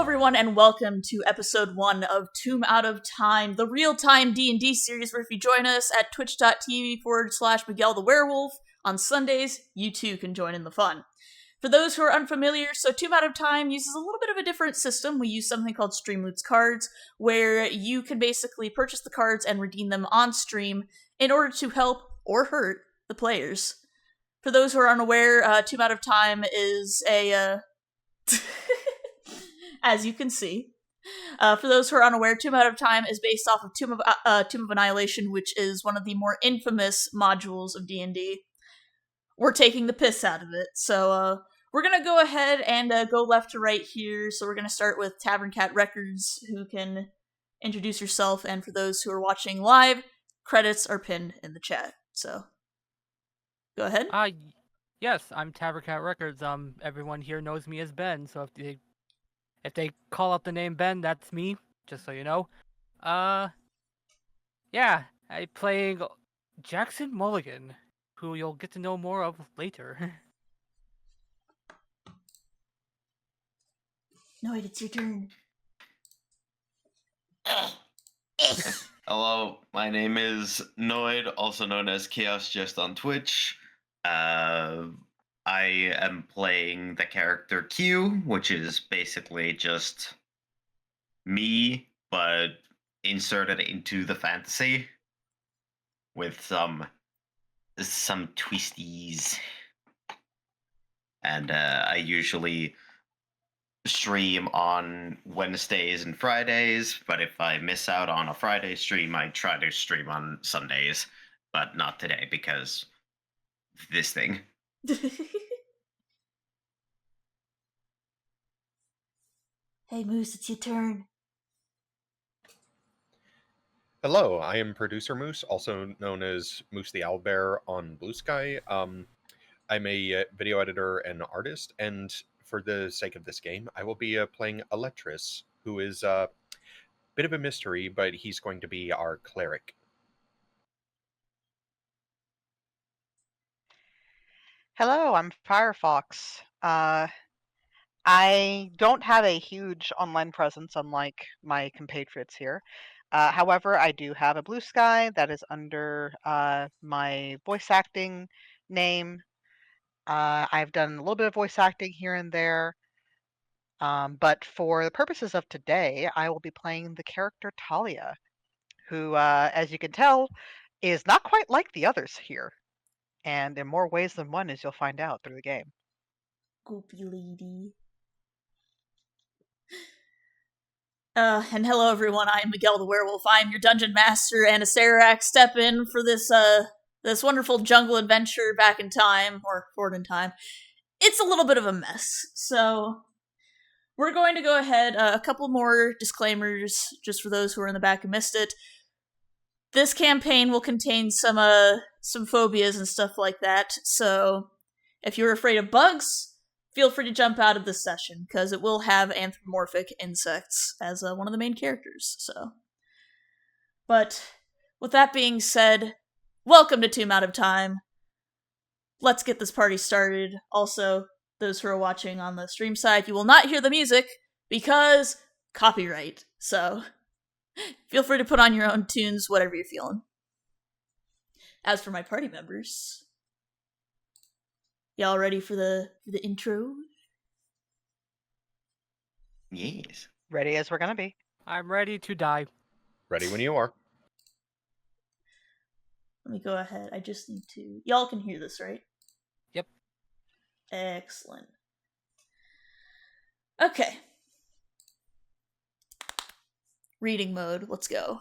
everyone, and welcome to episode 1 of Tomb Out of Time, the real-time D&D series where if you join us at twitch.tv/Miguel the Werewolf on Sundays, you too can join in the fun. For those who are unfamiliar, so Tomb Out of Time uses a little bit of a different system. We use something called Streamloots cards, where you can basically purchase the cards and redeem them on stream in order to help or hurt the players. For those who are unaware, Tomb Out of Time is a... as you can see. For those who are unaware, Tomb Out of Time is based off of Tomb of Annihilation, which is one of the more infamous modules of D&D. We're taking the piss out of it, so we're going to go ahead and go left to right here. So we're going to start with Tavern Cat Records, who can introduce yourself, and for those who are watching live, credits are pinned in the chat. So, go ahead. Yes, I'm Tavern Cat Records. Everyone here knows me as Ben, so if they call up the name Ben, that's me, just so you know. Yeah, I play Jackson Mulligan, who you'll get to know more of later. Noid, it's your turn. Hello, my name is Noid, also known as Chaos Just on Twitch. I am playing the character Q, which is basically just me, but inserted into the fantasy with some twisties. And I usually stream on Wednesdays and Fridays, but if I miss out on a Friday stream, I try to stream on Sundays, but not today because of this thing. Hey Moose, it's your turn. Hello, I am Producer Moose, also known as Moose the Owlbear on Blue Sky. I'm a video editor and artist, and for the sake of this game, I will be playing Electris, who is a bit of a mystery, but he's going to be our cleric. Hello, I'm Firefox. I don't have a huge online presence, unlike my compatriots here. However, I do have a Blue Sky that is under my voice acting name. I've done a little bit of voice acting here and there. But for the purposes of today, I will be playing the character Talia, who, as you can tell, is not quite like the others here. And in more ways than one, as you'll find out through the game. Goopy lady. And hello everyone, I am Miguel the Werewolf. I am your Dungeon Master, and a Sarac step in for this wonderful jungle adventure back in time, or forward in time. It's a little bit of a mess, so we're going to go ahead, a couple more disclaimers, just for those who are in the back who missed it. This campaign will contain some phobias and stuff like that, so if you're afraid of bugs, feel free to jump out of this session, because it will have anthropomorphic insects as one of the main characters, so. But, with that being said, welcome to Tomb Out of Time. Let's get this party started. Also, those who are watching on the stream side, you will not hear the music, because copyright, so feel free to put on your own tunes, whatever you're feeling. As for my party members... Y'all ready for the intro? Yes. Ready as we're gonna be. I'm ready to die. Ready when you are. Let me go ahead. I just need to... Y'all can hear this, right? Yep. Excellent. Okay. Reading mode. Let's go.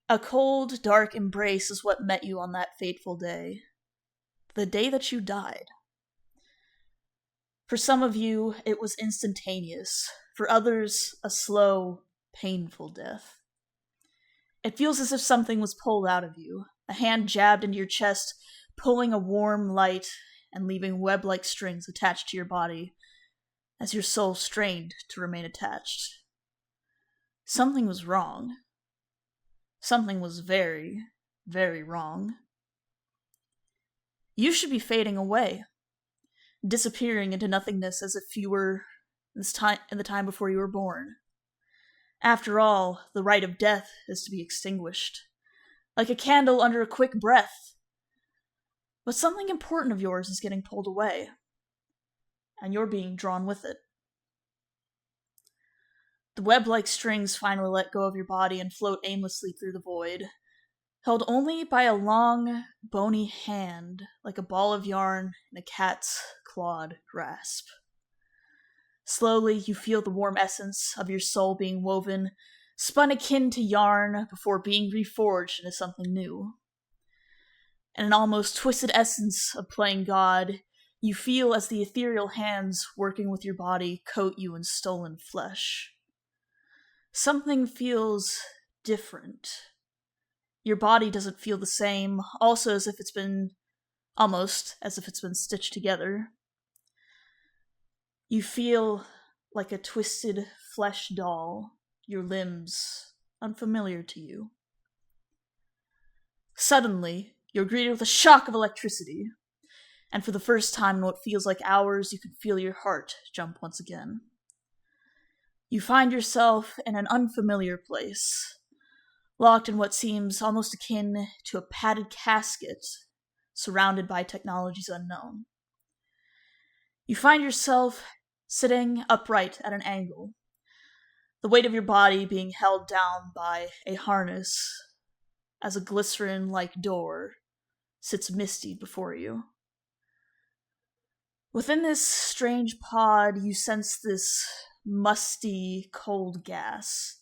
A cold, dark embrace is what met you on that fateful day. The day that you died. For some of you, it was instantaneous. For others, a slow, painful death. It feels as if something was pulled out of you, a hand jabbed into your chest, pulling a warm light and leaving web-like strings attached to your body, as your soul strained to remain attached. Something was wrong. Something was very, very wrong. You should be fading away, disappearing into nothingness as if you were in the time before you were born. After all, the rite of death is to be extinguished, like a candle under a quick breath. But something important of yours is getting pulled away, and you're being drawn with it. The web-like strings finally let go of your body and float aimlessly through the void, held only by a long, bony hand, like a ball of yarn in a cat's clawed grasp. Slowly, you feel the warm essence of your soul being woven, spun akin to yarn before being reforged into something new. In an almost twisted essence of playing God, you feel as the ethereal hands working with your body coat you in stolen flesh. Something feels different. Your body doesn't feel the same, almost as if it's been stitched together. You feel like a twisted flesh doll, your limbs unfamiliar to you. Suddenly, you're greeted with a shock of electricity, and for the first time in what feels like hours, you can feel your heart jump once again. You find yourself in an unfamiliar place, locked in what seems almost akin to a padded casket, surrounded by technologies unknown. You find yourself sitting upright at an angle, the weight of your body being held down by a harness as a glycerin-like door sits misty before you. Within this strange pod, you sense this musty, cold gas.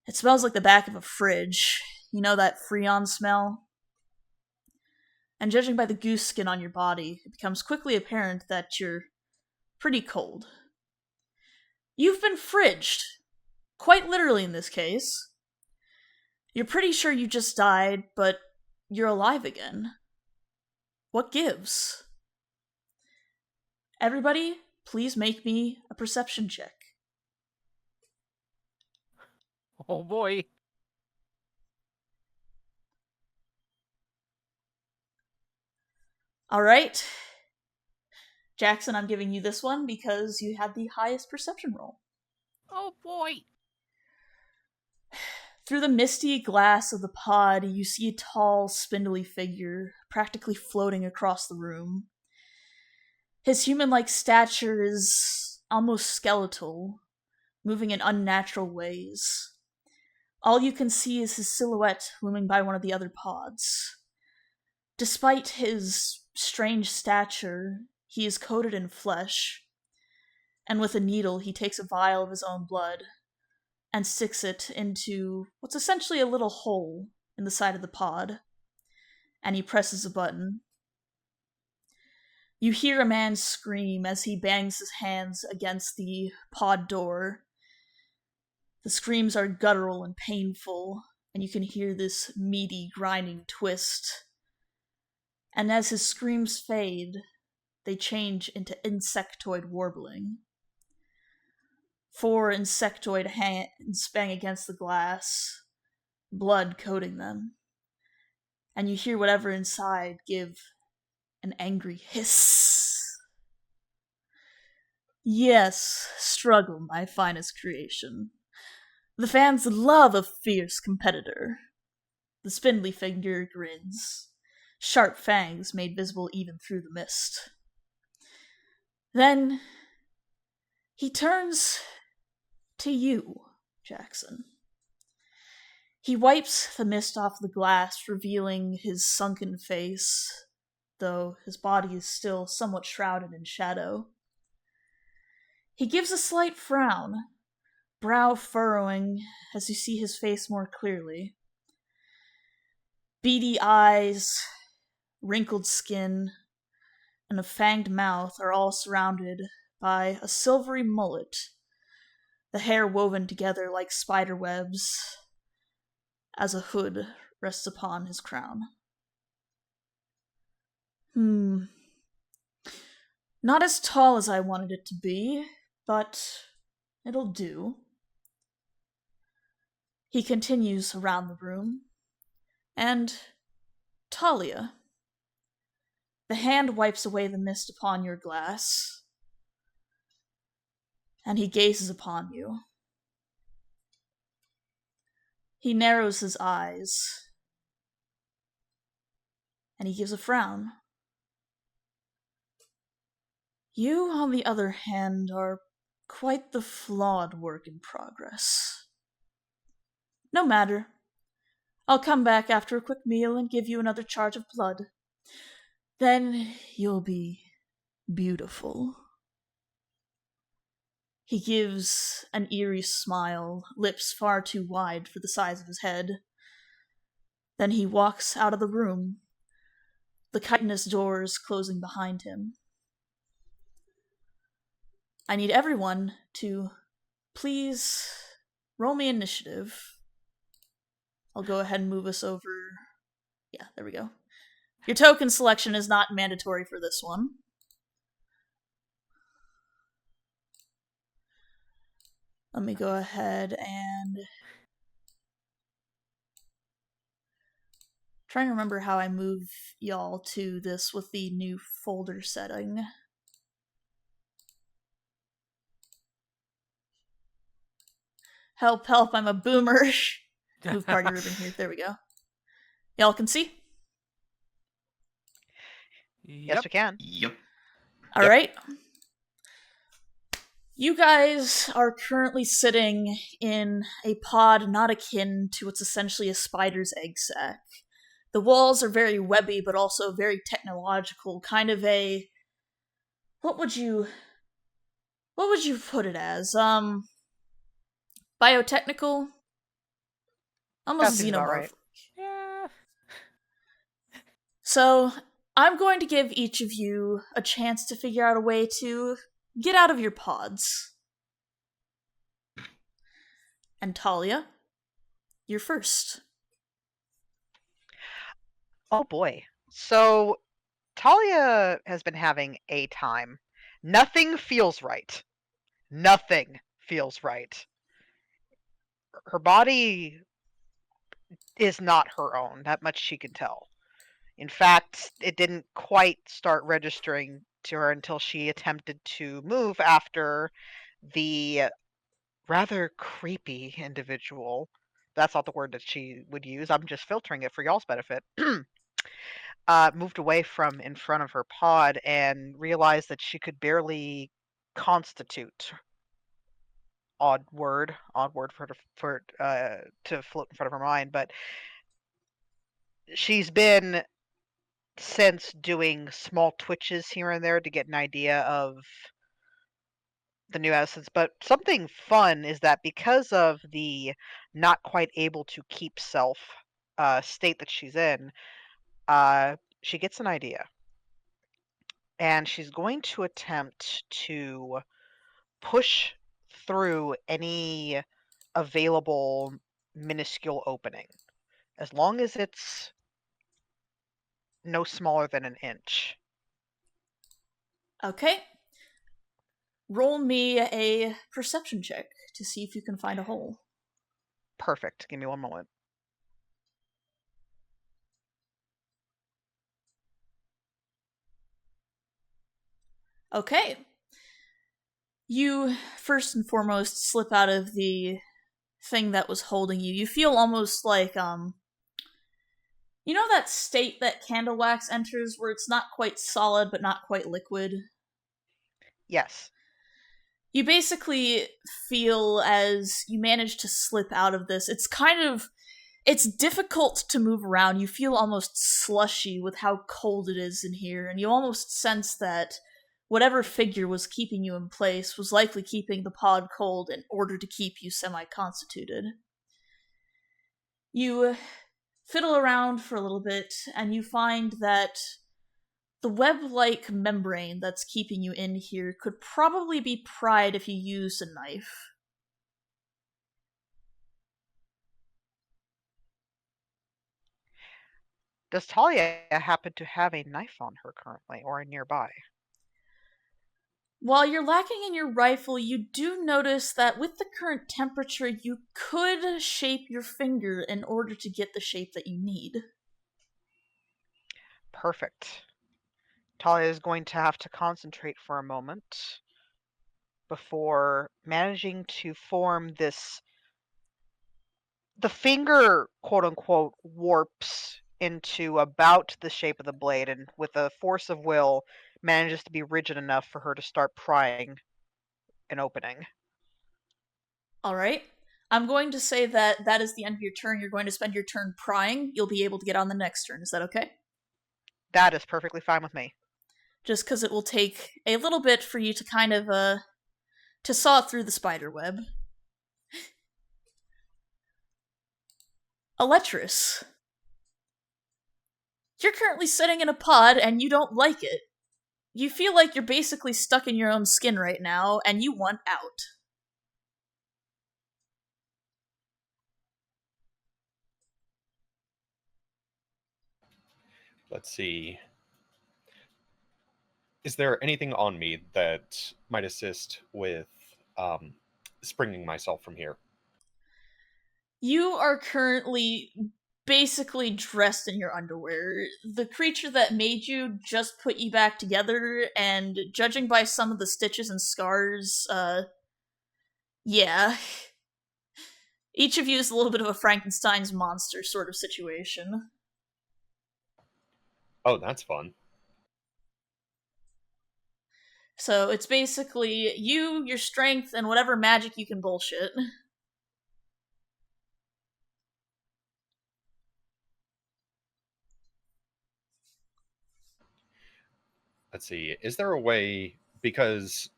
It smells like the back of a fridge. You know that Freon smell? And judging by the goose skin on your body, it becomes quickly apparent that you're pretty cold. You've been fridged. Quite literally in this case. You're pretty sure you just died, but you're alive again. What gives? Everybody, please make me a perception check. Oh boy. Alright. Jackson, I'm giving you this one because you had the highest perception roll. Oh boy. Through the misty glass of the pod, you see a tall, spindly figure practically floating across the room. His human-like stature is almost skeletal, moving in unnatural ways. All you can see is his silhouette looming by one of the other pods. Despite his strange stature, he is coated in flesh, and with a needle he takes a vial of his own blood and sticks it into what's essentially a little hole in the side of the pod, and he presses a button. You hear a man scream as he bangs his hands against the pod door. The screams are guttural and painful, and you can hear this meaty, grinding twist. And as his screams fade, they change into insectoid warbling. 4 insectoid hands bang against the glass, blood coating them. And you hear whatever inside give an angry hiss. Yes, struggle, my finest creation. The fans love a fierce competitor. The spindly figure grins, sharp fangs made visible even through the mist. Then he turns to you, Jackson. He wipes the mist off the glass, revealing his sunken face, though his body is still somewhat shrouded in shadow. He gives a slight frown, brow furrowing as you see his face more clearly. Beady eyes, wrinkled skin, and a fanged mouth are all surrounded by a silvery mullet, the hair woven together like spider webs as a hood rests upon his crown. Not as tall as I wanted it to be, but it'll do. He continues around the room. And Talia. The hand wipes away the mist upon your glass. and he gazes upon you. He narrows his eyes, and he gives a frown. You, on the other hand, are quite the flawed work in progress. No matter. I'll come back after a quick meal and give you another charge of blood. Then you'll be beautiful. He gives an eerie smile, lips far too wide for the size of his head. Then he walks out of the room, the chitinous doors closing behind him. I need everyone to please roll me initiative. I'll go ahead and move us over. Yeah, there we go. Your token selection is not mandatory for this one. Let me go ahead and trying to remember how I move y'all to this with the new folder setting. Help, help, I'm a boomer. Move party ribbon here. There we go. Y'all can see? Yes, Yep. we can. Yep. All Yep. right. You guys are currently sitting in a pod not akin to what's essentially a spider's egg sac. The walls are very webby, but also very technological. Kind of a what would you put it as? Biotechnical, That almost seems about xenomorph. right. Yeah. So I'm going to give each of you a chance to figure out a way to get out of your pods. And Talia, you're first. Oh boy. So Talia has been having a time. Nothing feels right. Nothing feels right. Her body is not her own. That much she can tell. In fact, it didn't quite start registering to her until she attempted to move after the rather creepy individual. That's not the word that she would use. I'm just filtering it for y'all's benefit. Moved away from in front of her pod and realized that she could barely constitute. Odd word for to float in front of her mind. But she's been since doing small twitches here and there to get an idea of the new essence. But something fun is that because of the not quite able to keep self state that she's in, she gets an idea. And she's going to attempt to push through any available minuscule opening, as long as it's no smaller than an inch. Okay. Roll me a perception check to see if you can find a hole. Perfect. Give me one moment. Okay. You, first and foremost, slip out of the thing that was holding you. You feel almost like, you know that state that candle wax enters where it's not quite solid but not quite liquid? Yes. You basically feel as you manage to slip out of this. It's difficult to move around. You feel almost slushy with how cold it is in here, and you almost sense that whatever figure was keeping you in place was likely keeping the pod cold in order to keep you semi-constituted. You fiddle around for a little bit, and you find that the web-like membrane that's keeping you in here could probably be pried if you used a knife. Does Talia happen to have a knife on her currently or nearby? While you're lacking in your rifle, you do notice that with the current temperature, you could shape your finger in order to get the shape that you need. Perfect. Talia is going to have to concentrate for a moment before managing to form this. The finger, quote unquote, warps into about the shape of the blade, and with a force of will, manages to be rigid enough for her to start prying an opening. All right. I'm going to say that that is the end of your turn. You're going to spend your turn prying. You'll be able to get on the next turn. Is that okay? That is perfectly fine with me. Just because it will take a little bit for you to kind of, to saw through the spider web. Eletris. You're currently sitting in a pod and you don't like it. You feel like you're basically stuck in your own skin right now, and you want out. Let's see. Is there anything on me that might assist with springing myself from here? You are currently basically dressed in your underwear. The creature that made you just put you back together, and judging by some of the stitches and scars, yeah. Each of you is a little bit of a Frankenstein's monster sort of situation. Oh, that's fun. So it's basically you, your strength, and whatever magic you can bullshit. Let's see. Is there a way, because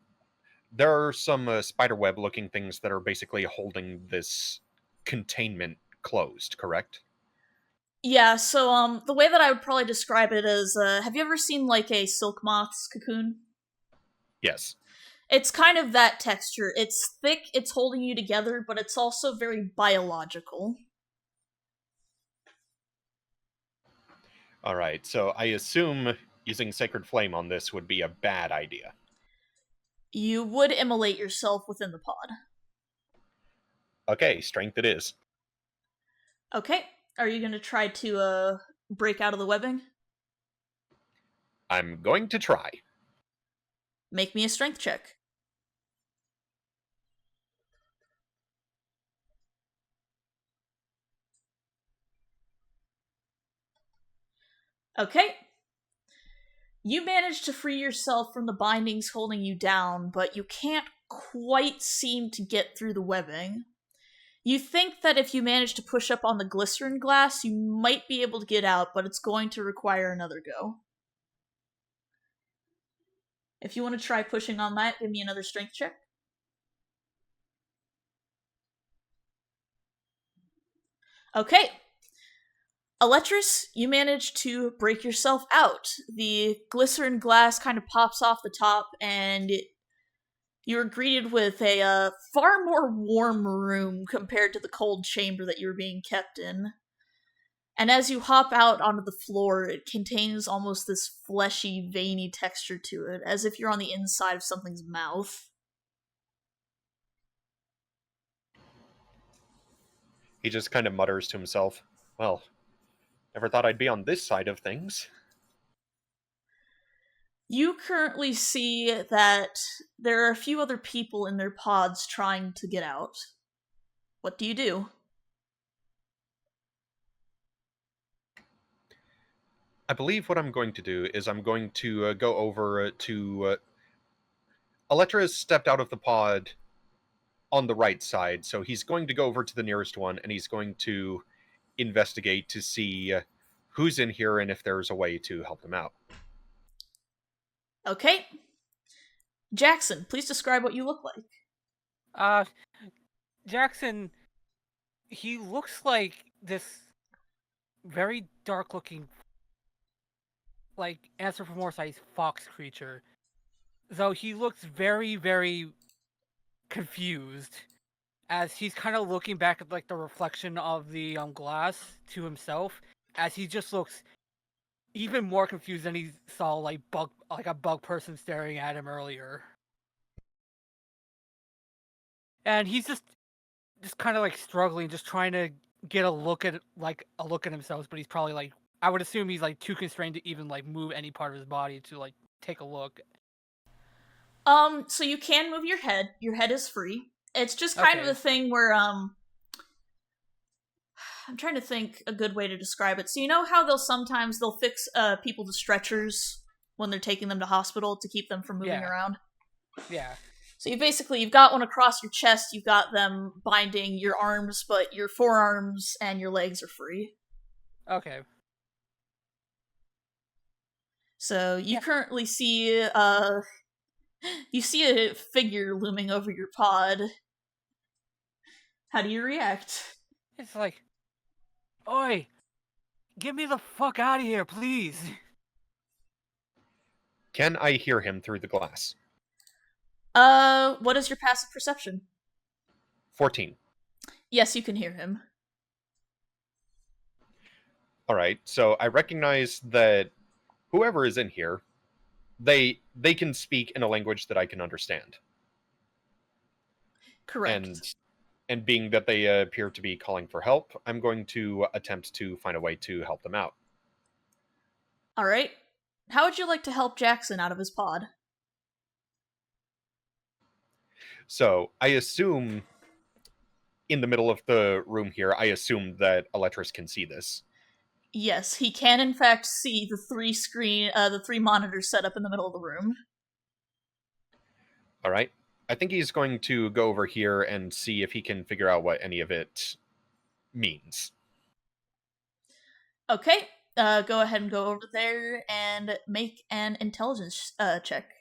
there are some spider web looking things that are basically holding this containment closed, correct? Yeah, so the way that I would probably describe it is, have you ever seen like a silk moth's cocoon? Yes. It's kind of that texture. It's thick, it's holding you together, but it's also very biological. All right. So I assume using Sacred Flame on this would be a bad idea. You would immolate yourself within the pod. Okay, strength it is. Okay, are you gonna try to, break out of the webbing? I'm going to try. Make me a strength check. Okay. You manage to free yourself from the bindings holding you down, but you can't quite seem to get through the webbing. You think that if you manage to push up on the glycerin glass, you might be able to get out, but it's going to require another go. If you want to try pushing on that, give me another strength check. Okay. Eletris, you manage to break yourself out. The glycerin glass kind of pops off the top, and you are greeted with a far more warm room compared to the cold chamber that you were being kept in. And as you hop out onto the floor, it contains almost this fleshy, veiny texture to it, as if you're on the inside of something's mouth. He just kind of mutters to himself, well, never thought I'd be on this side of things. You currently see that there are a few other people in their pods trying to get out. What do you do? I believe what I'm going to do is I'm going to go over to. Electra has stepped out of the pod on the right side, so he's going to go over to the nearest one and he's going to investigate to see who's in here and if there's a way to help them out. Okay. Jackson, please describe what you look like. Jackson, he looks like this very dark looking, like anthropomorphized fox creature. Though he looks very, very confused as he's kind of looking back at like the reflection of the glass to himself, as he just looks even more confused than he saw like a bug person staring at him earlier. And he's just kind of like struggling, just trying to get a look at himself, but he's probably like, I would assume he's like too constrained to even like move any part of his body to like take a look. So you can move your head. Your head is free. It's just kind of Okay. a thing where, I'm trying to think a good way to describe it. So you know how they'll fix people to stretchers when they're taking them to hospital to keep them from moving Yeah. around? Yeah. So you've got one across your chest, you've got them binding your arms, but your forearms and your legs are free. Okay. So you Yeah. currently see you see a figure looming over your pod. How do you react? It's like, oi, get me the fuck out of here, please. Can I hear him through the glass? What is your passive perception? 14. Yes, you can hear him. All right. So I recognize that whoever is in here, they can speak in a language that I can understand. Correct. And being that they appear to be calling for help, I'm going to attempt to find a way to help them out. All right. How would you like to help Jackson out of his pod? So I assume in the middle of the room here, I assume that Eletris can see this. Yes, he can in fact see the the three monitors set up in the middle of the room. All right. I think he's going to go over here and see if he can figure out what any of it means. Okay, go ahead and go over there and make an intelligence check.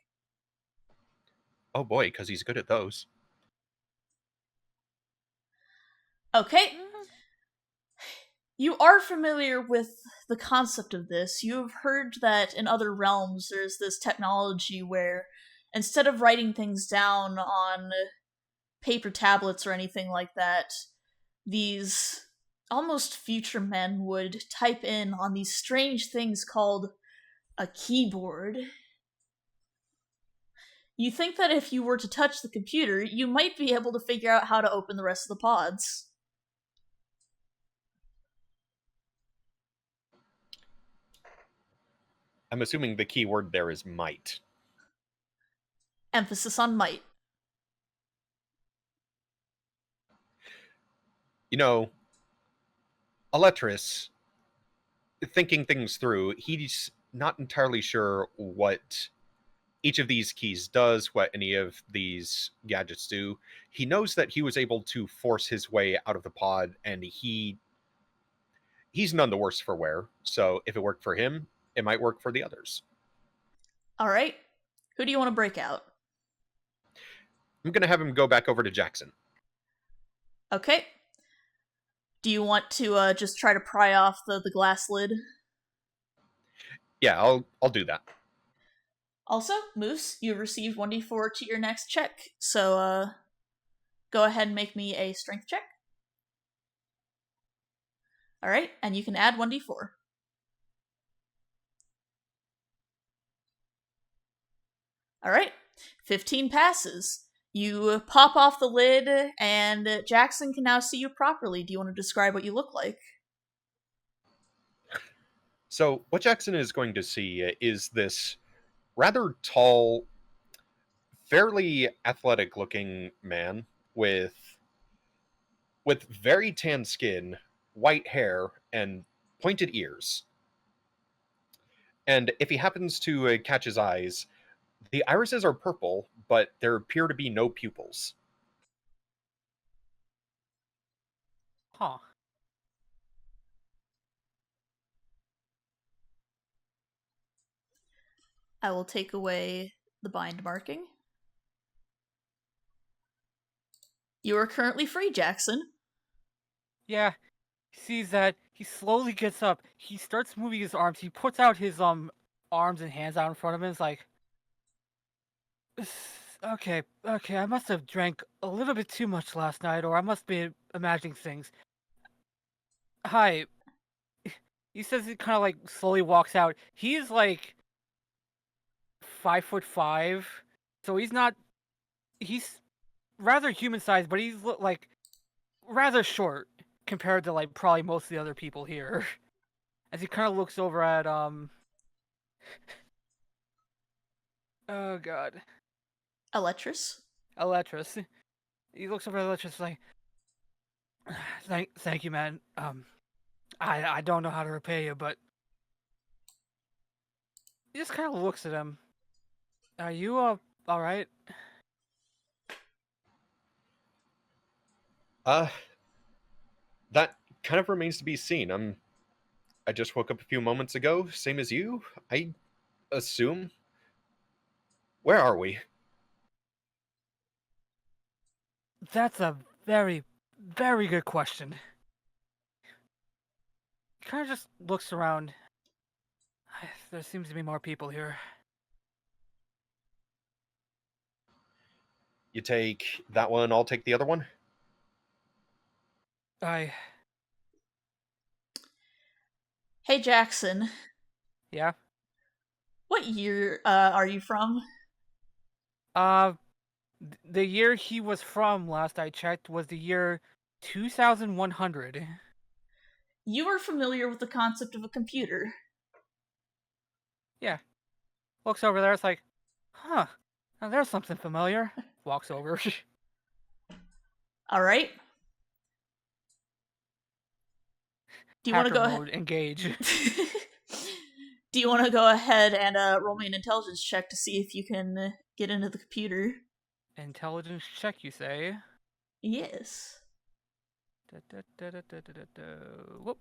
Oh boy, because he's good at those. Okay, you are familiar with the concept of this. You have heard that in other realms there's this technology where instead of writing things down on paper tablets or anything like that, these almost future men would type in on these strange things called a keyboard. You think that if you were to touch the computer, you might be able to figure out how to open the rest of the pods. I'm assuming the key word there is might. Emphasis on might. You know, Eletris, thinking things through, he's not entirely sure what each of these keys does, what any of these gadgets do. He knows that he was able to force his way out of the pod, and he's none the worse for wear. So if it worked for him, it might work for the others. Alright. Who do you want to break out? I'm going to have him go back over to Jackson. Okay. Do you want to just try to pry off the glass lid? Yeah, I'll do that. Also, Moose, you received 1d4 to your next check, so go ahead and make me a strength check. Alright, and you can add 1d4. Alright, 15 passes. You pop off the lid, and Jackson can now see you properly. Do you want to describe what you look like? So what Jackson is going to see is this rather tall, fairly athletic looking man with very tan skin, white hair, and pointed ears. And if he happens to catch his eyes, the irises are purple, but there appear to be no pupils. Huh. I will take away the bind marking. You are currently free, Jackson. Yeah. He sees that. He slowly gets up. He starts moving his arms. He puts out his arms and hands out in front of him. It's like, okay, I must have drank a little bit too much last night, or I must be imagining things. Hi. He says he kind of like slowly walks out. He's like 5'5", so he's not. He's rather human sized, but he's like rather short compared to like probably most of the other people here. As he kind of looks over at oh god, Eletris. Eletris. He looks over at Eletris like, thank you, man. I don't know how to repay you, but he just kind of looks at him. Are you all right? That kind of remains to be seen. I just woke up a few moments ago, same as you, I assume. Where are we? That's a very, very good question. He kind of just looks around. There seems to be more people here. You take that one, I'll take the other one? Hey, Jackson. Yeah? What year are you from? The year he was from, last I checked, was the year 2100. You are familiar with the concept of a computer. Yeah. Looks over there, it's like, huh, now there's something familiar. Walks over. All right. Do you want to Hacker go mode, engage. Do you want to go ahead and roll me an intelligence check to see if you can get into the computer? Intelligence check, you say? Yes. Whoop.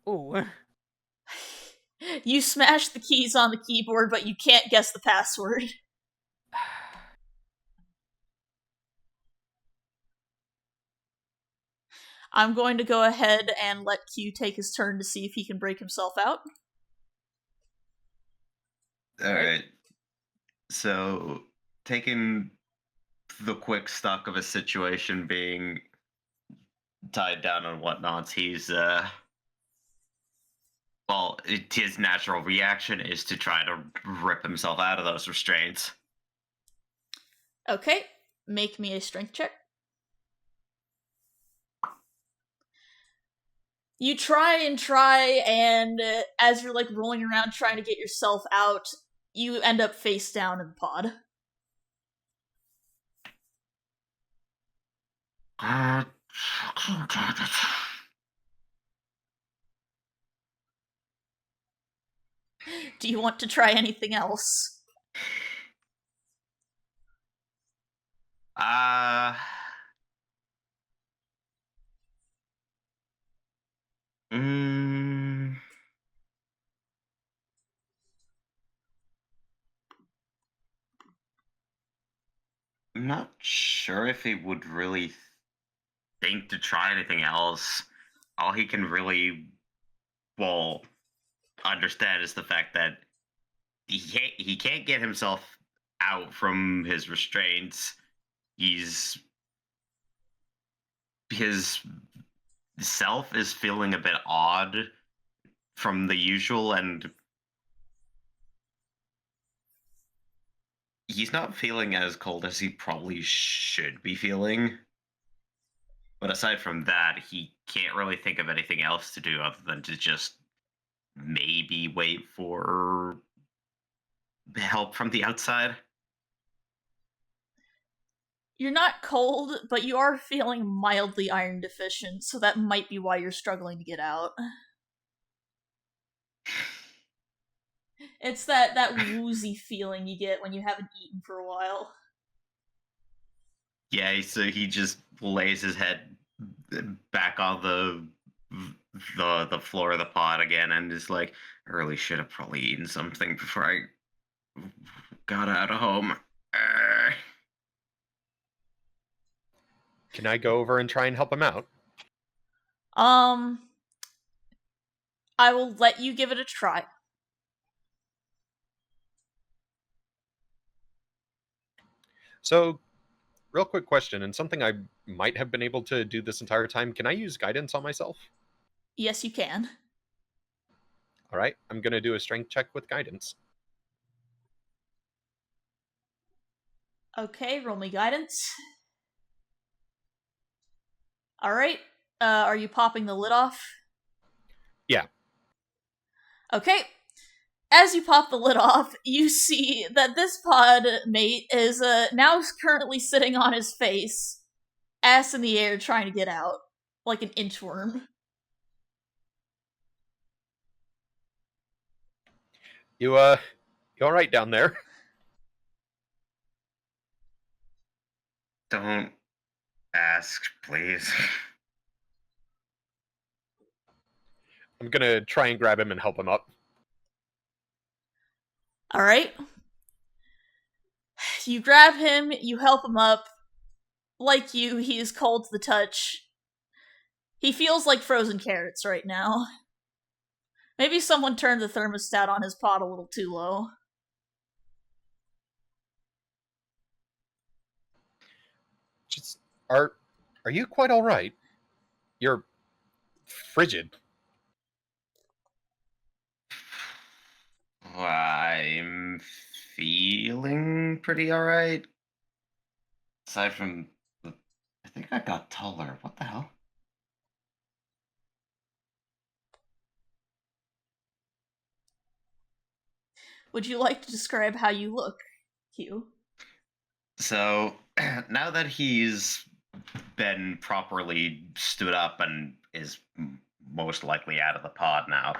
Ooh. You smash the keys on the keyboard, but you can't guess the password. I'm going to go ahead and let Q take his turn to see if he can break himself out. All right. So, taking the quick stock of a situation, being tied down and whatnot, he's his natural reaction is to try to rip himself out of those restraints. Okay, make me a strength check. You try, and as you're like rolling around trying to get yourself out, you end up face down in the pod. Fucking damn it. Do you want to try anything else? Uh, mm, I'm not sure if he would really think to try anything else. All he can really, well, understand is the fact that he can't get himself out from his restraints. His self is feeling a bit odd from the usual, and he's not feeling as cold as he probably should be feeling. But aside from that, he can't really think of anything else to do other than to just maybe wait for help from the outside. You're not cold, but you are feeling mildly iron deficient, so that might be why you're struggling to get out. It's that woozy feeling you get when you haven't eaten for a while. Yeah, so he just lays his head back on the floor of the pod again and is like, I really should have probably eaten something before I got out of home. Can I go over and try and help him out? I will let you give it a try. So, real quick question, and something I might have been able to do this entire time. Can I use guidance on myself? Yes, you can. All right, I'm going to do a strength check with guidance. Okay, roll me guidance. Alright, are you popping the lid off? Yeah. Okay. as you pop the lid off, you see that this pod mate is now currently sitting on his face, ass in the air, trying to get out, like an inchworm. You all right down there? Don't ask, please. I'm gonna try and grab him and help him up. Alright. You grab him, you help him up. Like you, he is cold to the touch. He feels like frozen carrots right now. Maybe someone turned the thermostat on his pod a little too low. Just are you quite all right? You're frigid. I'm feeling pretty alright. Aside from I think I got taller. What the hell? Would you like to describe how you look, Q? So now that he's been properly stood up and is most likely out of the pod now,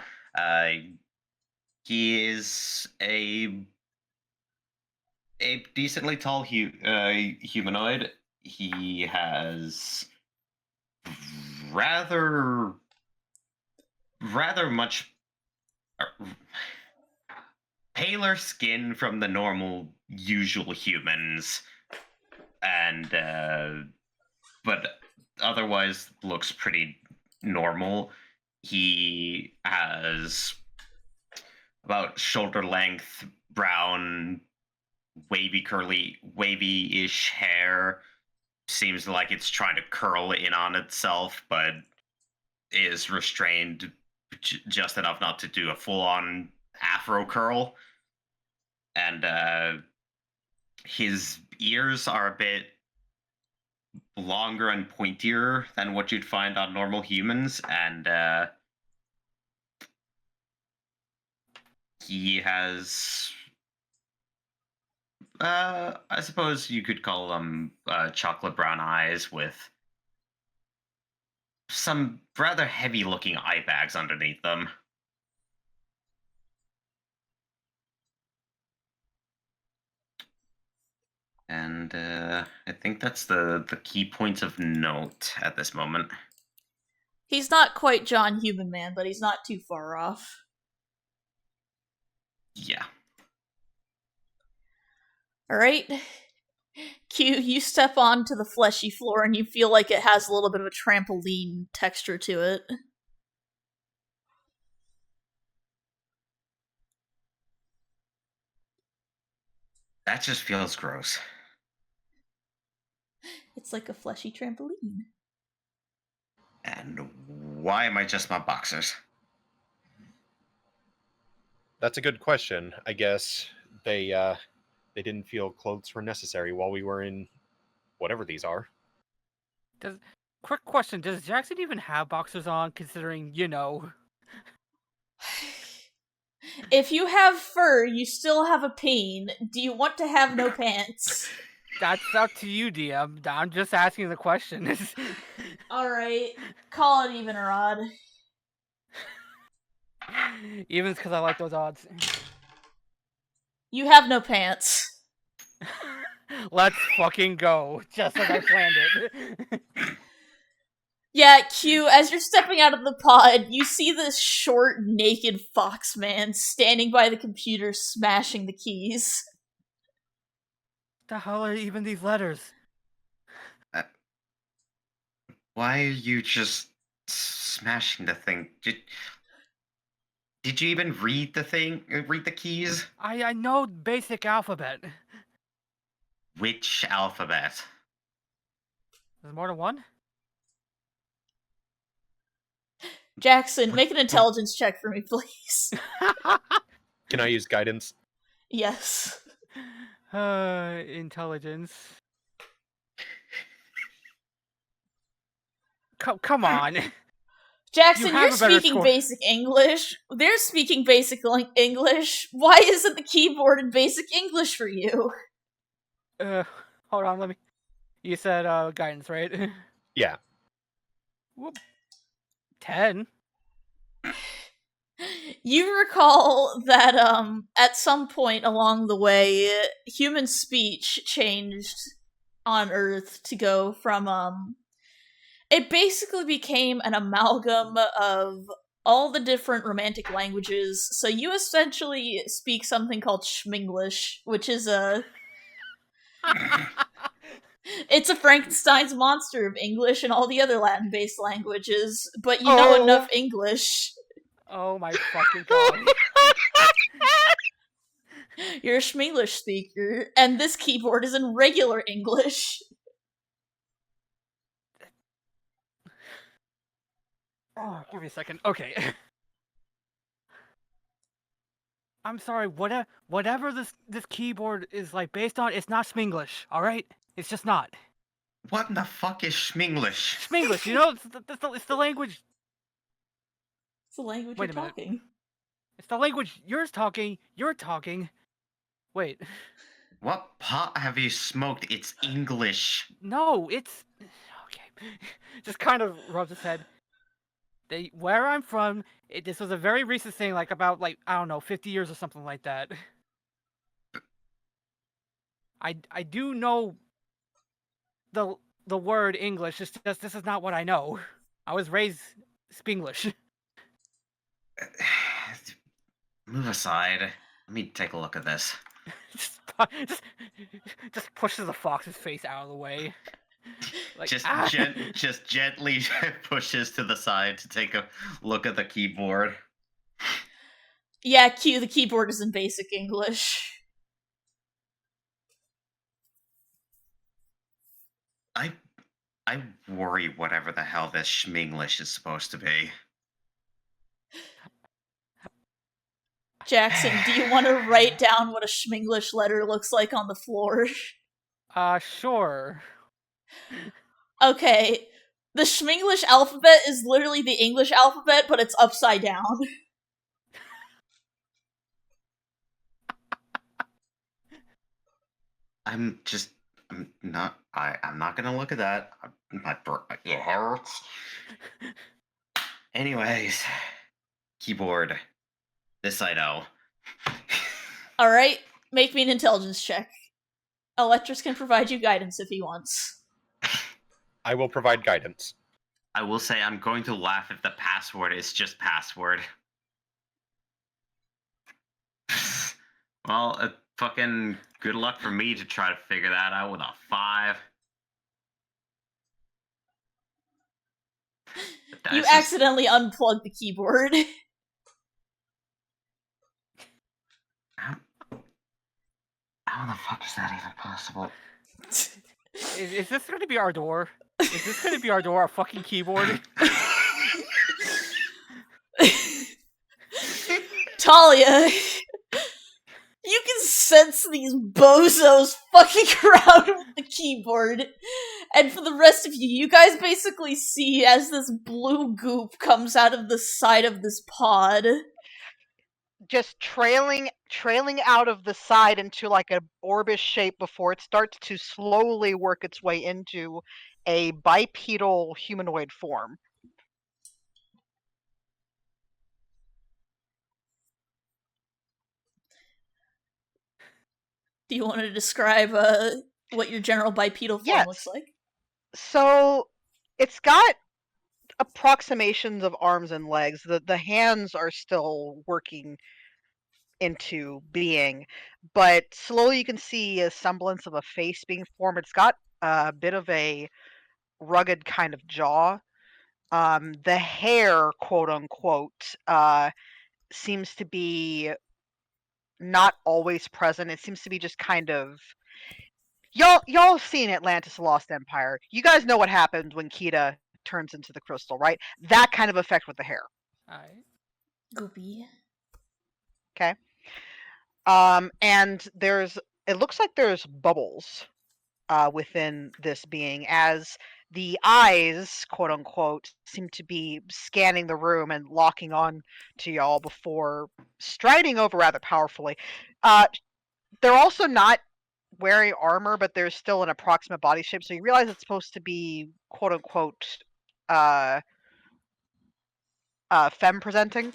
he is a decently tall humanoid. He has rather much paler skin from the normal usual humans, and but otherwise looks pretty normal. He has about shoulder length brown wavy-ish hair. Seems like it's trying to curl in on itself, but is restrained just enough not to do a full-on afro curl. And his ears are a bit longer and pointier than what you'd find on normal humans, and he has I suppose you could call them chocolate brown eyes with some rather heavy looking eye bags underneath them. And I think that's the key points of note at this moment. He's not quite John Human Man, but he's not too far off. Yeah. Alright. Q, you step onto the fleshy floor and you feel like it has a little bit of a trampoline texture to it. That just feels gross. It's like a fleshy trampoline. And why am I just my boxers? That's a good question. I guess they didn't feel clothes were necessary while we were in whatever these are. Quick question: does Jackson even have boxers on? Considering, you know. If you have fur, you still have a pain. Do you want to have no pants? That's up to you, DM. I'm just asking the question. Alright, call it even or odd. Even's because I like those odds. You have no pants. Let's fucking go. Just as I planned it. Yeah, Q, as you're stepping out of the pod, you see this short, naked fox man standing by the computer smashing the keys. The hell are even these letters? Why are you just smashing the thing? Did you even read the thing? Read the keys? I know basic alphabet. Which alphabet? There's more than one? Jackson, make an intelligence check for me, please. Can I use guidance? Yes. Intelligence. Come on. Jackson, have you're a better speaking score. basic English. They're speaking basic English. Why isn't the keyboard in basic English for you? Hold on, let me. You said guidance, right? Yeah. Whoop. 10. You recall that at some point along the way, human speech changed on Earth to go from it basically became an amalgam of all the different romantic languages. So you essentially speak something called Schminglish, which is it's a Frankenstein's monster of English and all the other Latin-based languages, but you know enough English. Oh my fucking god. You're a Schminglish speaker, and this keyboard is in regular English. Oh, give me a second. Okay. I'm sorry. Whatever this keyboard is like based on, it's not Sminglish. All right, it's just not What in the fuck is Schminglish? Sminglish. You know, it's the language. It's the language Wait you're a minute. talking. It's the language you're talking. You're talking. Wait. What pot have you smoked? It's English. No, it's okay. Just kind of rubs his head. Where I'm from, this was a very recent thing, like about I don't know, 50 years or something like that. I do know the word English. It's just this is not what I know. I was raised Spanglish. Move aside. Let me take a look at this. just, just pushes the fox's face out of the way. Like, Just gently pushes to the side to take a look at the keyboard. Yeah, the keyboard is in basic English. I worry whatever the hell this Schminglish is supposed to be. Jackson, do you want to write down what a Schminglish letter looks like on the floor? Sure. Okay. The Schminglish alphabet is literally the English alphabet, but it's upside down. I'm not gonna look at that. It hurts. Anyways, keyboard. This I know. Alright, make me an intelligence check. Electrus can provide you guidance if he wants. I will provide guidance. I will say I'm going to laugh if the password is just password. Well, fucking good luck for me to try to figure that out with a 5. You accidentally unplugged the keyboard. How the fuck is that even possible? Is this going to be our door? Is this going to be our door? Our fucking keyboard? Talia, you can sense these bozos fucking around with the keyboard. And for the rest of you, you guys basically see as this blue goop comes out of the side of this pod. Just trailing out of the side into like a orbis shape before it starts to slowly work its way into a bipedal humanoid form. Do you want to describe what your general bipedal form looks like? So it's got approximations of arms and legs. The hands are still working into being, but slowly you can see a semblance of a face being formed. It's got a bit of a rugged kind of jaw. The hair, quote unquote, seems to be not always present. It seems to be just kind of y'all seen Atlantis: The Lost Empire. You guys know what happens when Kita turns into the crystal, right? That kind of effect with the hair. Alright. Goopy. Okay. And it looks like there's bubbles within this being as the eyes, quote unquote, seem to be scanning the room and locking on to y'all before striding over rather powerfully. They're also not wearing armor, but there's still an approximate body shape, so you realize it's supposed to be quote unquote femme presenting.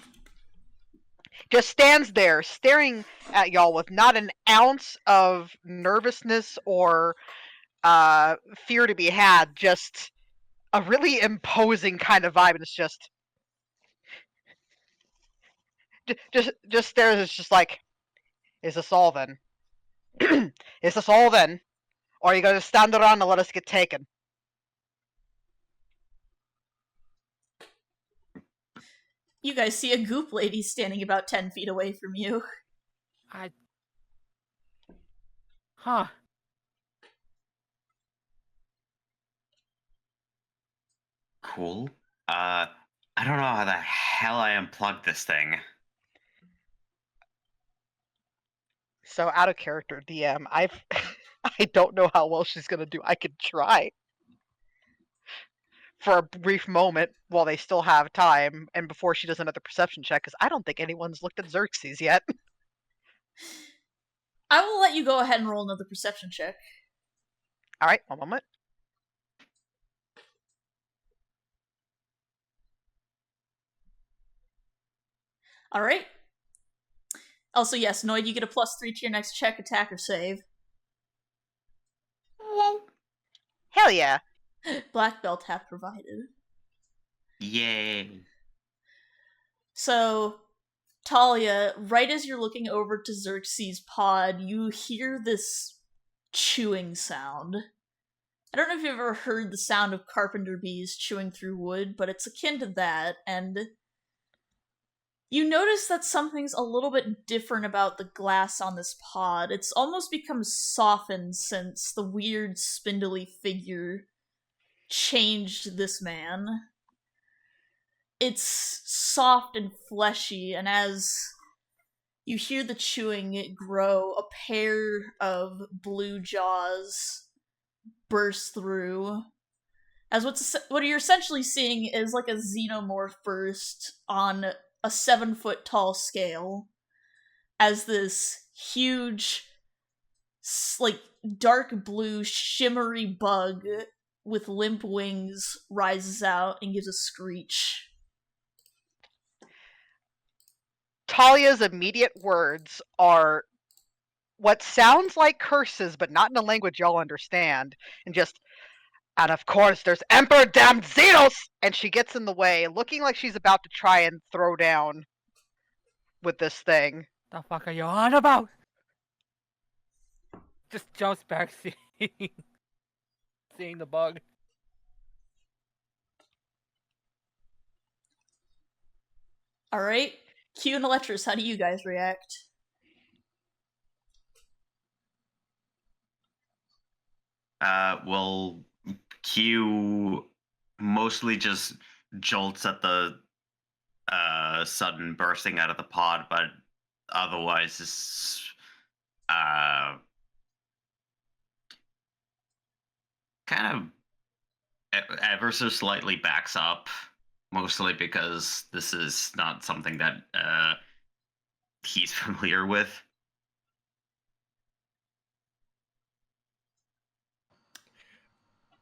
Just stands there staring at y'all with not an ounce of nervousness or fear to be had, just a really imposing kind of vibe, and it's just stares. It's just like, is this all then? Is this all then? Or are you gonna stand around and let us get taken? You guys see a goop lady standing about 10 feet away from you. Huh. Cool. I don't know how the hell I unplugged this thing. So out of character, DM. I don't know how well she's gonna do. I could try for a brief moment while they still have time, and before she does another perception check, because I don't think anyone's looked at Xerxes yet. I will let you go ahead and roll another perception check. All right, one moment. All right. Also, yes, Noid, you get a +3 to your next check, attack, or save. Hell yeah. Black belt half provided. Yay. So, Talia, right as you're looking over to Xerxes' pod, you hear this chewing sound. I don't know if you've ever heard the sound of carpenter bees chewing through wood, but it's akin to that, and you notice that something's a little bit different about the glass on this pod. It's almost become softened since the weird spindly figure changed this man. It's soft and fleshy, and as you hear the chewing grow, a pair of blue jaws burst through. As what you're essentially seeing is like a xenomorph burst on a 7-foot tall scale, as this huge, like, dark blue shimmery bug with limp wings rises out and gives a screech. Talia's immediate words are what sounds like curses, but not in a language y'all understand, and just, and of course there's Emperor damned Xenos! And she gets in the way, looking like she's about to try and throw down with this thing. The fuck are you on about? Just jumps back seeing the bug. Alright, Q and Electris, how do you guys react? Well, Q mostly just jolts at the sudden bursting out of the pod, but otherwise is kind of ever so slightly backs up, mostly because this is not something that he's familiar with.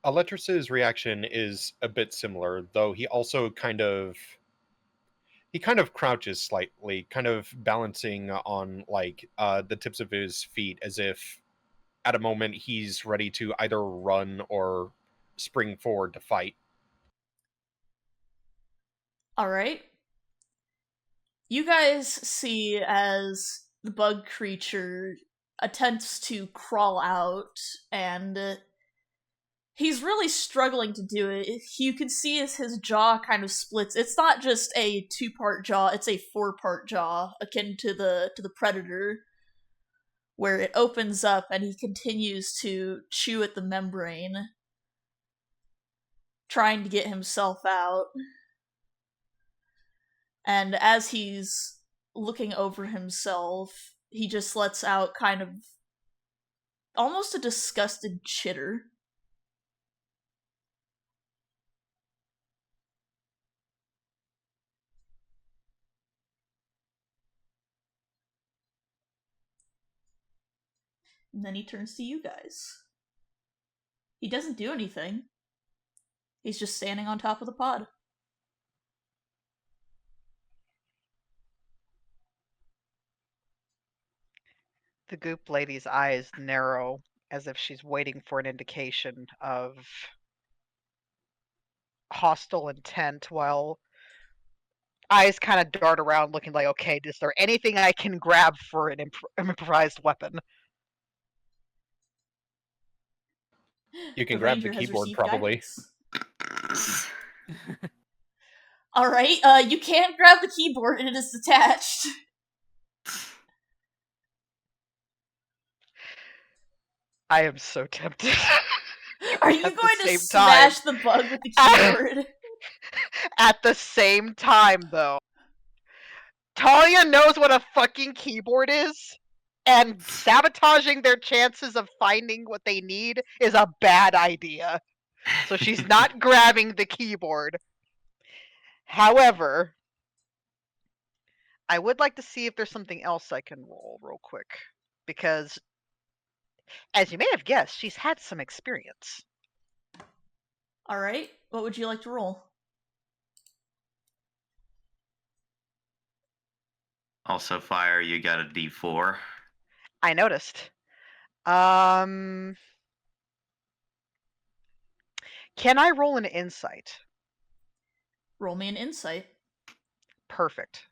Electris's reaction is a bit similar, though he also kind of crouches slightly, kind of balancing on like the tips of his feet as if at a moment he's ready to either run or spring forward to fight. Alright. You guys see as the bug creature attempts to crawl out, and he's really struggling to do it. You can see as his jaw kind of splits. It's not just a 2-part jaw, it's a 4-part jaw, akin to the predator, where it opens up and he continues to chew at the membrane, trying to get himself out. And as he's looking over himself, he just lets out kind of almost a disgusted chitter. And then he turns to you guys. He doesn't do anything. He's just standing on top of the pod. The goop lady's eyes narrow as if she's waiting for an indication of hostile intent, while eyes kind of dart around looking like, okay, is there anything I can grab for an improvised weapon? You can The grab the ranger has keyboard, received probably. guidance. Alright, you can't grab the keyboard, it is detached. I am so tempted. Are you At the going to same smash time- the bug with the keyboard? At the same time, though, Talia knows what a fucking keyboard is, and sabotaging their chances of finding what they need is a bad idea. So she's not grabbing the keyboard. However, I would like to see if there's something else I can roll real quick, because, as you may have guessed, she's had some experience. Alright, what would you like to roll? Also, fire, you got a D4. I noticed. Can I roll an insight? Roll me an insight. Perfect.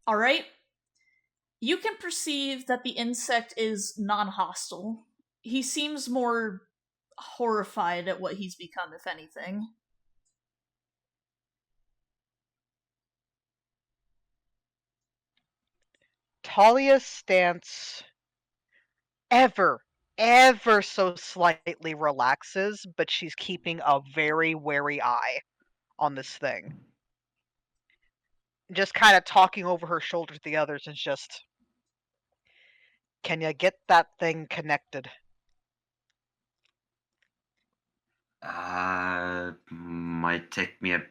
Alright. You can perceive that the insect is non-hostile. He seems more horrified at what he's become, if anything. Talia's stance ever so slightly relaxes, but she's keeping a very wary eye on this thing. Just kind of talking over her shoulder to the others is just, can you get that thing connected? Might take me a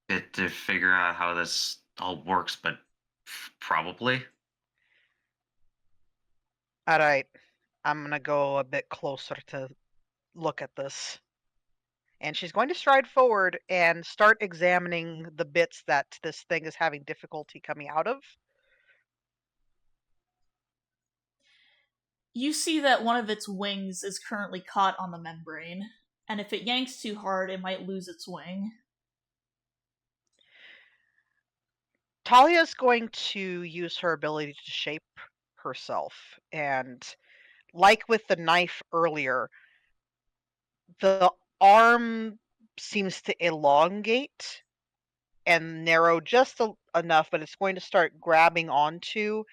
bit to figure out how this all works, but probably. Alright, I'm gonna go a bit closer to look at this. And she's going to stride forward and start examining the bits that this thing is having difficulty coming out of. You see that one of its wings is currently caught on the membrane, and if it yanks too hard, it might lose its wing. Talia's going to use her ability to shape herself, and like with the knife earlier, the arm seems to elongate and narrow just enough, but it's going to start grabbing onto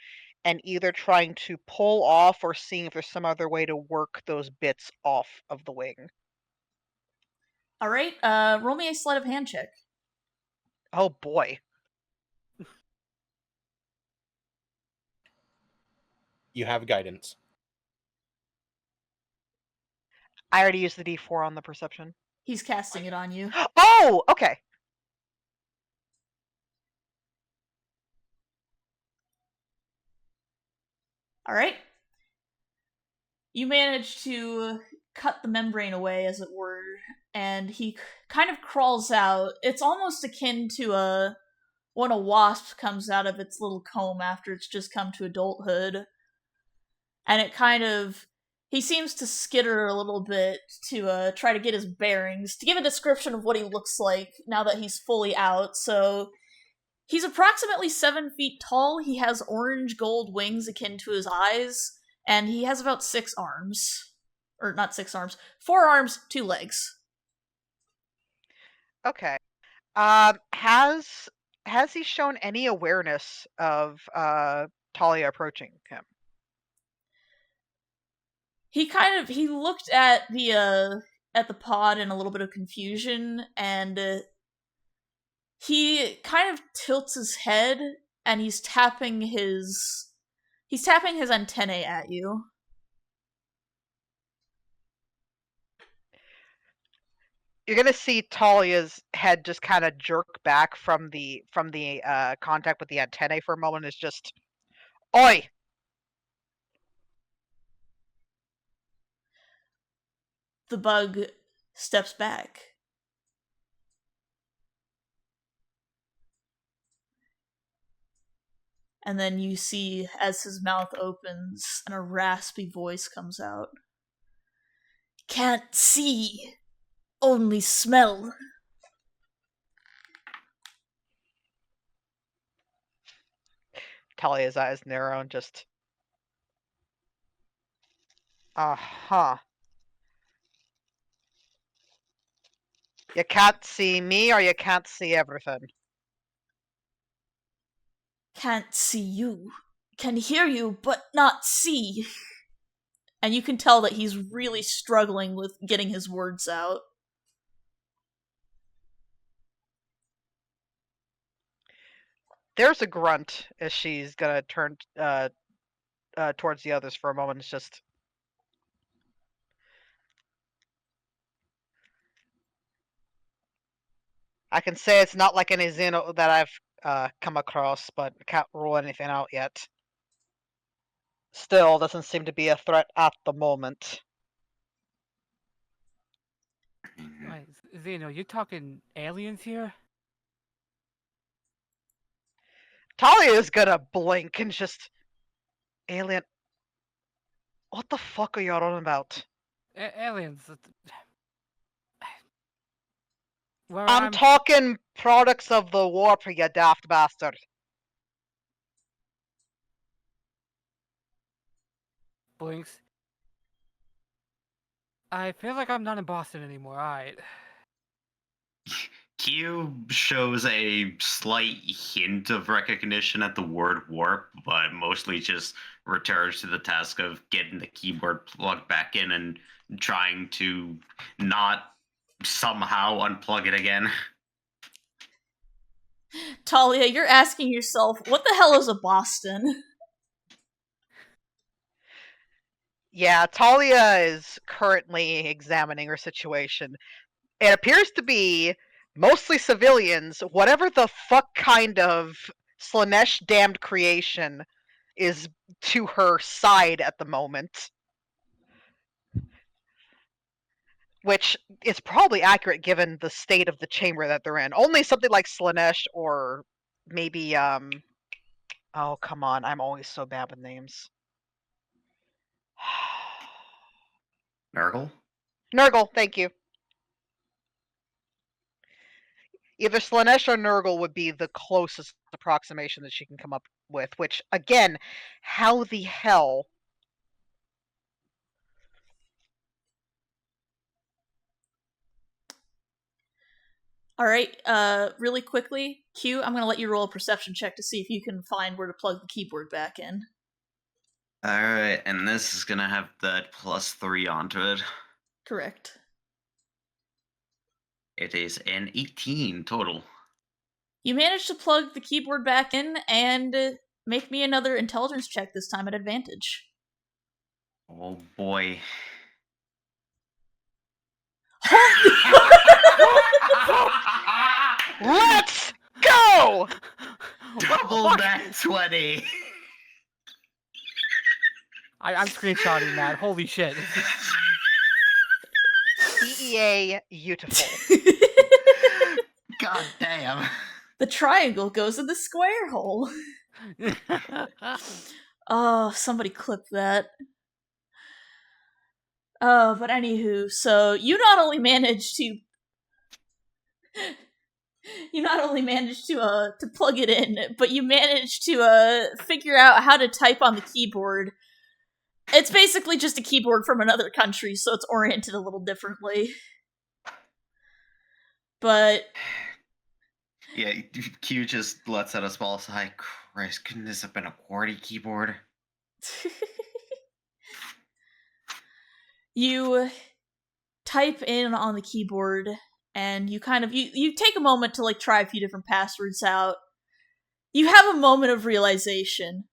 and either trying to pull off or seeing if there's some other way to work those bits off of the wing. Alright, roll me a sleight of hand check. Oh boy. You have guidance. I already used the D4 on the perception. He's casting it on you. Oh, okay. Alright. You manage to cut the membrane away, as it were, and he kind of crawls out. It's almost akin to when a wasp comes out of its little comb after it's just come to adulthood. And it kind of... He seems to skitter a little bit to try to get his bearings, to give a description of what he looks like now that he's fully out. So, he's approximately 7 feet tall, he has orange gold wings akin to his eyes, and he has about 6 arms. Or, not 6 arms. 4 arms, 2 legs. Okay. Has he shown any awareness of Talia approaching him? He looked at the pod in a little bit of confusion, and he kind of tilts his head, and he's tapping his antennae at you. You're gonna see Talia's head just kind of jerk back from the contact with the antennae for a moment. It's just, oi! the bug steps back. And then you see, as his mouth opens, and a raspy voice comes out. Can't see, only smell. Talia's eyes narrow and just... Uh-huh. You can't see me or you can't see everything. Can't see you. Can hear you, but not see. And you can tell that he's really struggling with getting his words out. There's a grunt as she's gonna turn towards the others for a moment. It's just... I can say it's not like any Xeno that I've come across, but I can't rule anything out yet. Still, doesn't seem to be a threat at the moment. Wait, Zeno, you talking aliens here? Talia is gonna blink and just... Alien... What the fuck are you on about? Aliens. Where I'm talking products of the warp, you daft bastard. Blinks. I feel like I'm not in Boston anymore. Alright. Q shows a slight hint of recognition at the word warp, but mostly just returns to the task of getting the keyboard plugged back in and trying to not somehow unplug it again. Talia, you're asking yourself, what the hell is a Boston? Yeah, Talia is currently examining her situation. It appears to be mostly civilians, whatever the fuck kind of Slanesh damned creation is to her side at the moment. Which is probably accurate given the state of the chamber that they're in. Only something like Slanesh or maybe, oh, come on, I'm always so bad with names. Nurgle? Nurgle, thank you. Either Slanesh or Nurgle would be the closest approximation that she can come up with, which, again, how the hell? Alright, really quickly, Q, I'm gonna let you roll a perception check to see if you can find where to plug the keyboard back in. Alright, and this is gonna have that +3 onto it. Correct. It is an 18 total. You managed to plug the keyboard back in, and make me another intelligence check, this time at advantage. Oh boy. Let's go! Double that 20! I'm screenshotting that. Holy shit. DEA, beautiful. God damn. The triangle goes in the square hole. Oh, somebody clip that. Oh, but anywho, so you not only managed to plug it in, but you managed to figure out how to type on the keyboard. It's basically just a keyboard from another country, so it's oriented a little differently. But yeah, Q just lets out a small sigh. Christ, couldn't this have been a QWERTY keyboard? you type in on the keyboard, and you kind of you take a moment to like try a few different passwords out. You have a moment of realization.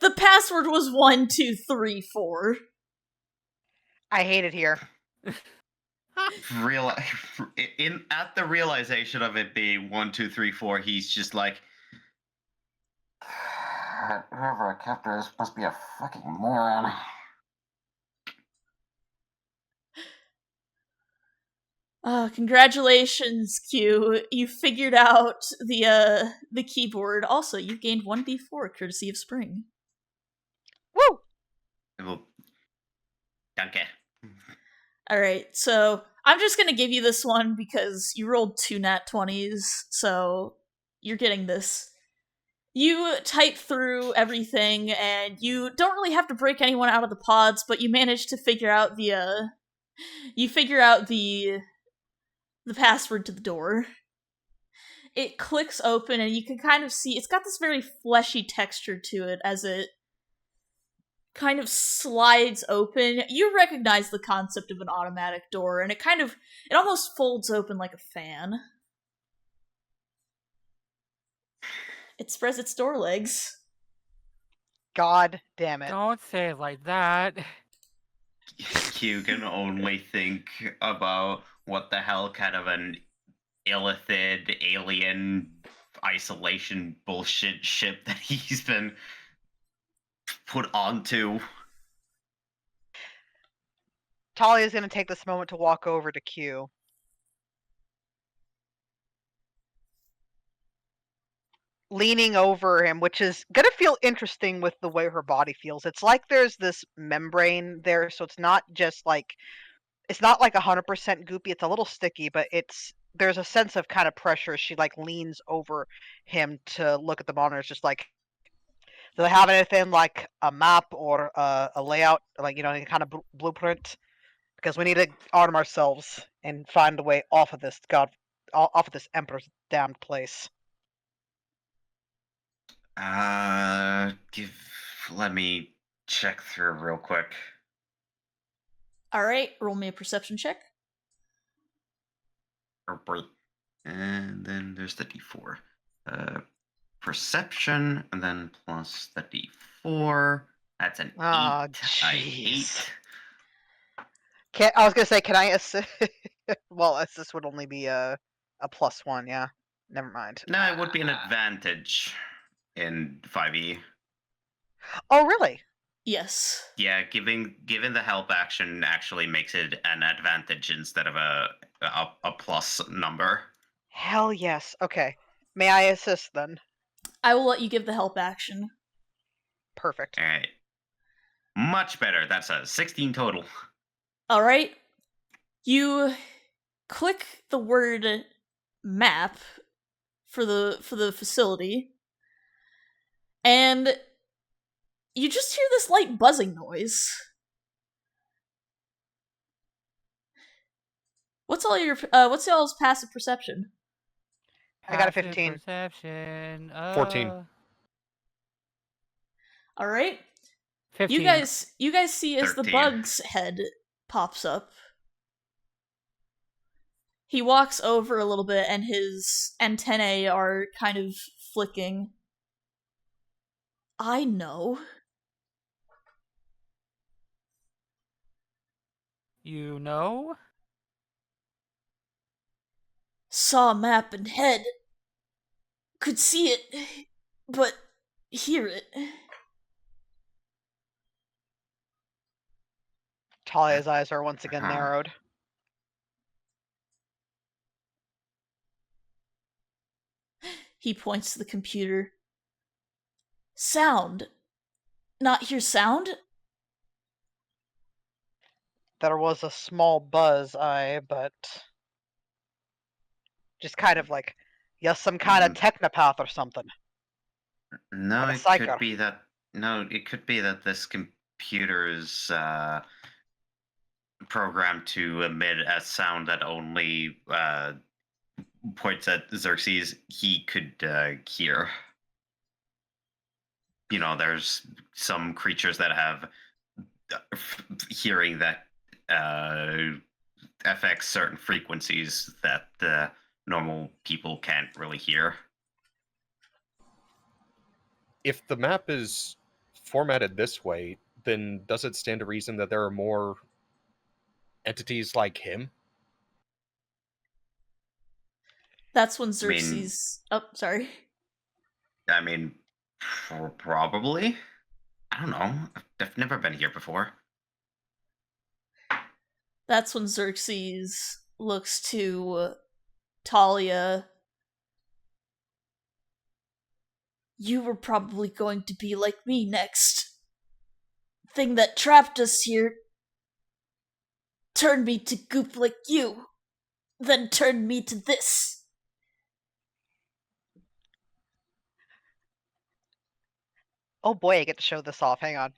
The password was 1234. I hate it here. At the realization of it being 1234, he's just like, whoever I kept this must be a fucking moron. Congratulations, Q. You figured out the keyboard. Also, you gained 1d4 courtesy of Spring. Woo! Well, danke. Alright, so I'm just gonna give you this one because you rolled 2 nat 20s, so you're getting this. You type through everything, and you don't really have to break anyone out of the pods, but you manage to figure out the password to the door. It clicks open, and you can kind of see it's got this very fleshy texture to it as it kind of slides open. You recognize the concept of an automatic door, and it almost folds open like a fan. It spreads its door legs. God damn it. Don't say it like that. Q can only think about what the hell kind of an illithid alien isolation bullshit ship that he's been put onto. Talia's going to take this moment to walk over to Q. Leaning over him, which is going to feel interesting with the way her body feels. It's like there's this membrane there, so it's not just like, it's not like 100% goopy. It's a little sticky, but there's a sense of kind of pressure. She like leans over him to look at the monitors, just like, do they have anything like a map or a layout, like, any kind of blueprint? Because we need to arm ourselves and find a way off of this off of this Emperor's damned place. Let me check through real quick. Alright, roll me a perception check. And then there's the D4. Perception, and then plus the D4. That's an 8. Ah, I jeez. hate. I was gonna say, can I assist? Well, assist would only be a +1. Yeah, never mind. No, it would be an advantage in 5e. Oh, really? Yes. Yeah, giving the help action actually makes it an advantage instead of a plus number. Hell yes. Okay. May I assist then? I will let you give the help action. Perfect. All right. Much better. That's a 16 total. Alright. You click the word map for the facility, and you just hear this light buzzing noise. What's y'all's passive perception? I got a Passive 15. Perception. 14. Alright. 15. You guys see as the 13. bug's head pops up. He walks over a little bit, and his antennae are kind of flicking. I know. You know? Saw a map and head. Could see it, but hear it. Talia's eyes are once again Huh. narrowed. He points to the computer. Sound. Not hear sound? There was a small buzz, but just kind of like, yes, some kind of technopath or something. No, Like a it psycho. could be that. No, it could be that this computer is programmed to emit a sound that only points at Xerxes he could hear. There's some creatures that have hearing that affects certain frequencies that normal people can't really hear. If the map is formatted this way, then does it stand to reason that there are more entities like him? That's when Xerxes... Oh, sorry. I mean, probably. I don't know. I've never been here before. That's when Xerxes looks to Talia. You were probably going to be like me next. Thing that trapped us here turned me to goop like you, then turned me to this. Oh boy, I get to show this off. Hang on.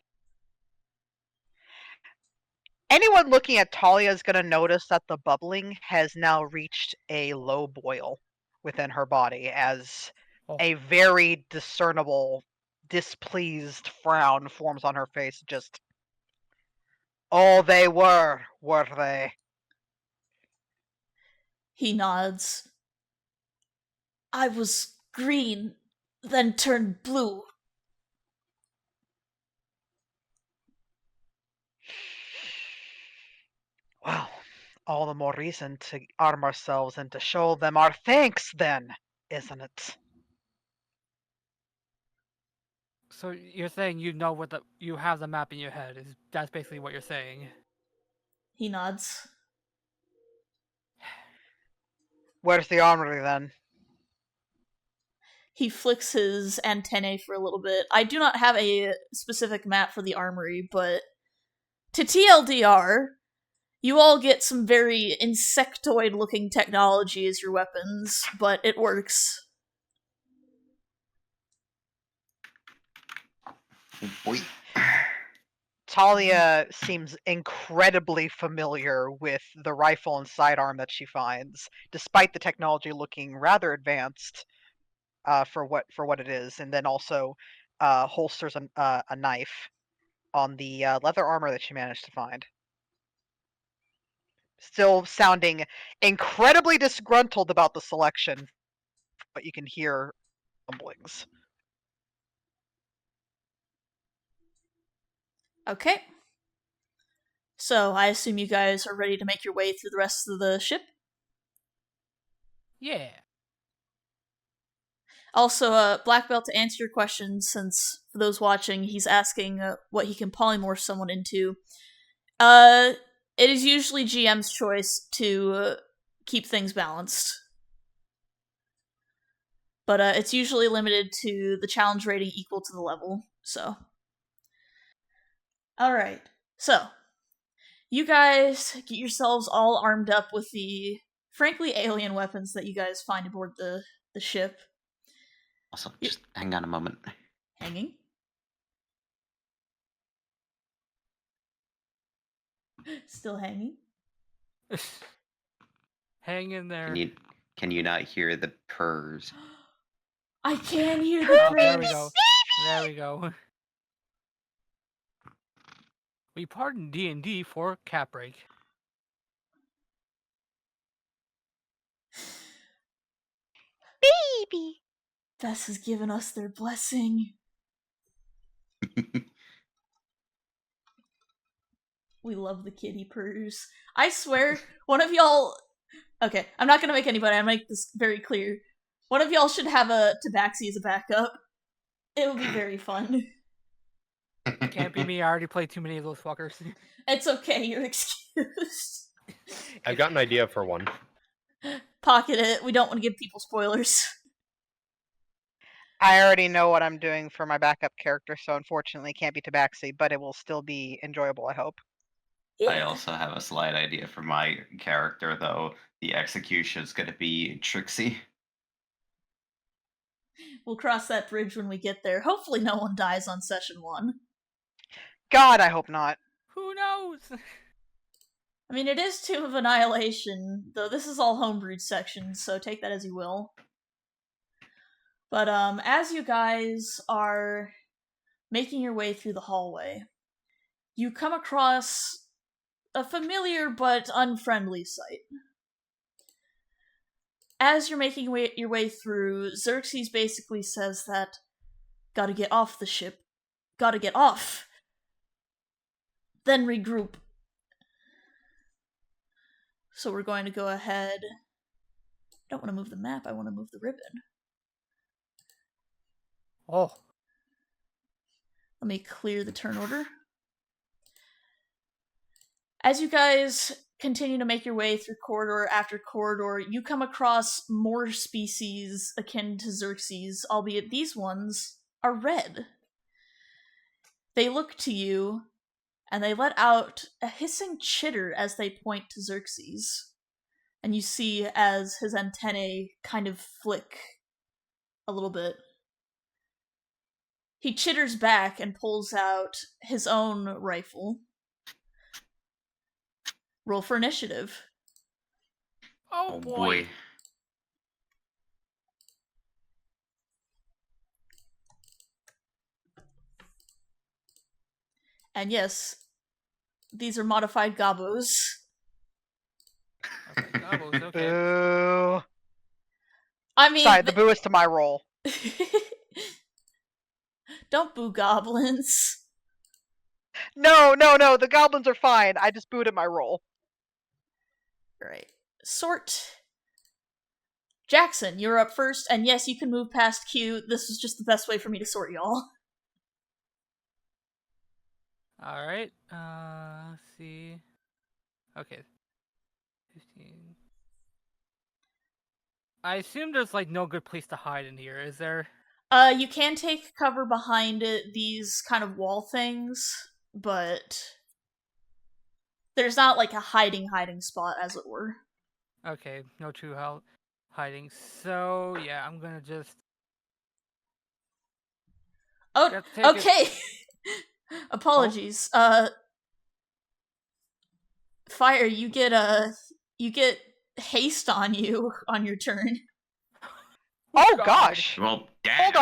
Anyone looking at Talia is going to notice that the bubbling has now reached a low boil within her body as Oh. a very discernible, displeased frown forms on her face. Just, oh, they were they? He nods. I was green, then turned blue. Well, all the more reason to arm ourselves and to show them our thanks, then, isn't it? So you're saying you know what you have the map in your head? That's basically what you're saying? He nods. Where's the armory, then? He flicks his antennae for a little bit. I do not have a specific map for the armory, but to TLDR, you all get some very insectoid-looking technology as your weapons, but it works. Boy. Talia seems incredibly familiar with the rifle and sidearm that she finds, despite the technology looking rather advanced for what it is, and then also holsters a knife on the leather armor that she managed to find. Still sounding incredibly disgruntled about the selection, but you can hear rumblings. Okay. So, I assume you guys are ready to make your way through the rest of the ship? Yeah. Also, Black Belt, to answer your question, since for those watching, he's asking what he can polymorph someone into. It is usually GM's choice to keep things balanced. But it's usually limited to the challenge rating equal to the level, so. Alright, so. You guys get yourselves all armed up with the, frankly, alien weapons that you guys find aboard the ship. Also, just hang on a moment. Hanging. Still hanging. Hang in there. Can you not hear the purrs? I can hear the Oh, there we purrs. go. There we go. We pardon D&D for cap break. Baby! Bess has given us their blessing. We love the kitty purrs. I swear, one of y'all... Okay, I'm not gonna make anybody, I'll make this very clear. One of y'all should have a Tabaxi as a backup. It would be very fun. Can't be me, I already played too many of those fuckers. It's okay, you're excused. I've got an idea for one. Pocket it, we don't want to give people spoilers. I already know what I'm doing for my backup character, so unfortunately it can't be Tabaxi, but it will still be enjoyable, I hope. I also have a slight idea for my character, though. The execution's gonna be Trixie. We'll cross that bridge when we get there. Hopefully no one dies on session 1. God, I hope not. Who knows? I mean, it is Tomb of Annihilation, though this is all homebrewed sections, so take that as you will. But as you guys are making your way through the hallway, you come across a familiar but unfriendly sight. As you're making your way through, Xerxes basically says that, gotta get off the ship. Gotta get off. Then regroup. So we're going to go ahead. I don't want to move the map, I want to move the ribbon. Oh. Let me clear the turn order. As you guys continue to make your way through corridor after corridor, you come across more species akin to Xerxes, albeit these ones are red. They look to you, and they let out a hissing chitter as they point to Xerxes. And you see as his antennae kind of flick a little bit. He chitters back and pulls out his own rifle. Roll for initiative. Oh boy. And yes, these are modified gobos. Okay, gobos, okay. Boo. I mean, Sorry, the boo is to my roll. don't boo goblins. No, the goblins are fine. I just booed at my roll. Right. Sort. Jackson, you're up first, and yes, you can move past Q. This was just the best way for me to sort y'all. Alright, let's see. Okay. 15. I assume there's like no good place to hide in here, is there? You can take cover behind these kind of wall things, but there's not like a hiding spot, as it were. Okay, no true hiding. So, yeah, I'm gonna just... Oh, Gotta take okay. Apologies. Fire, you get haste on you on your turn. Oh God. gosh. Well, damn.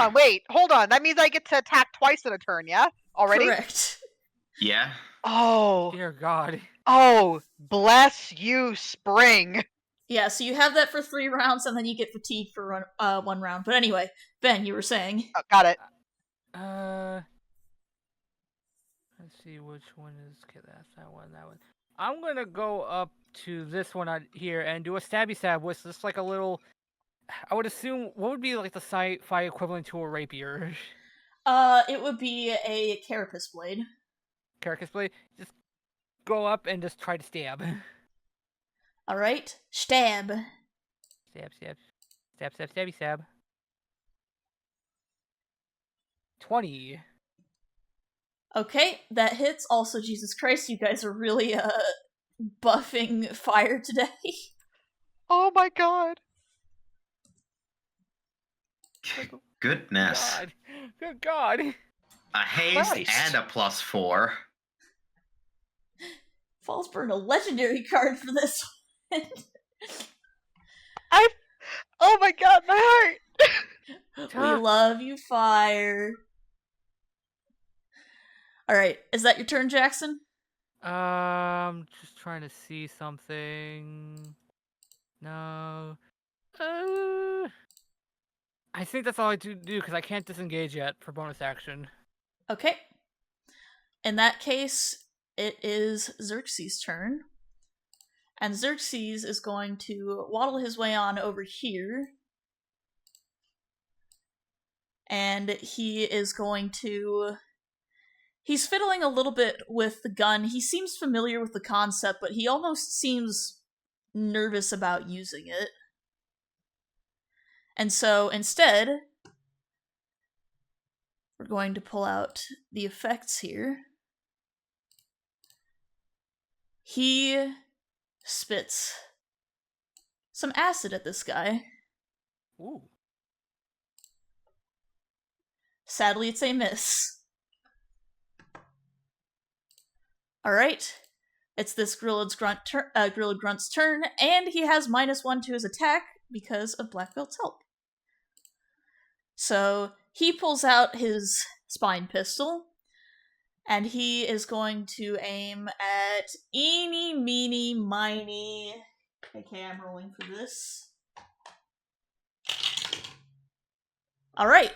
Hold on. That means I get to attack twice in a turn, yeah? Already? Correct. Yeah. Oh. Dear God. Oh, bless you, Spring. Yeah, so you have that for 3 rounds, and then you get fatigue for 1 round. But anyway, Ben, you were saying. Oh, got it. Let's see which one is... Okay, that's that one. I'm gonna go up to this one out here and do a stabby stab with just like a little... I would assume, what would be like the sci-fi equivalent to a rapier? It would be a carapace blade. Carapace blade? Just go up and just try to stab. Alright, stab. Stabby stab. 20. Okay, that hits. Also, Jesus Christ, you guys are really, buffing fire today. Oh my god. Goodness. God. Good God. A haste Christ. and a +4. Fallsburn, a legendary card for this one. Oh my god, my heart. We love you, fire. Alright, is that your turn, Jackson? Just trying to see something. No. I think that's all I do because I can't disengage yet for bonus action. Okay. In that case, it is Xerxes' turn. And Xerxes is going to waddle his way on over here. And he is going to... He's fiddling a little bit with the gun. He seems familiar with the concept, but he almost seems nervous about using it. And so instead, we're going to pull out the effects here. He spits some acid at this guy. Ooh. Sadly, it's a miss. Alright. It's this Grilled Grunt's turn, and he has -1 to his attack because of Black Belt's help. So he pulls out his spine pistol, and he is going to aim at eeny, meeny, miny. Okay, I'm rolling for this. Alright.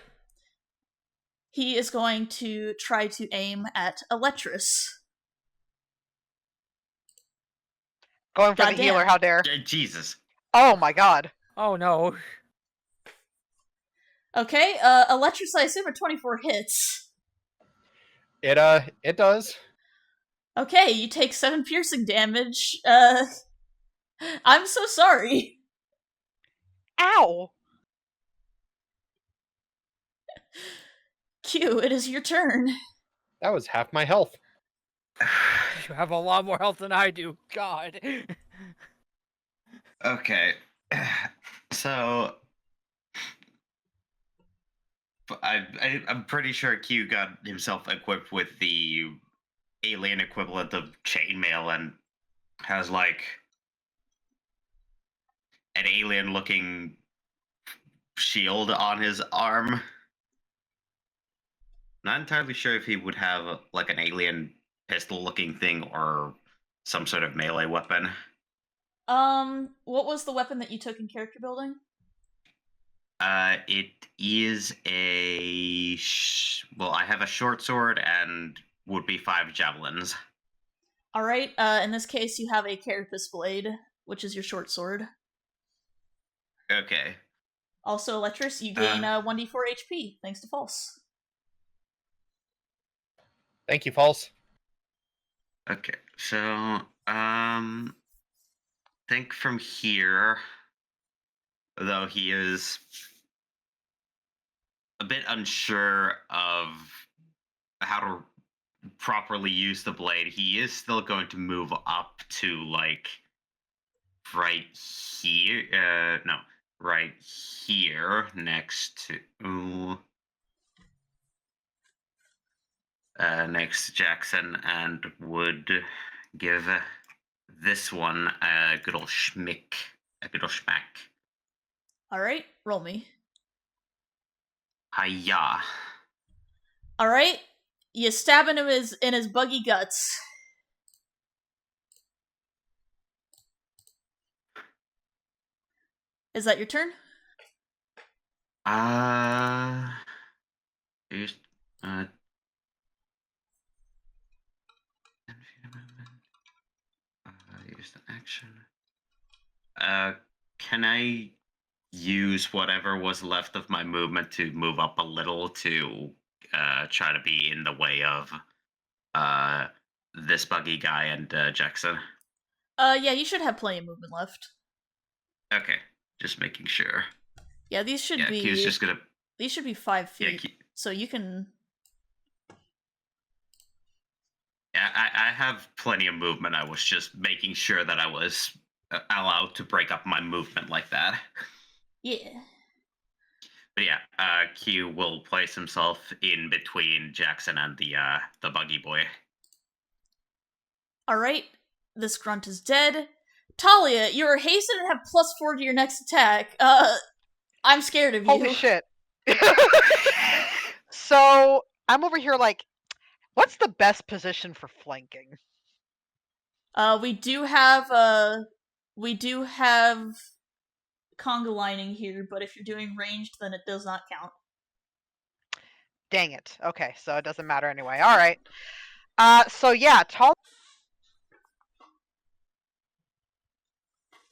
He is going to try to aim at Eletris. Going for Goddamn. the healer, how dare. Jesus. Oh my god. Oh no. Okay, Eletris, I assume, at 24 hits. It does. Okay, you take 7 piercing damage. I'm so sorry. Ow! Q, it is your turn. That was half my health. You have a lot more health than I do. God. Okay. So I'm pretty sure Q got himself equipped with the alien equivalent of chainmail and has like an alien looking shield on his arm. Not entirely sure if he would have like an alien pistol looking thing or some sort of melee weapon. What was the weapon that you took in character building? It is well, I have a short sword and would be 5 javelins. Alright, in this case, you have a carapace blade, which is your short sword. Okay. Also, Electrus, you gain 1d4 HP, thanks to False. Thank you, False. Okay. So, think from here, though he is a bit unsure of how to properly use the blade, he is still going to move up to like right here. No, right here next to Jackson, and would give this one a good old schmick, a good old schmack. Alright, roll me. Hiya. Alright, you stab in his buggy guts. Is that your turn? Here's, use the action. Can I use whatever was left of my movement to move up a little to try to be in the way of this buggy guy and Jackson? Yeah, you should have plenty of movement left. Okay, just making sure. Yeah, these should Yeah, be. Q's just gonna. These should be 5 feet, Yeah, Q, so you can. yeah, I have plenty of movement. I was just making sure that I was allowed to break up my movement like that. Yeah. But yeah, Q will place himself in between Jackson and the buggy boy. Alright, this grunt is dead. Talia, you're hasted and have +4 to your next attack. I'm scared of you. Holy shit. So, I'm over here like, what's the best position for flanking? We do have conga lining here, but if you're doing ranged, then it does not count. Dang it. Okay, so it doesn't matter anyway. Alright. So yeah,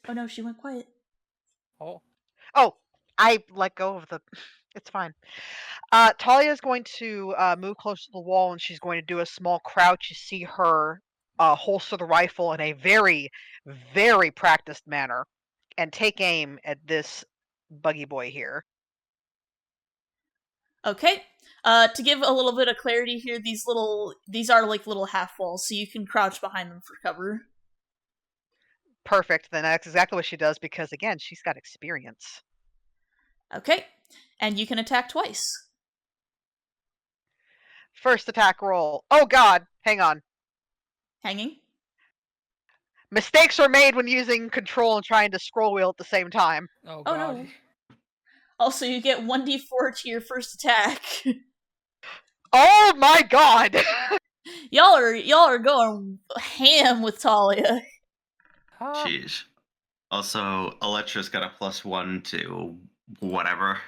Oh no, she went quiet. Oh. Oh, I let go of the. It's fine. Talia's going to move close to the wall, and she's going to do a small crouch. You see her holster the rifle in a very, very practiced manner, and take aim at this buggy boy here. Okay. To give a little bit of clarity here, these are like little half walls, so you can crouch behind them for cover. Perfect. Then that's exactly what she does because again, she's got experience. Okay. And you can attack twice. First attack roll. Oh god, hang on. Hanging. Mistakes are made when using control and trying to scroll wheel at the same time. Oh Oh god. no. Also, you get 1d4 to your first attack. Oh my god! y'all are going ham with Talia. Huh? Jeez. Also, Electra's got a +1 to whatever.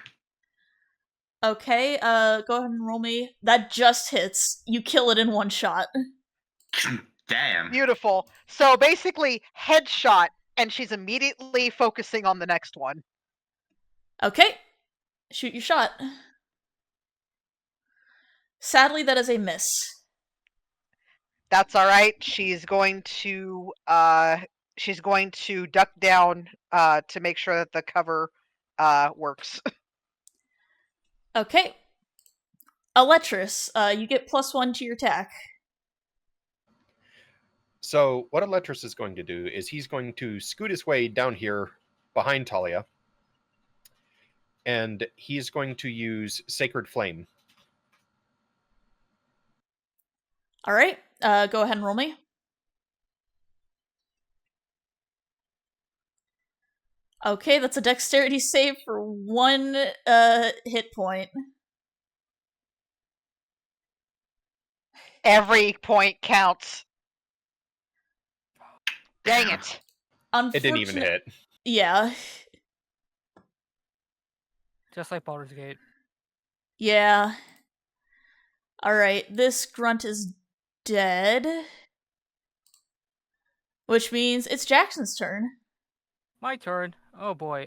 Okay, go ahead and roll me. That just hits. You kill it in one shot. Damn. Beautiful. So basically, headshot, and she's immediately focusing on the next one. Okay. Shoot your shot. Sadly, that is a miss. That's all right. She's going to duck down to make sure that the cover works. Okay. Eletris, you get +1 to your attack. So what Eletris is going to do is he's going to scoot his way down here behind Talia, and he's going to use Sacred Flame. All right. Go ahead and roll me. Okay, that's a dexterity save for 1 hit point. Every point counts. Dang it. It didn't even hit. Yeah. Just like Baldur's Gate. Yeah. Alright, this grunt is dead. Which means it's Jackson's turn. My turn. Oh boy.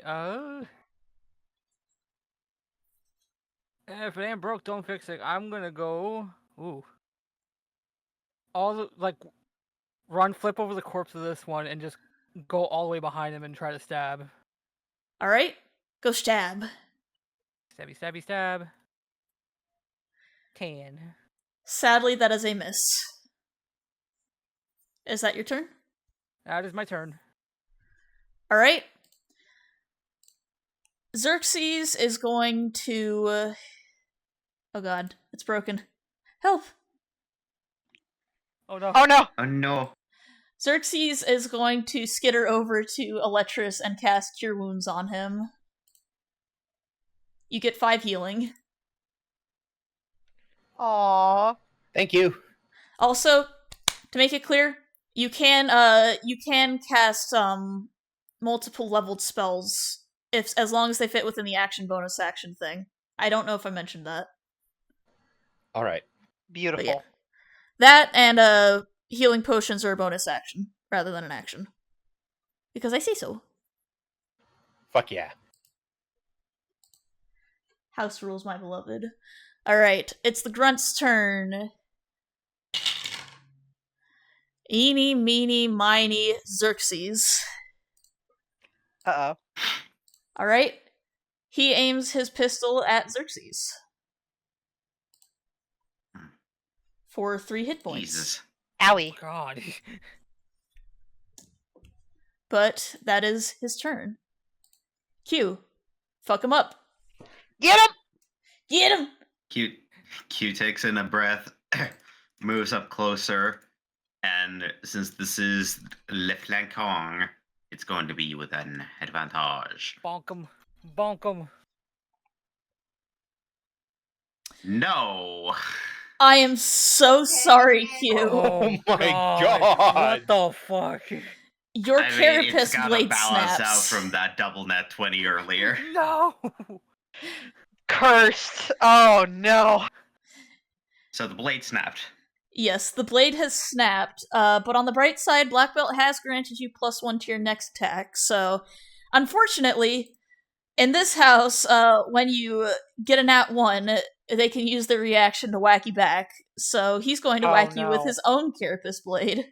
If it ain't broke, don't fix it. I'm gonna go. Ooh. Run, flip over the corpse of this one, and just go all the way behind him and try to stab. Alright, go stab. Stabby, stabby, stab. 10. Sadly, that is a miss. Is that your turn? That is my turn. Alright. Xerxes is going to... Oh god, it's broken. Help! Oh no. Oh no. Oh no. Xerxes is going to skitter over to Eletris and cast Cure Wounds on him. You get 5 healing. Aww. Thank you. Also, to make it clear, you can cast multiple leveled spells as long as they fit within the action bonus action thing. I don't know if I mentioned that. All right. Beautiful. Yeah. That and healing potions are a bonus action rather than an action. Because I say so. Fuck yeah. House rules, my beloved. Alright, it's the grunt's turn. Eeny, meeny, miny, Xerxes. Uh-oh. Alright. He aims his pistol at Xerxes. For 3 hit points. Jesus. Owie. God. But that is his turn. Q. Fuck him up. Get him! Get him! Q takes in a breath, moves up closer, and since this is Le Flancon, it's going to be with an advantage. Bonk him. Bonk him. No! I am so sorry, Q. Oh my God. What the fuck? Your I mean, carapace it's gotta blade balance snaps. out from that double net 20 earlier. No! Cursed. Oh no. So the blade snapped. Yes, the blade has snapped, but on the bright side, Black Belt has granted you +1 to your next attack, so unfortunately, in this house, when you get a nat 1, they can use their reaction to whack you back, so he's going to Oh, whack you with no. his own carapace blade.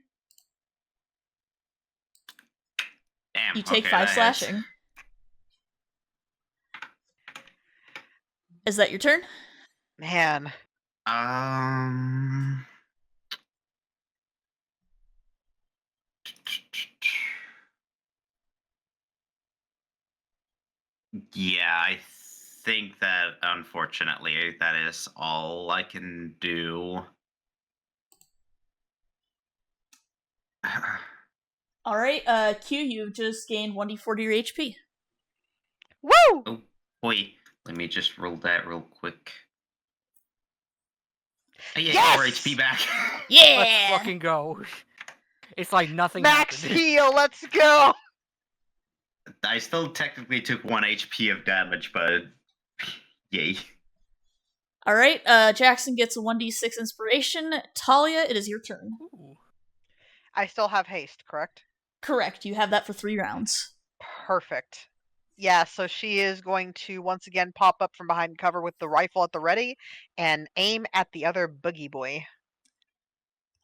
Damn. You take okay, 5 that hits. slashing. Is that your turn? Man. Yeah, I think that unfortunately that is all I can do. Alright, Q, you've just gained 1d4 to your HP. Woo! Oh, wait. Let me just roll that real quick. Oh, yeah, Yes! 4 HP back. Yeah! Let's fucking go. It's like nothing Max happened. heal, let's go! I still technically took 1 HP of damage, but yay. Alright, Jackson gets a 1d6 inspiration. Talia, it is your turn. Ooh. I still have haste, correct? Correct, you have that for 3 rounds. Perfect. Yeah, so she is going to once again pop up from behind cover with the rifle at the ready and aim at the other boogie boy.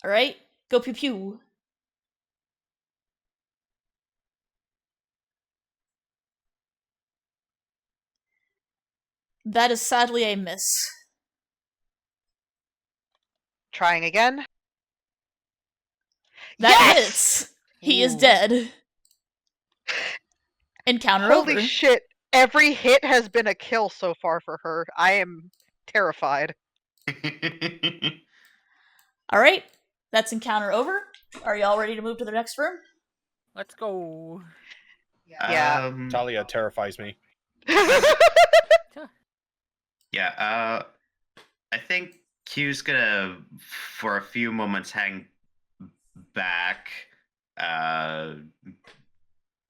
Alright, Go pew pew. That is sadly a miss. Trying again. That Yes! hits. He is Ooh. dead. Encounter Holy over. shit! Every hit has been a kill so far for her. I am terrified. Alright, that's encounter over. Are y'all ready to move to the next room? Let's go. Yeah. Talia terrifies me. Yeah, I think Q's gonna, for a few moments, hang back,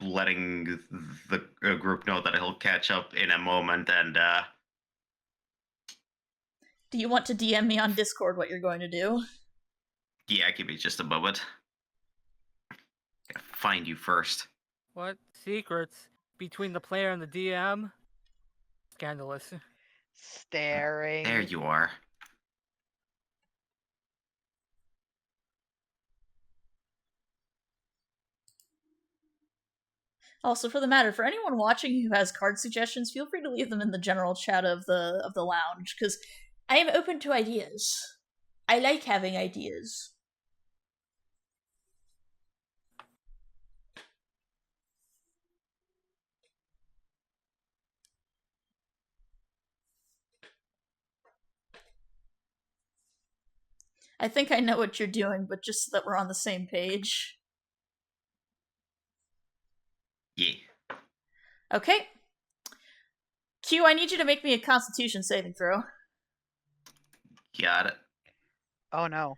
letting the group know that he'll catch up in a moment, and Do you want to DM me on Discord what you're going to do? yeah, give me just a moment. Gotta find you first. What secrets between the player and the DM? Scandalous. Staring. There you are. Also, for the matter, for anyone watching who has card suggestions, feel free to leave them in the general chat of the lounge, because I am open to ideas. I like having ideas. I think I know what you're doing, but just so that we're on the same page. Yeah. Okay. Q, I need you to make me a Constitution saving throw. Got it. Oh no.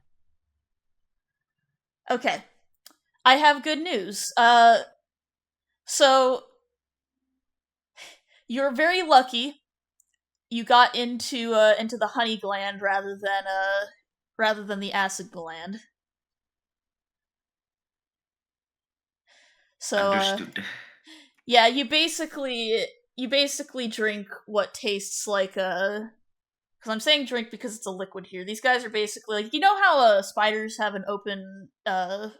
Okay. I have good news. So you're very lucky. You got into the honey gland rather than the acid gland. So Understood. yeah, you basically drink what tastes like because I'm saying drink because it's a liquid here. These guys are basically like, you know how spiders have an open blood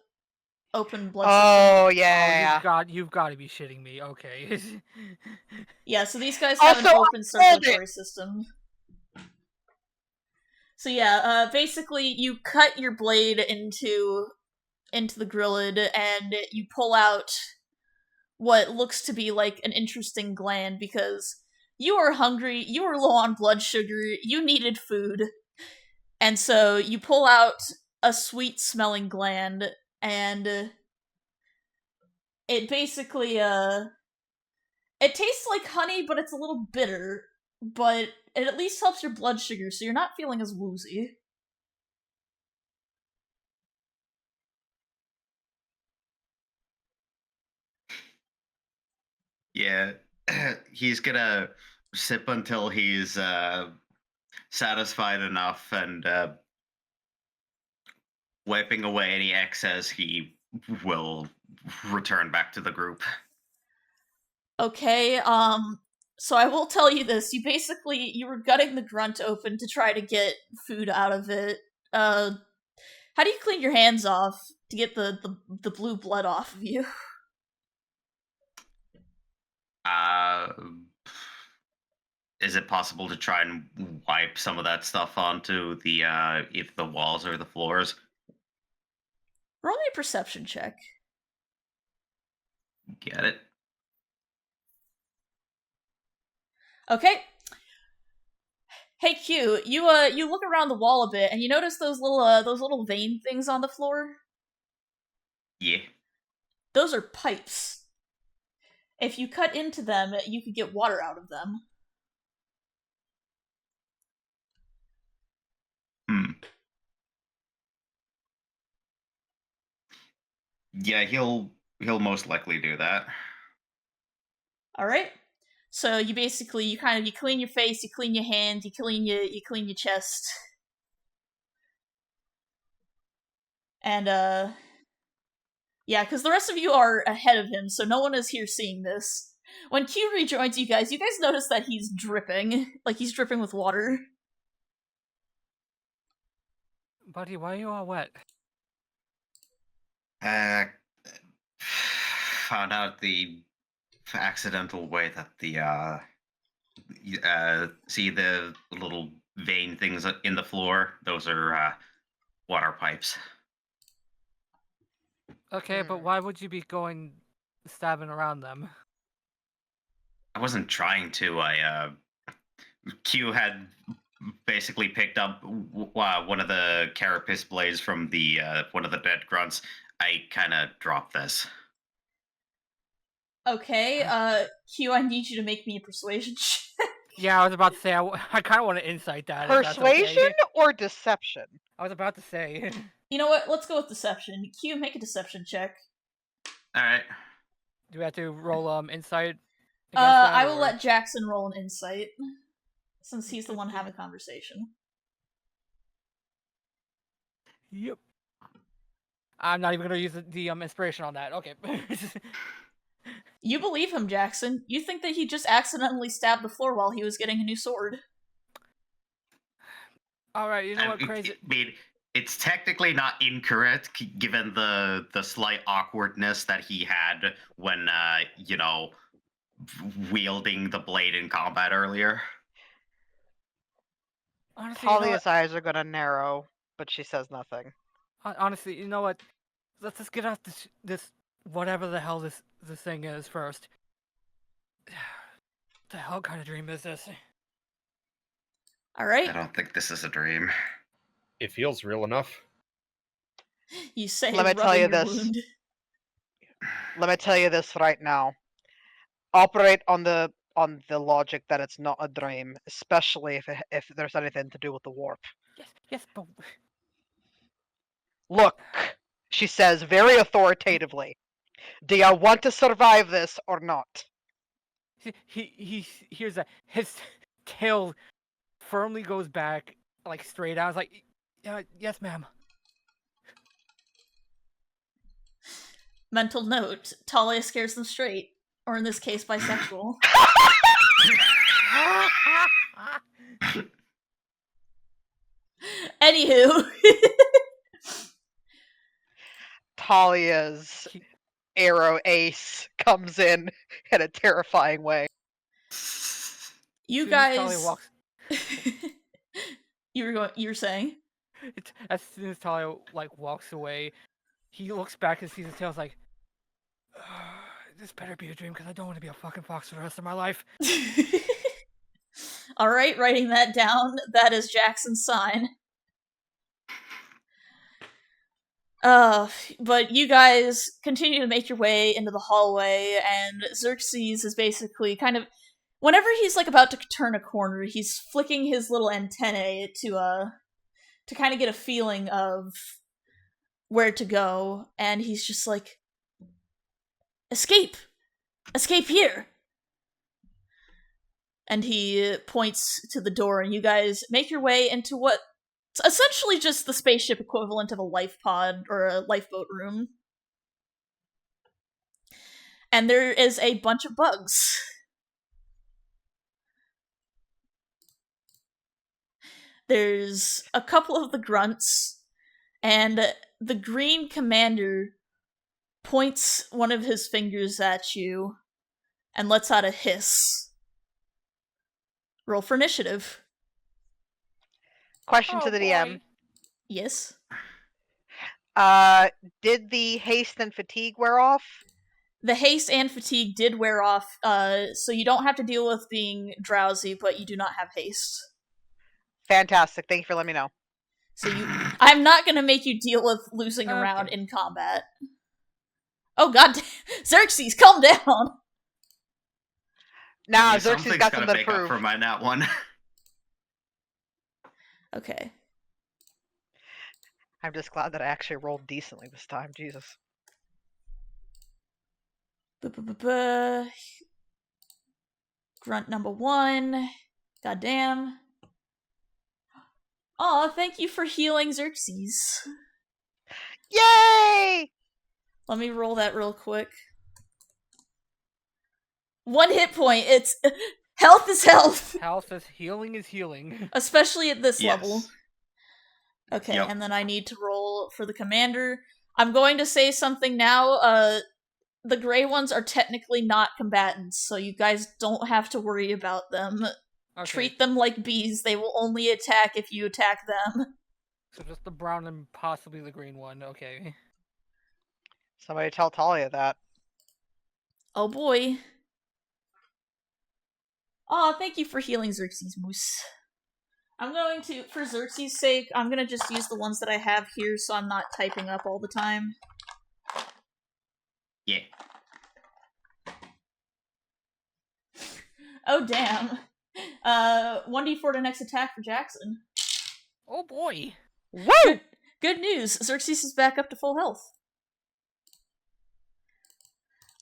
system? Oh Oh, yeah. you've got to be shitting me. Okay. Yeah, so these guys have an Also, open I rolled it. circulatory system. So yeah, basically you cut your blade into the grilled and you pull out what looks to be like an interesting gland because you were hungry, you were low on blood sugar, you needed food. And so you pull out a sweet smelling gland and it basically it tastes like honey, but it's a little bitter, but it at least helps your blood sugar so you're not feeling as woozy. Yeah, he's gonna sip until he's satisfied enough, and wiping away any excess, he will return back to the group. Okay, so I will tell you this. You were gutting the grunt open to try to get food out of it. How do you clean your hands off to get the blue blood off of you? Uh, is it possible to try and wipe some of that stuff onto the either the walls or the floors? Roll me a perception check. Get it? Okay. Hey Q, you look around the wall a bit and you notice those little vein things on the floor? Yeah. Those are pipes. If you cut into them, you could get water out of them. Yeah, he'll most likely do that. All right. So you basically you clean your face, you clean your hands, you clean your chest, and yeah, because the rest of you are ahead of him, so no one is here seeing this. When Q rejoins you guys notice that he's dripping, like he's dripping with water. Buddy, why are you all wet? Found out the accidental way that the see the little vein things in the floor? Those are water pipes. Okay, but why would you be going stabbing around them? I wasn't trying to. Q had basically picked up one of the carapace blades from the one of the dead grunts. I kind of dropped this. Okay, Q, I need you to make me a persuasion check. Yeah, I was about to say, I kind of want to insight that. if that's Persuasion okay. or deception? I was about to say. You know what? Let's go with deception. Q, make a deception check. All right. Do we have to roll insight against that? I will or- let Jackson roll an insight, since he's the one having conversation. Yep. I'm not even gonna use the inspiration on that. Okay. You believe him, Jackson. You think that he just accidentally stabbed the floor while he was getting a new sword. All right. You know what? Crazy. I mean, it's technically not incorrect given the slight awkwardness that he had when wielding the blade in combat earlier. Honestly, you know what? Talia's eyes are gonna narrow, but she says nothing. Honestly, you know what? Let's just get off this whatever the hell this thing is first. The hell kind of dream is this? Alright? I don't think this is a dream. It feels real enough. You say, Let me tell rubbing you your this. wound. Let me tell you this right now. Operate on the logic that it's not a dream, especially if there's anything to do with the warp. Yes, but Look, she says very authoritatively. Do you want to survive this or not? he hears that his tail firmly goes back, like straight out. It's like, yes, ma'am. Mental note, Talia scares them straight. Or in this case, bisexual. Anywho. Talia's arrow ace comes in a terrifying way. You Soon as Talia guys... walks, you were saying? as soon as Talia walks away, he looks back and sees his tail. Is like, this better be a dream because I don't want to be a fucking fox for the rest of my life. Alright, writing that down. That is Jackson's sign. But you guys continue to make your way into the hallway, and Xerxes is basically kind of... Whenever he's, about to turn a corner, he's flicking his little antennae to kind of get a feeling of where to go, and he's just like, Escape! Escape here! And he points to the door, and you guys make your way into what's essentially just the spaceship equivalent of a life pod or a lifeboat room. And there is a bunch of bugs. There's a couple of the grunts, and the green commander points one of his fingers at you and lets out a hiss. Roll for initiative. Question to the DM. Yes. Did the haste and fatigue wear off? The haste and fatigue did wear off, so you don't have to deal with being drowsy, but you do not have haste. Fantastic. Thank you for letting me know. So I'm not gonna make you deal with losing a round in combat. Oh god, Xerxes, calm down! Nah, Xerxes Something's got gonna something to make up prove. for my nat one. Okay. I'm just glad that I actually rolled decently this time. Jesus. Grunt number 1. Goddamn. Aw, thank you for healing Xerxes. Yay! Let me roll that real quick. 1 hit point. It's... Health is health! Health is healing. Especially at this Yes. level. Okay, Yep. and then I need to roll for the commander. I'm going to say something now. The gray ones are technically not combatants, so you guys don't have to worry about them. Okay. Treat them like bees. They will only attack if you attack them. So just the brown and possibly the green one. Okay. Somebody tell Talia that. Oh boy. Aw, thank you for healing Xerxes Moose. I'm going to, for Xerxes' sake, I'm gonna just use the ones that I have here so I'm not typing up all the time. Yeah. Oh damn. 1d4 to next attack for Jackson. Oh boy. Woo! Good news, Xerxes is back up to full health.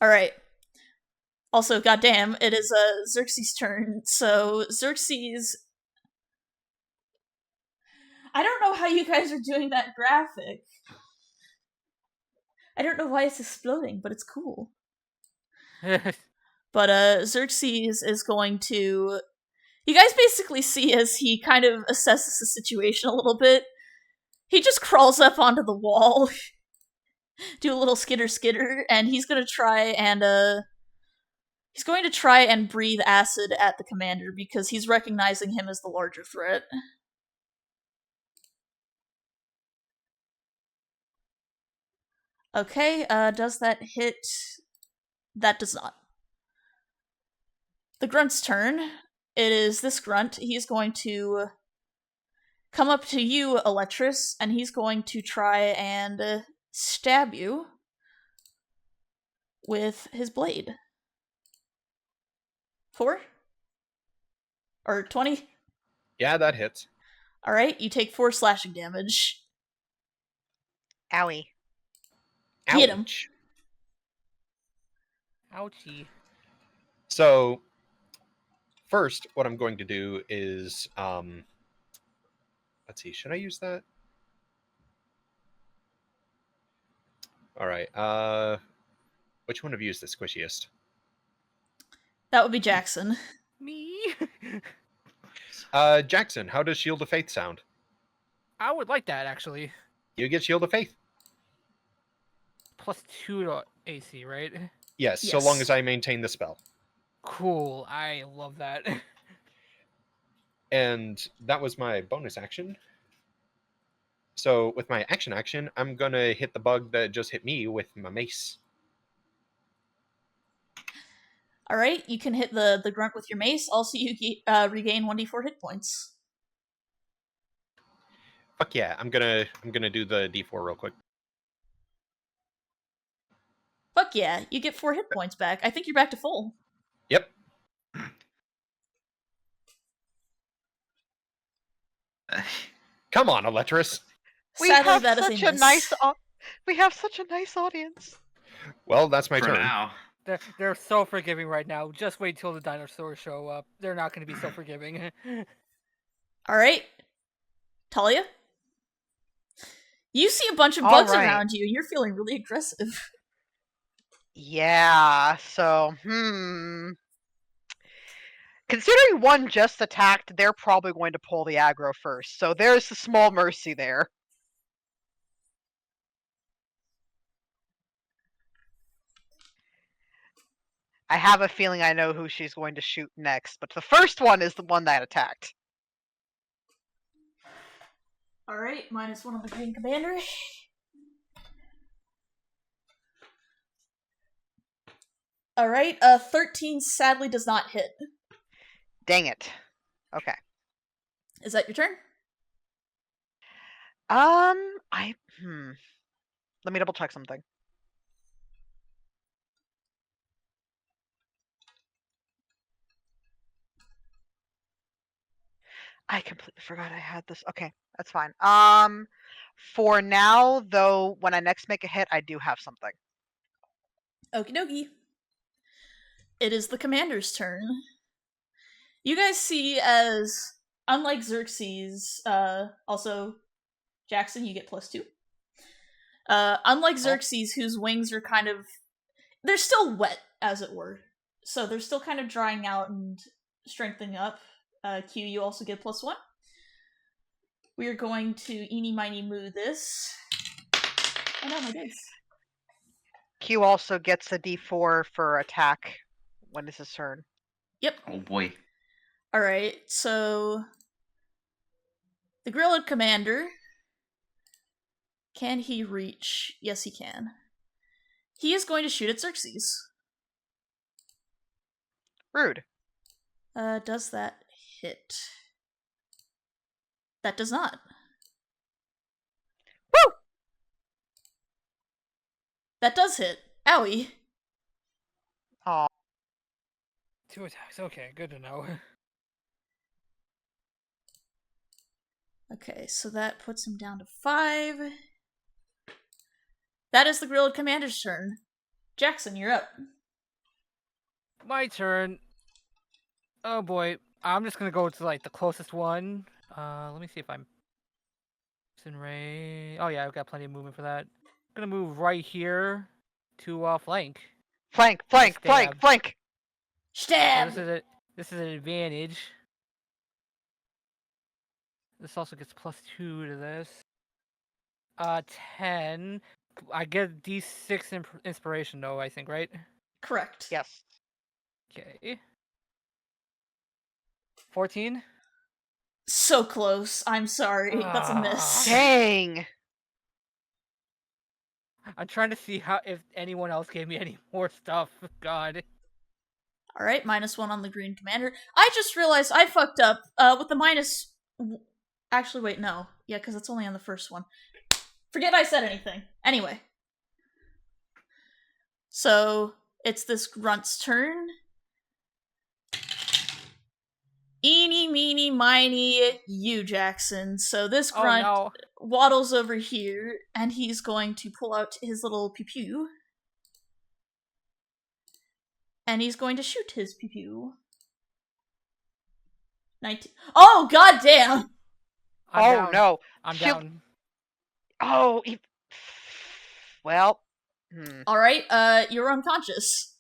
Alright. Also, goddamn, it is Xerxes' turn, so Xerxes... I don't know how you guys are doing that graphic. I don't know why it's exploding, but it's cool. But Xerxes is going to... You guys basically see as he kind of assesses the situation a little bit. He just crawls up onto the wall, do a little skitter, and he's going to try and breathe acid at the commander because he's recognizing him as the larger threat. Okay, does that hit? That does not. The grunt's turn. It is this grunt. He's going to come up to you, Electrus, and he's going to try and stab you with his blade. 4? Or 20? Yeah, that hits. Alright, you take 4 slashing damage. Owie. Hit him. Ouch. Ouchie. So, first, what I'm going to do is, let's see, should I use that? All right. Which one of you is the squishiest? That would be Jackson. Me? Jackson, how does Shield of Faith sound? I would like that, actually. You get Shield of Faith. +2 to AC, right? Yes, so Yes. long as I maintain the spell. Cool. I love that. And that was my bonus action. So with my action, I'm going to hit the bug that just hit me with my mace. Alright, you can hit the grunt with your mace. Also, you regain 1d4 hit points. Fuck yeah, I'm gonna do the D4 real quick. Fuck yeah, you get 4 hit points back. I think you're back to full. Yep. Come on, Electrus. We Sadly, have that is such a a miss. nice. We have such a nice audience. Well, that's my For turn. now. They're so forgiving right now. Just wait till the dinosaurs show up. They're not going to be so forgiving. Alright. Talia? You see a bunch of All bugs right. around you, and you're feeling really aggressive. Yeah, so, Considering one just attacked, they're probably going to pull the aggro first, so there's a small mercy there. I have a feeling I know who she's going to shoot next, but the first one is the one that attacked. Alright, -1 on the green commander. Alright, 13 sadly does not hit. Dang it. Okay. Is that your turn? Let me double check something. I completely forgot I had this. Okay, that's fine. For now, though, when I next make a hit, I do have something. Okie dokie. It is the commander's turn. You guys see as, unlike Xerxes, also, Jackson, you get +2. Unlike Xerxes, whose wings are kind of... They're still wet, as it were. So they're still kind of drying out and strengthening up. Q, you also get +1. We are going to eeny miny moo this. Oh no, my dice. Q also gets a D4 for attack when it's his turn. Yep. Oh boy. Alright, so the Grilled Commander. Can he reach? Yes, he can. He is going to shoot at Xerxes. Rude. Does that hit? That does not. Woo! That does hit. Owie. Aw. 2 attacks. Okay, good to know. Okay, so that puts him down to 5. That is the Grilled Commander's turn. Jackson, you're up. My turn. Oh boy, I'm just gonna go to like the closest one. Let me see if I'm in range. Oh yeah, I've got plenty of movement for that. I'm gonna move right here to flank. Flank, flank, flank, Stab. flank! So Stab! this is an advantage. This also gets +2 to this. 10. I get D6 inspiration though, I think, right? Correct. Yes. Okay. 14. So close. I'm sorry. That's a miss. Dang! I'm trying to see if anyone else gave me any more stuff. God. Alright, -1 on the Green Commander. I just realized I fucked up with the minus. Actually, wait, no. Yeah, because it's only on the first one. Forget I said anything. Anyway. So, it's this grunt's turn. Eeny, meeny, miny, you, Jackson. So this grunt Oh no. waddles over here, and he's going to pull out his little pew-pew. And he's going to shoot his pew-pew. 19. Oh, goddamn! I'm Oh down. no. I'm Shoot. down. Oh, well. Alright, you're unconscious.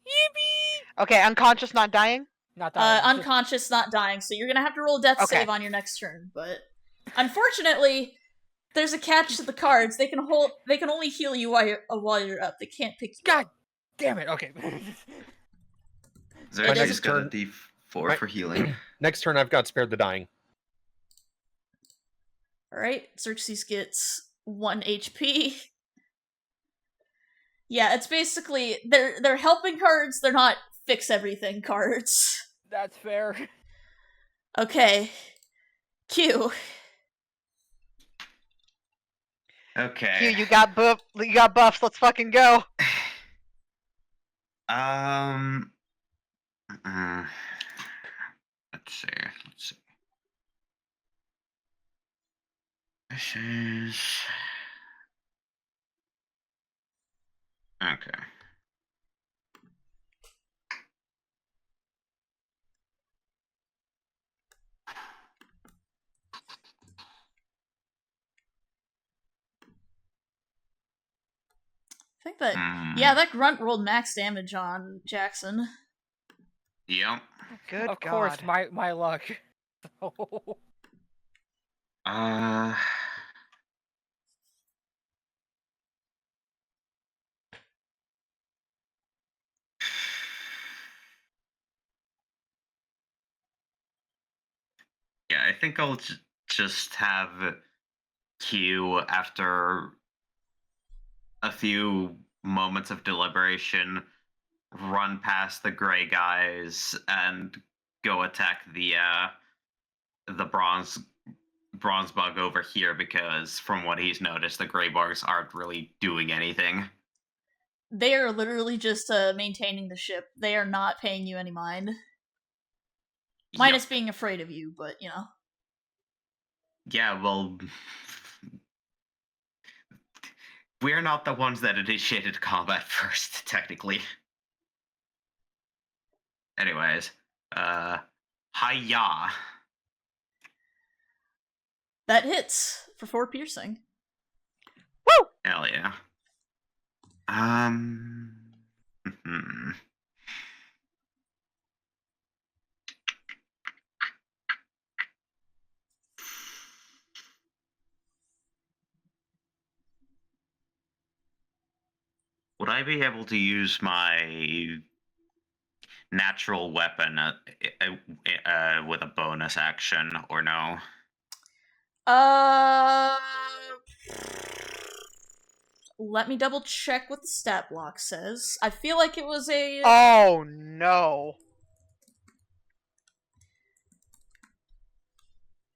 Yippee! Okay, unconscious, not dying? Not dying. Unconscious, not dying, so you're gonna have to roll a death Okay. save on your next turn, but unfortunately, there's a catch to the cards. They can only heal you while you're up. They can't pick you God up. damn it. Okay. Xerxes is- got a D4 for healing. Next turn, I've got Spared the Dying. Alright, Xerxes gets 1 HP. Yeah, it's basically they're helping cards, they're not fix everything cards. That's fair. Okay. Q. Okay. Q, you got buffs, let's fucking go. Um. Let's see. This is okay. I think that yeah, that grunt rolled max damage on Jackson. Yep. Good Of God. course, my luck. Uh. Yeah, I think I'll just have Q, after a few moments of deliberation, run past the gray guys and go attack the bronze bug over here, because from what he's noticed, the gray bugs aren't really doing anything. They are literally just maintaining the ship. They are not paying you any mind. Minus Yep. being afraid of you, but you know. Yeah, well, we're not the ones that initiated combat first, technically. Anyways, hi-ya. That hits for 4 piercing. Woo! Hell yeah. Hmm. would I be able to use my natural weapon with a bonus action, or no? Uh, let me double check what the stat block says. I feel like it was a. Oh no.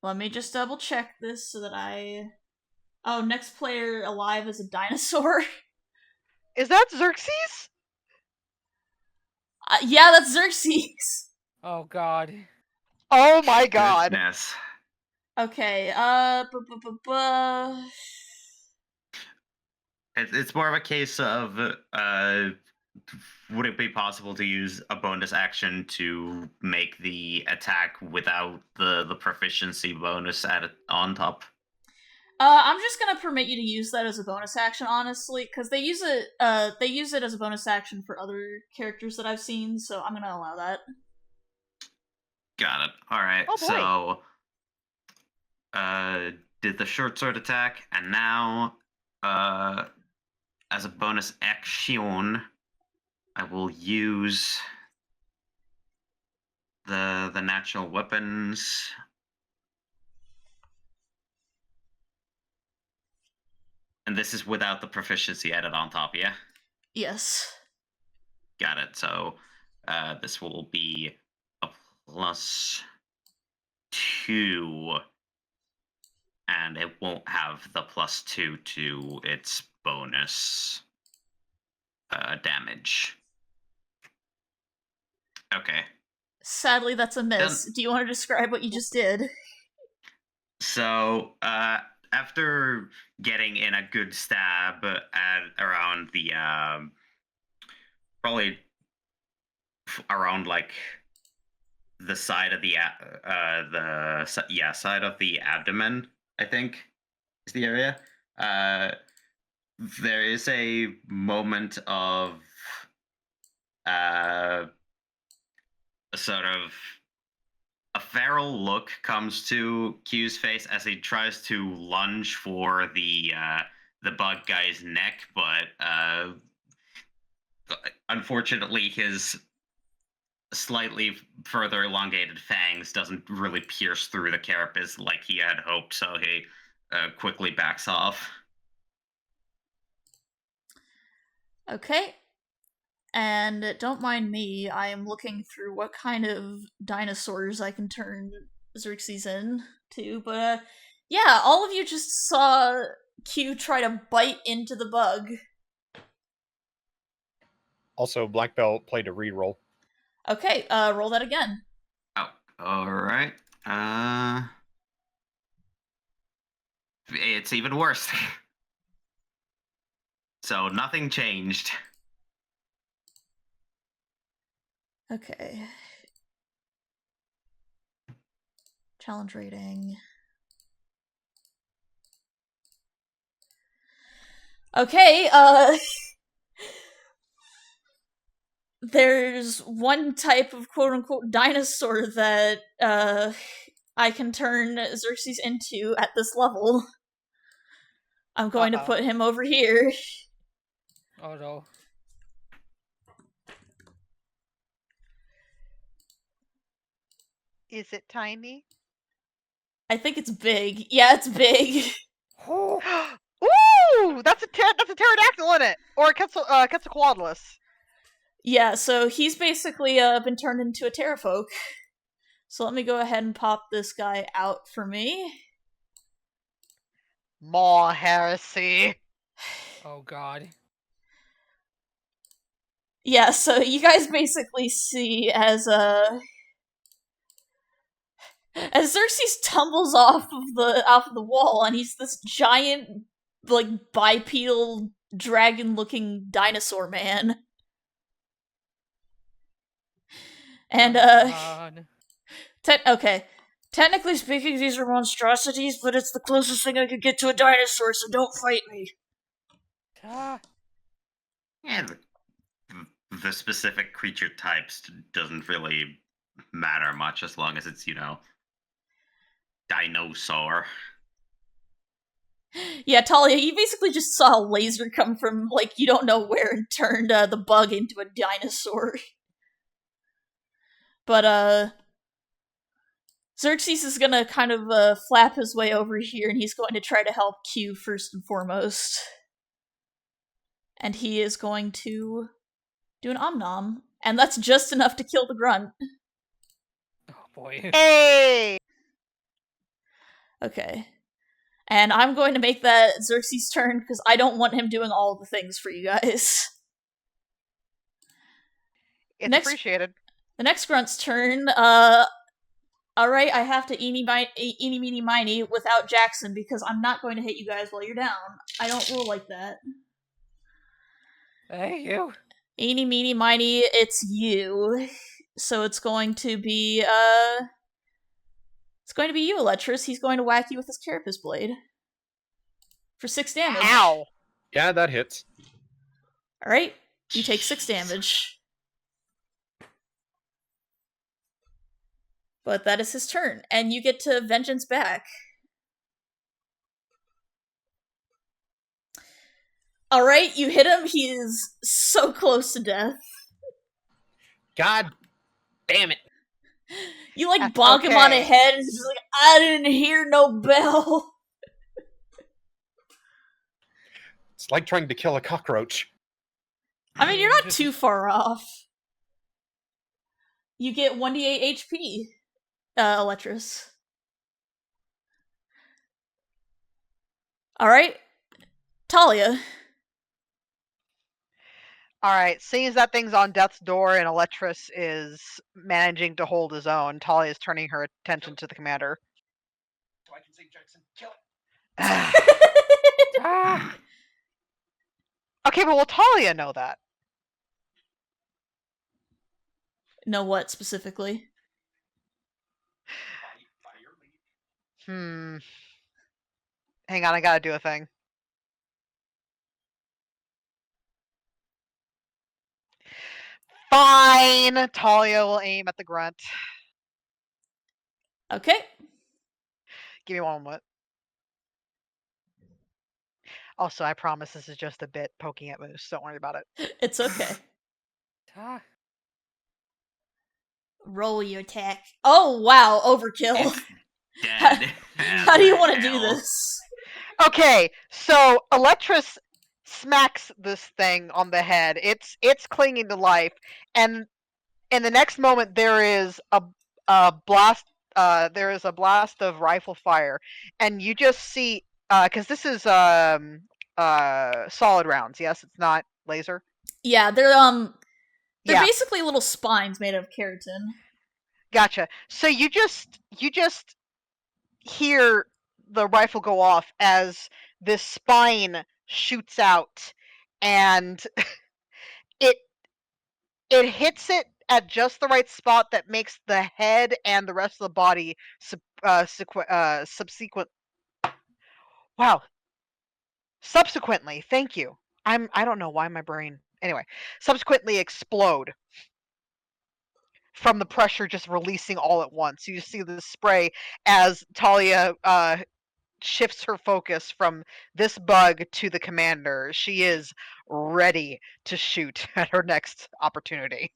Let me just double check this so that I. Oh, next player alive is a dinosaur. Is that Xerxes? Yeah, that's Xerxes. Oh god. Oh my god. Goodness. Okay, It's more of a case of would it be possible to use a bonus action to make the attack without the proficiency bonus on top? I'm just gonna permit you to use that as a bonus action, honestly, because they use it. They use it as a bonus action for other characters that I've seen, so I'm gonna allow that. Got it. All right. Oh, boy. So, did the short sword attack, and now, as a bonus action, I will use the natural weapons. And this is without the proficiency added on top, yeah? Yes. Got it. So this will be a +2, and it won't have the +2 to its bonus damage. Okay. Sadly, that's a miss. Do you want to describe what you just did? So after getting in a good stab at around the probably around like the side of the side of the abdomen, I think is the area. There is a moment of sort of a feral look comes to Q's face as he tries to lunge for the bug guy's neck, but unfortunately his slightly further elongated fangs doesn't really pierce through the carapace like he had hoped, so he quickly backs off. Okay. And don't mind me, I am looking through what kind of dinosaurs I can turn Xerxes into, but yeah, all of you just saw Q try to bite into the bug. Also, Black Belt played a reroll. Okay, roll that again. Oh, alright. It's even worse. So nothing changed. Okay. Challenge rating. Okay, there's one type of quote-unquote dinosaur that, I can turn Xerxes into at this level. I'm going to put him over here. Oh no. Is it tiny? I think it's big. Yeah, it's big. Ooh, that's a pterodactyl in it, or a Quetzalcoatlus. Yeah, so he's basically been turned into a pterofolk. So let me go ahead and pop this guy out for me. More heresy. Oh god. Yeah, so you guys basically see as Xerxes tumbles off of the wall, and he's this giant, like, bipedal dragon-looking dinosaur man. And God. okay. Technically speaking, these are monstrosities, but it's the closest thing I could get to a dinosaur, so don't fight me. Ah. Yeah, the specific creature types doesn't really matter much as long as it's, dinosaur. Yeah, Talia, you basically just saw a laser come from, like, you don't know where and turned the bug into a dinosaur. But, Xerxes is gonna kind of flap his way over here, and he's going to try to help Q first and foremost. And he is going to do an Om-Nom, and that's just enough to kill the grunt. Oh boy. Hey! Okay. And I'm going to make that Xerxes' turn, because I don't want him doing all the things for you guys. It's Next- appreciated. The next grunt's turn, alright, I have to eeny meeny miny without Jackson, because I'm not going to hit you guys while you're down. I don't rule like that. Hey, you. Eeny meeny miny, it's you. So it's going to be, it's going to be you, Electrus. He's going to whack you with his Carapace Blade. For 6 damage. Ow! Yeah, that hits. Alright, you take 6 damage. But that is his turn, and you get to Vengeance back. Alright, you hit him. He is so close to death. God damn it. You, like, That's bonk him on the okay. head, and he's just like, I didn't hear no bell. It's like trying to kill a cockroach. I mean, you're not too far off. You get 1d8 HP, Electrus. Alright. Talia. Alright, seeing as that thing's on death's door and Electrus is managing to hold his own, Talia is turning her attention to the commander. So I can say Jackson, kill it. Ah! Okay, but will Talia know that? Know what specifically? Hang on, I gotta do a thing. Fine! Talia will aim at the grunt. Okay. Give me one moment. Also, I promise this is just a bit poking at Moose. Don't worry about it. It's okay. Ah. Roll your attack. Oh, wow, overkill. Dead. How do you want to do Hell. this? Okay, so Electrus smacks this thing on the head. It's clinging to life, and in the next moment there is a blast. There is a blast of rifle fire, and you just see because this is solid rounds. Yes, it's not laser. Yeah, they're Yeah, basically little spines made of keratin. gotcha. So you just hear the rifle go off as this spine shoots out, and it hits it at just the right spot that makes the head and the rest of the body subsequent. Wow. Subsequently, thank you. I don't know why my brain. Anyway, subsequently explode from the pressure just releasing all at once. You see the spray as Talia shifts her focus from this bug to the commander. She is ready to shoot at her next opportunity.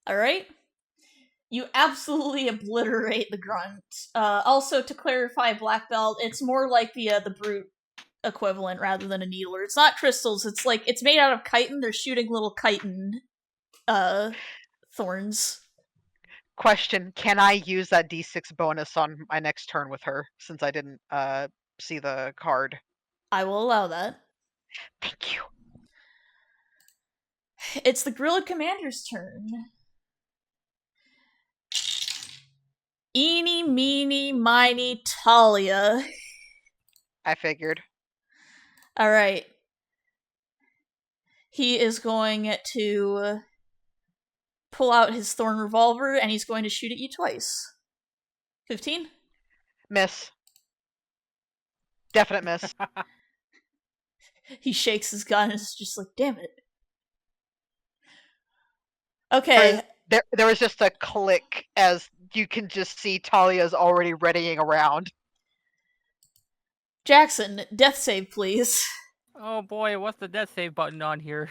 Alright? You absolutely obliterate the grunt. Also, to clarify, Black Belt, it's more like the brute equivalent rather than a needler. It's not crystals, it's made out of chitin. They're shooting little chitin thorns. Question, can I use that d6 bonus on my next turn with her, since I didn't see the card? I will allow that. Thank you. It's the Gorilla Commander's turn. Eeny, meeny, miny, Talia. I figured. Alright. He is going to pull out his thorn revolver, and he's going to shoot at you twice. 15? Miss. Definite miss. He shakes his gun and is just like, damn it. Okay. There was just a click as you can just see Talia's already readying around. Jackson, death save, please. Oh boy, what's the death save button on here?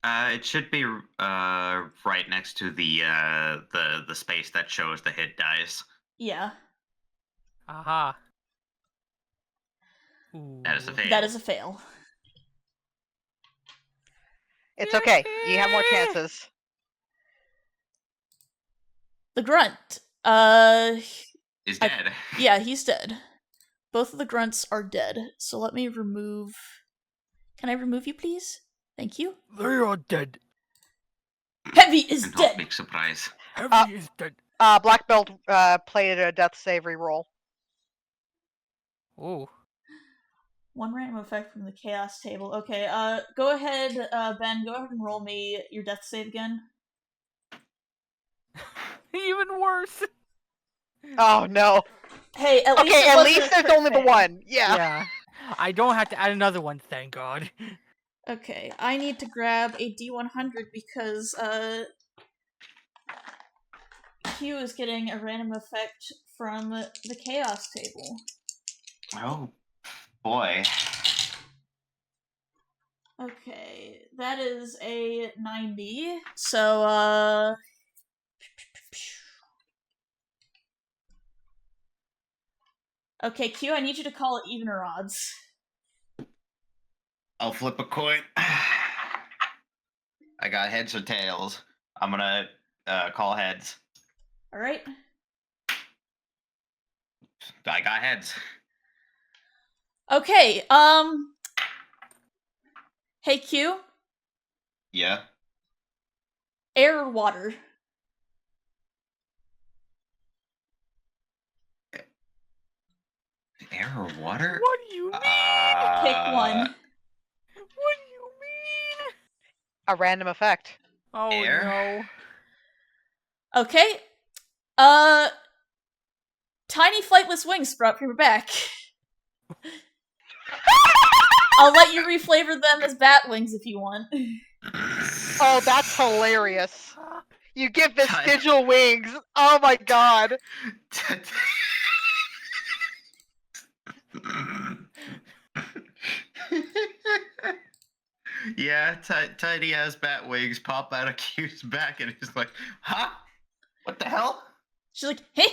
It should be right next to the space that shows the hit dice. Yeah, Aha. Ooh. That is a fail. that is a fail. It's okay. You have more chances. The grunt. Is dead. Yeah, he's dead. Both of the grunts are dead. So let me remove. Can I remove you, please? Thank you. They are dead. Heavy is And dead. big surprise. Heavy is dead. Black Belt played a death save reroll. Ooh. One random effect from the chaos table. Okay, go ahead, Ben, go ahead and roll me your death save again. Even worse. Oh no. Hey, at least Okay, it at wasn't least a there's crit only the fail. one. Yeah. Yeah. I don't have to add another one, thank God. Okay, I need to grab a D100 because, Q is getting a random effect from the chaos table. Oh boy. Okay, that is a 90, so, okay, Q, I need you to call it even or odds. I'll flip a coin. I got heads or tails. I'm gonna call heads. Alright? I got heads. Okay, hey Q, Yeah. air or water? Air or water? What do you mean? Pick one. What do you mean? A random effect. Oh Air? no. Okay, tiny flightless wings sprout from your back. I'll let you reflavor them as bat wings if you want. Oh, that's hilarious. You give vestigial wings. Oh my god. Yeah, Tiny has bat wings pop out of Q's back, and he's like, "Huh? What the hell?" She's like, hey.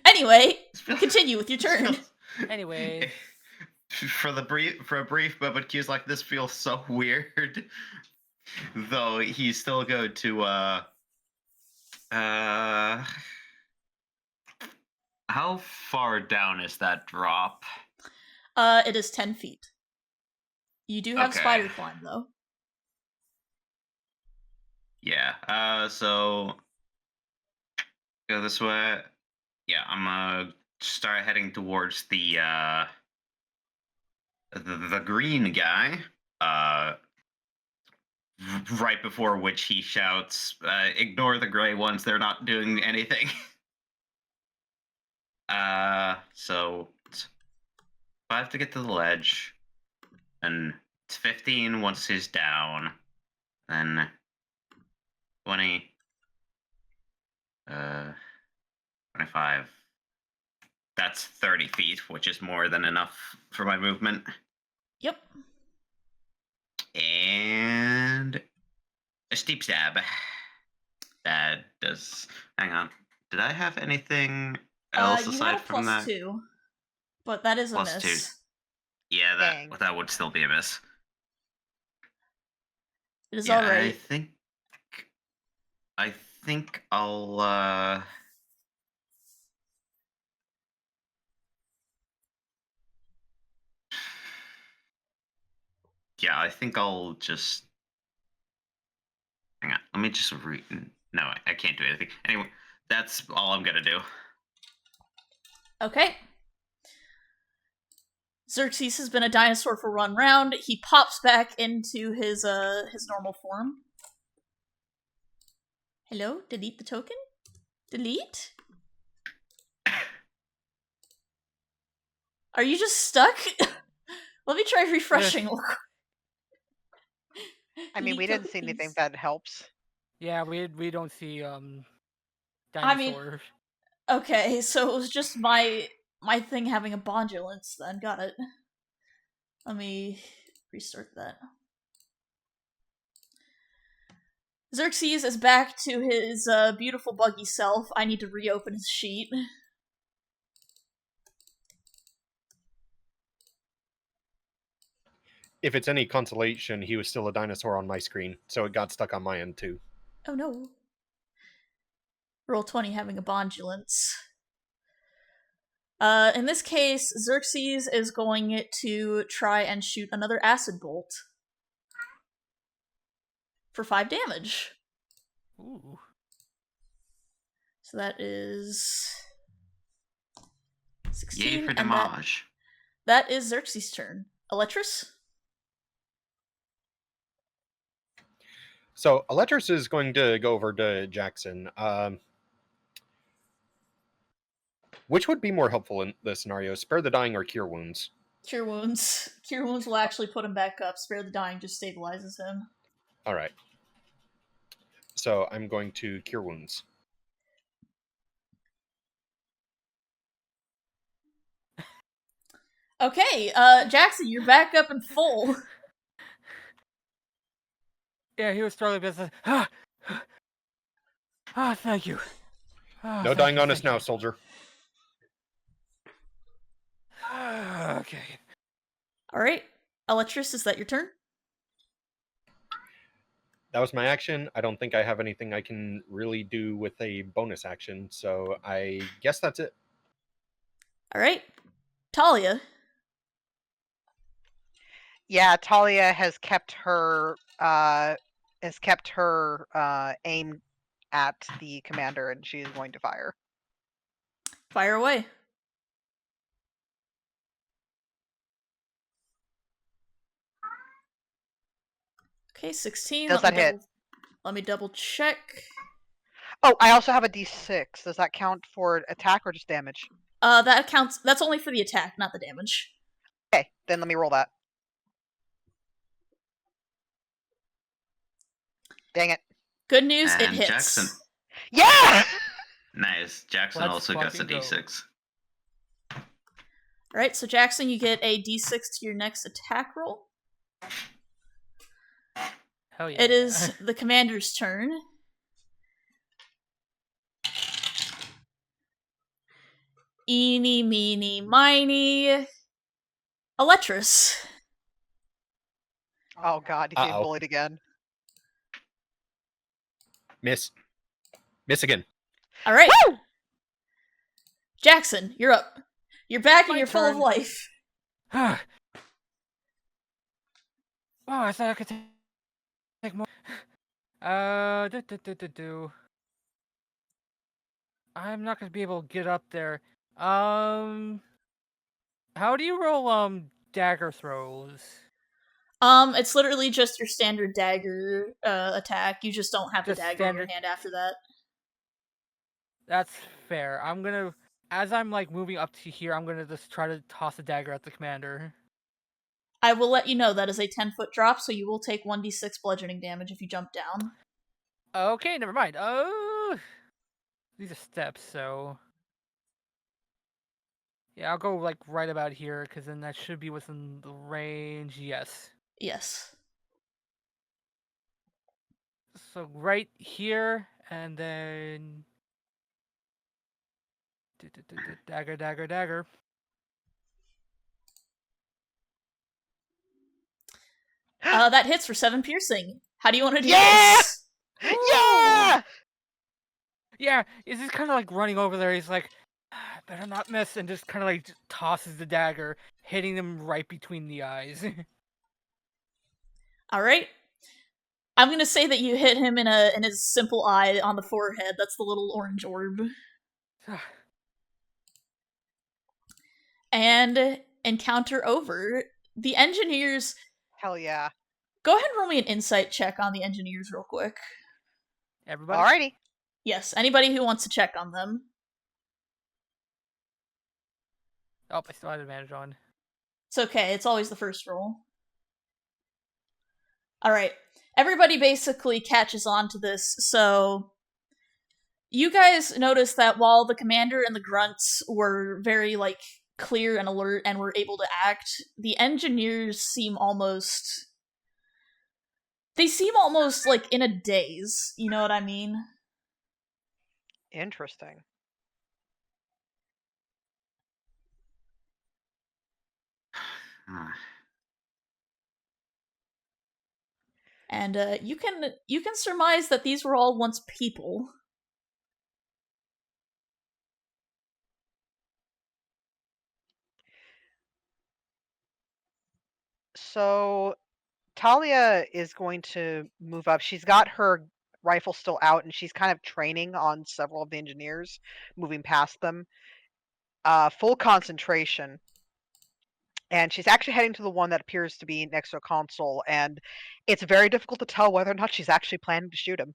Anyway, continue with your turn. Anyway. For a brief moment, Q's like, "This feels so weird," though he's still going to how far down is that drop? It is 10 feet. You do have Okay. spider climb, though. Yeah. So go this way. Yeah, I'm gonna start heading towards the green guy. Right before which he shouts, "Ignore the gray ones. They're not doing anything." So it's 5 to get to the ledge, and it's 15 once he's down, then 20, 25. That's 30 feet, which is more than enough for my movement. Yep. And a steep stab. That does. Hang on. Did I have anything else You aside had a from that? +2, but that is a +2. miss. Yeah, Dang. that would still be a miss. It is Yeah, alright. I think I'll yeah, I think I'll just hang on. Let me just no, I can't do anything. Anyway, that's all I'm gonna do. Okay. Xerxes has been a dinosaur for one round. He pops back into his normal form. Hello? Delete the token? Delete? Are you just stuck? Let me try refreshing. I mean, we Delete didn't see token, anything please. that helps. Yeah, we don't see I mean, dinosaurs. Okay, so it was just my thing having a bondulance then. Got it. Let me restart that. Xerxes is back to his beautiful buggy self. I need to reopen his sheet. If it's any consolation, he was still a dinosaur on my screen, so it got stuck on my end too. Oh no. Roll 20 having a bondulance. In this case, Xerxes is going to try and shoot another acid bolt for 5 damage. Ooh. So that is 16. Yay for and damage. that is Xerxes' turn. Eletris? So Eletris is going to go over to Jackson. Which would be more helpful in this scenario, spare the dying or cure wounds? Cure Wounds. Cure Wounds will actually put him back up. Spare the Dying just stabilizes him. All right. So I'm going to cure wounds. Okay, Jackson, you're back up in full. Yeah, he was struggling business. Thank you. No Thank dying you, on us thank now, you. soldier. Okay. Alright, Eletris, is that your turn? That was my action. I don't think I have anything I can really do with a bonus action, so I guess that's it. Alright, Talia. Yeah, Talia has kept her aim at the commander, and she is going to fire. Fire away. Okay, 16. Does that hit? Let me double check. Oh, I also have a D6. Does that count for attack or just damage? That counts. That's only for the attack, not the damage. Okay, then let me roll that. Dang it. Good news, it And hits. Jackson. Yeah! Nice. Jackson Let's also gets a fucking go. D6. Alright, so Jackson, you get a d6 to your next attack roll. Hell yeah. It is the commander's turn. Eeny, meeny, miny. Eletris. Oh god, he's getting Uh-oh. bullied again. Miss. Miss again. Alright. Jackson, you're up. You're back and My you're full of turn. life. Oh, I thought I could take more. I'm not gonna be able to get up there. How do you roll dagger throws? It's literally just your standard dagger attack. You just don't have the Just dagger in your standard- hand after that. That's fair. I'm gonna, as I'm like moving up to here, I'm gonna just try to toss a dagger at the commander. I will let you know that is a 10-foot drop, so you will take 1d6 bludgeoning damage if you jump down. Okay, never mind. Oh, these are steps, so yeah, I'll go like right about here, because then that should be within the range. Yes. Yes. So right here, and then dagger, dagger, dagger. That hits for 7 piercing. How do you want to do Yeah! this? Yeah! Yeah, is this kind of like running over there? He's like, better not miss, and just kind of like just tosses the dagger, hitting him right between the eyes. Alright. I'm gonna say that you hit him in his simple eye on the forehead. That's the little orange orb. And encounter over. The engineers... Hell yeah. Go ahead and roll me an insight check on the engineers real quick. Everybody. Alrighty. Yes, anybody who wants to check on them. Oh, I still had advantage on. It's okay, it's always the first roll. Alright. Everybody basically catches on to this, so You guys notice that while the commander and the grunts were very, like, clear and alert and were able to act, the engineers seem almost. They seem almost like in a daze, you know what I mean? Interesting. And you can surmise that these were all once people. So Talia is going to move up. She's got her rifle still out, and she's kind of training on several of the engineers, moving past them. Full concentration. And she's actually heading to the one that appears to be next to a console, and it's very difficult to tell whether or not she's actually planning to shoot him.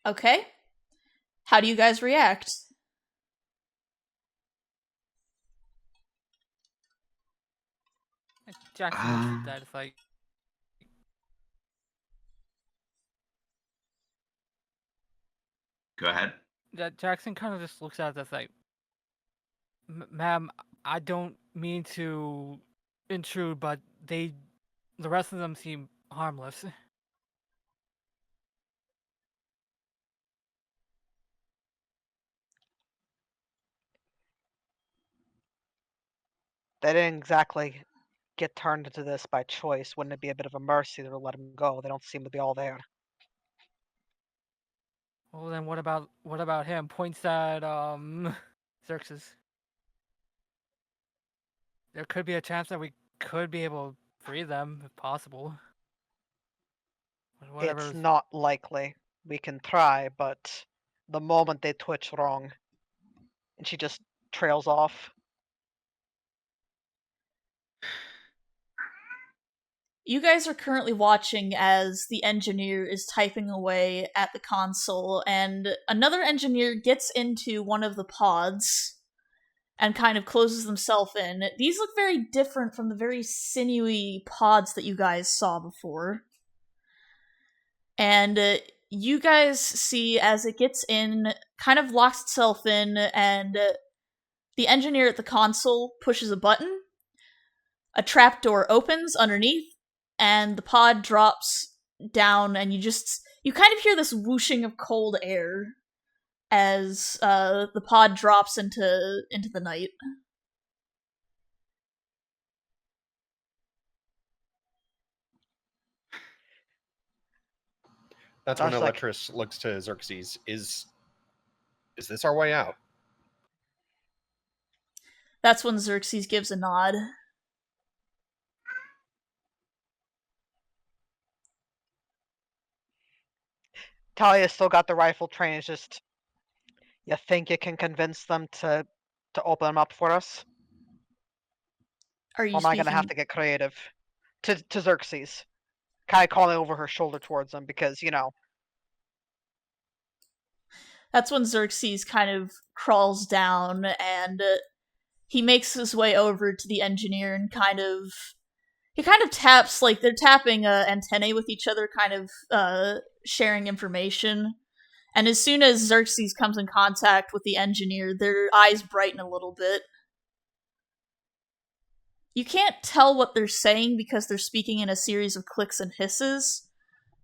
Okay. How do you guys react? Jackson looks at that. It's like, Go ahead. that Jackson kind of just looks at it. That's like, ma'am, I don't mean to intrude, but the rest of them seem harmless. They didn't exactly get turned into this by choice. Wouldn't it be a bit of a mercy to let them go? They don't seem to be all there. Well, then what about him? Points at Xerxes. There could be a chance that we could be able to free them if possible. It's not likely. We can try, but the moment they twitch wrong, and she just trails off. You guys are currently watching as the engineer is typing away at the console, and another engineer gets into one of the pods and kind of closes themselves in. These look very different from the very sinewy pods that you guys saw before. And you guys see as it gets in, kind of locks itself in, and the engineer at the console pushes a button. A trapdoor opens underneath, and the pod drops down, and you kind of hear this whooshing of cold air as the pod drops into the night. That's when Sounds like- Electrus looks to Xerxes. Is this our way out? That's when Xerxes gives a nod. Talia's still got the rifle train. It's just, you think you can convince them to open them up for us? Are you Or am I going to have speaking? to get creative? To Xerxes. Kind of calling over her shoulder towards them because, That's when Xerxes kind of crawls down and he makes his way over to the engineer and he kind of taps, like they're tapping antennae with each other, kind of sharing information. And as soon as Xerxes comes in contact with the engineer, their eyes brighten a little bit. You can't tell what they're saying because they're speaking in a series of clicks and hisses,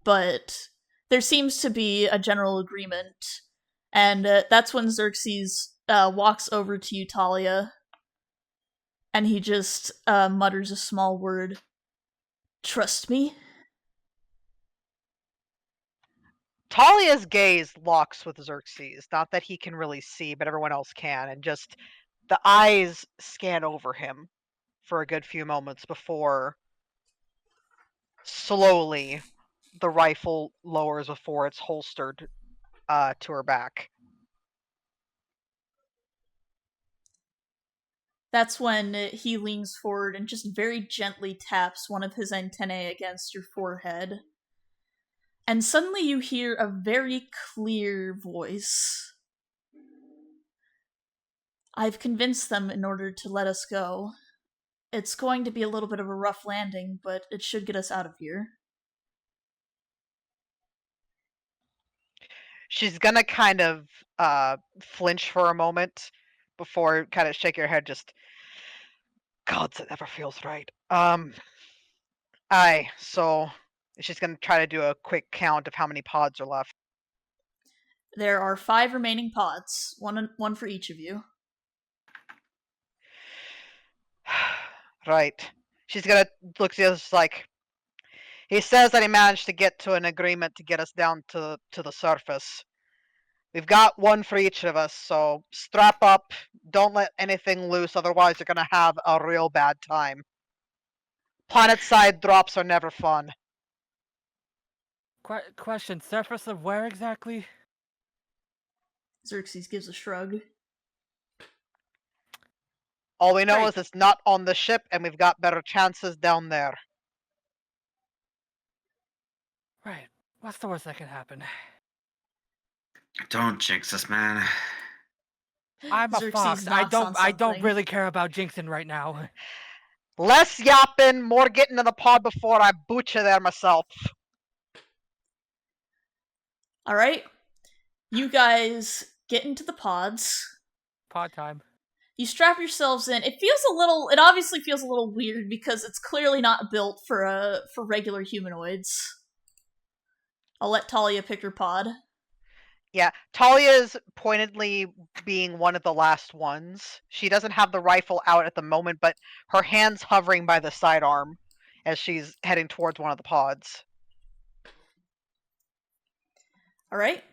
but there seems to be a general agreement. And that's when Xerxes walks over to you, Talia, and he just mutters a small word. Trust me? Talia's gaze locks with Xerxes. Not that he can really see, but everyone else can. And just the eyes scan over him for a good few moments before slowly the rifle lowers before it's holstered to her back. That's when he leans forward and just very gently taps one of his antennae against your forehead. And suddenly you hear a very clear voice. I've convinced them in order to let us go. It's going to be a little bit of a rough landing, but it should get us out of here. she's gonna kind of flinch for a moment before kind of shake her head. Just gods, it never feels right. Aye. So she's gonna try to do a quick count of how many pods are left. There are 5 remaining pods, one for each of you. Right. She's gonna look at us like, he says that he managed to get to an agreement to get us down to the surface. We've got one for each of us, so strap up. Don't let anything loose, otherwise you're gonna have a real bad time. Planet-side drops are never fun. Question: surface of where exactly? Xerxes gives a shrug. All we know Great. is it's not on the ship, and we've got better chances down there. Right. What's the worst that can happen? Don't jinx us, man. I'm a Xerxes fox. I knocks on don't something. really care about jinxing right now. Less yapping, more getting in the pod before I boot you there myself. All right, you guys get into the pods. Pod time. You strap yourselves in. It obviously feels a little weird because it's clearly not built for regular humanoids. I'll let Talia pick her pod. Yeah, Talia's pointedly being one of the last ones. She doesn't have the rifle out at the moment, but her hand's hovering by the sidearm as she's heading towards one of the pods. All right.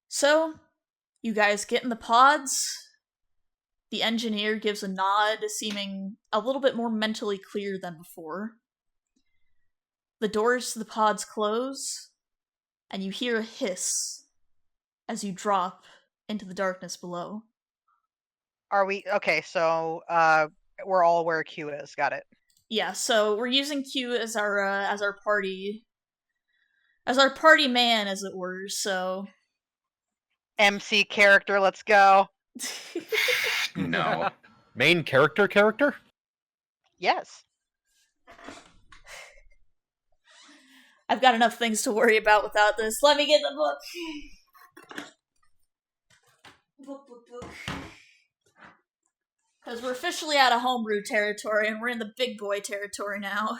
So, you guys get in the pods. The engineer gives a nod, seeming a little bit more mentally clear than before. The doors to the pods close, and you hear a hiss as you drop into the darkness below. Are we okay? So we're all where Q is. Got it. Yeah, so we're using Q as our party man, as it were. So MC character, let's go. No. Main character? Yes. I've got enough things to worry about without this. Let me get the book. Book. Because we're officially out of homebrew territory and we're in the big boy territory now.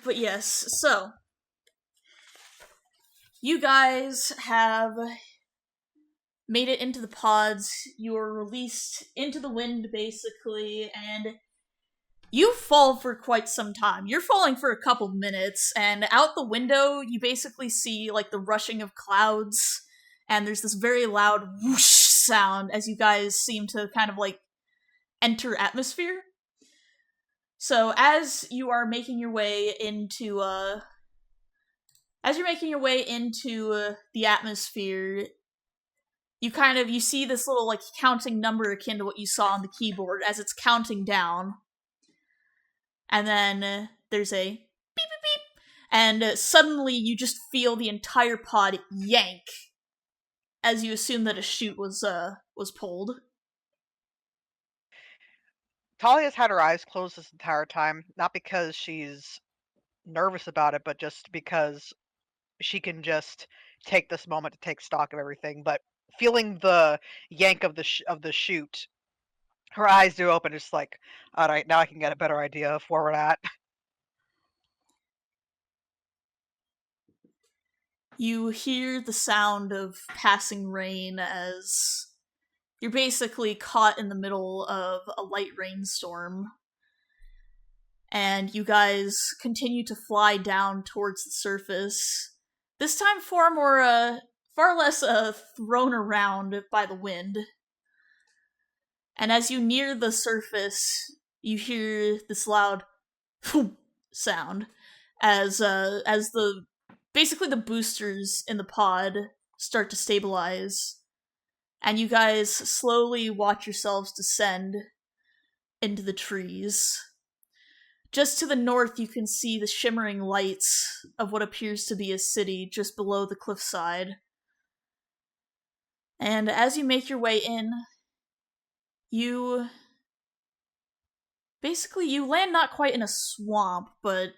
But yes, so you guys have made it into the pods. You are released into the wind, basically, and you fall for quite some time. You're falling for a couple minutes, and out the window, you basically see, like, the rushing of clouds, and there's this very loud whoosh sound as you guys seem to kind of, like, enter atmosphere. So, as you are making your way into, the atmosphere, you see this little, like, counting number akin to what you saw on the keyboard as it's counting down. And then there's a beep, beep, beep, and suddenly you just feel the entire pod yank as you assume that a chute was pulled. Talia's had her eyes closed this entire time, not because she's nervous about it, but just because she can just take this moment to take stock of everything. But feeling the yank of the chute, her eyes do open. Just like, all right, now I can get a better idea of where we're at. You hear the sound of passing rain as you're basically caught in the middle of a light rainstorm. And you guys continue to fly down towards the surface. This time far less thrown around by the wind. And as you near the surface, you hear this loud sound as basically the boosters in the pod start to stabilize, and you guys slowly watch yourselves descend into the trees. Just to the north, you can see the shimmering lights of what appears to be a city just below the cliffside. And as you make your way in, you land not quite in a swamp, but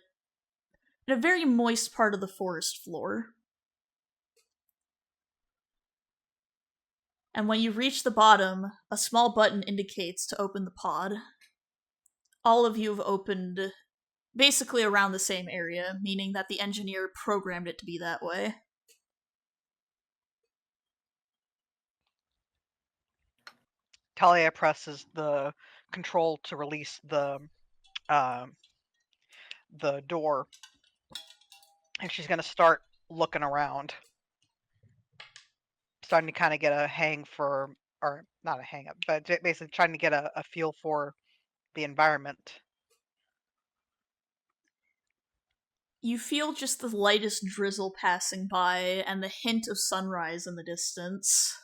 in a very moist part of the forest floor. And when you reach the bottom, a small button indicates to open the pod. All of you have opened basically around the same area, meaning that the engineer programmed it to be that way. Talia presses the control to release the door, and she's gonna start looking around, starting to kind of get a hang for, or not a hang up, but basically trying to get a feel for the environment. You feel just the lightest drizzle passing by and the hint of sunrise in the distance.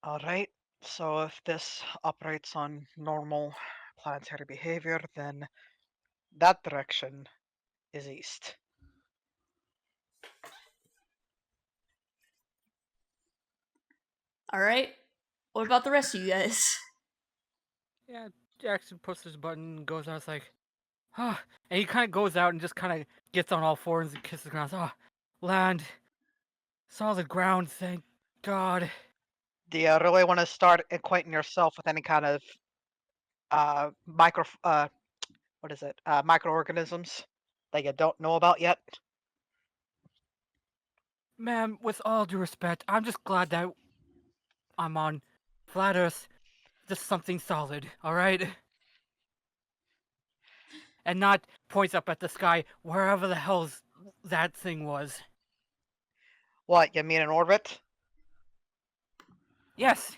All right. So if this operates on normal planetary behavior, then that direction is east. Alright, what about the rest of you guys? Yeah, Jackson pushes the button and goes out. It's like, and he kind of goes out and just kind of gets on all fours and kisses the ground. Land, solid ground, thank God. Do you really want to start acquainting yourself with any kind of microorganisms that you don't know about yet? Ma'am, with all due respect, I'm just glad that I'm on flat Earth, just something solid, all right? And not points up at the sky, wherever the hell's that thing was. What, you mean in orbit? Yes.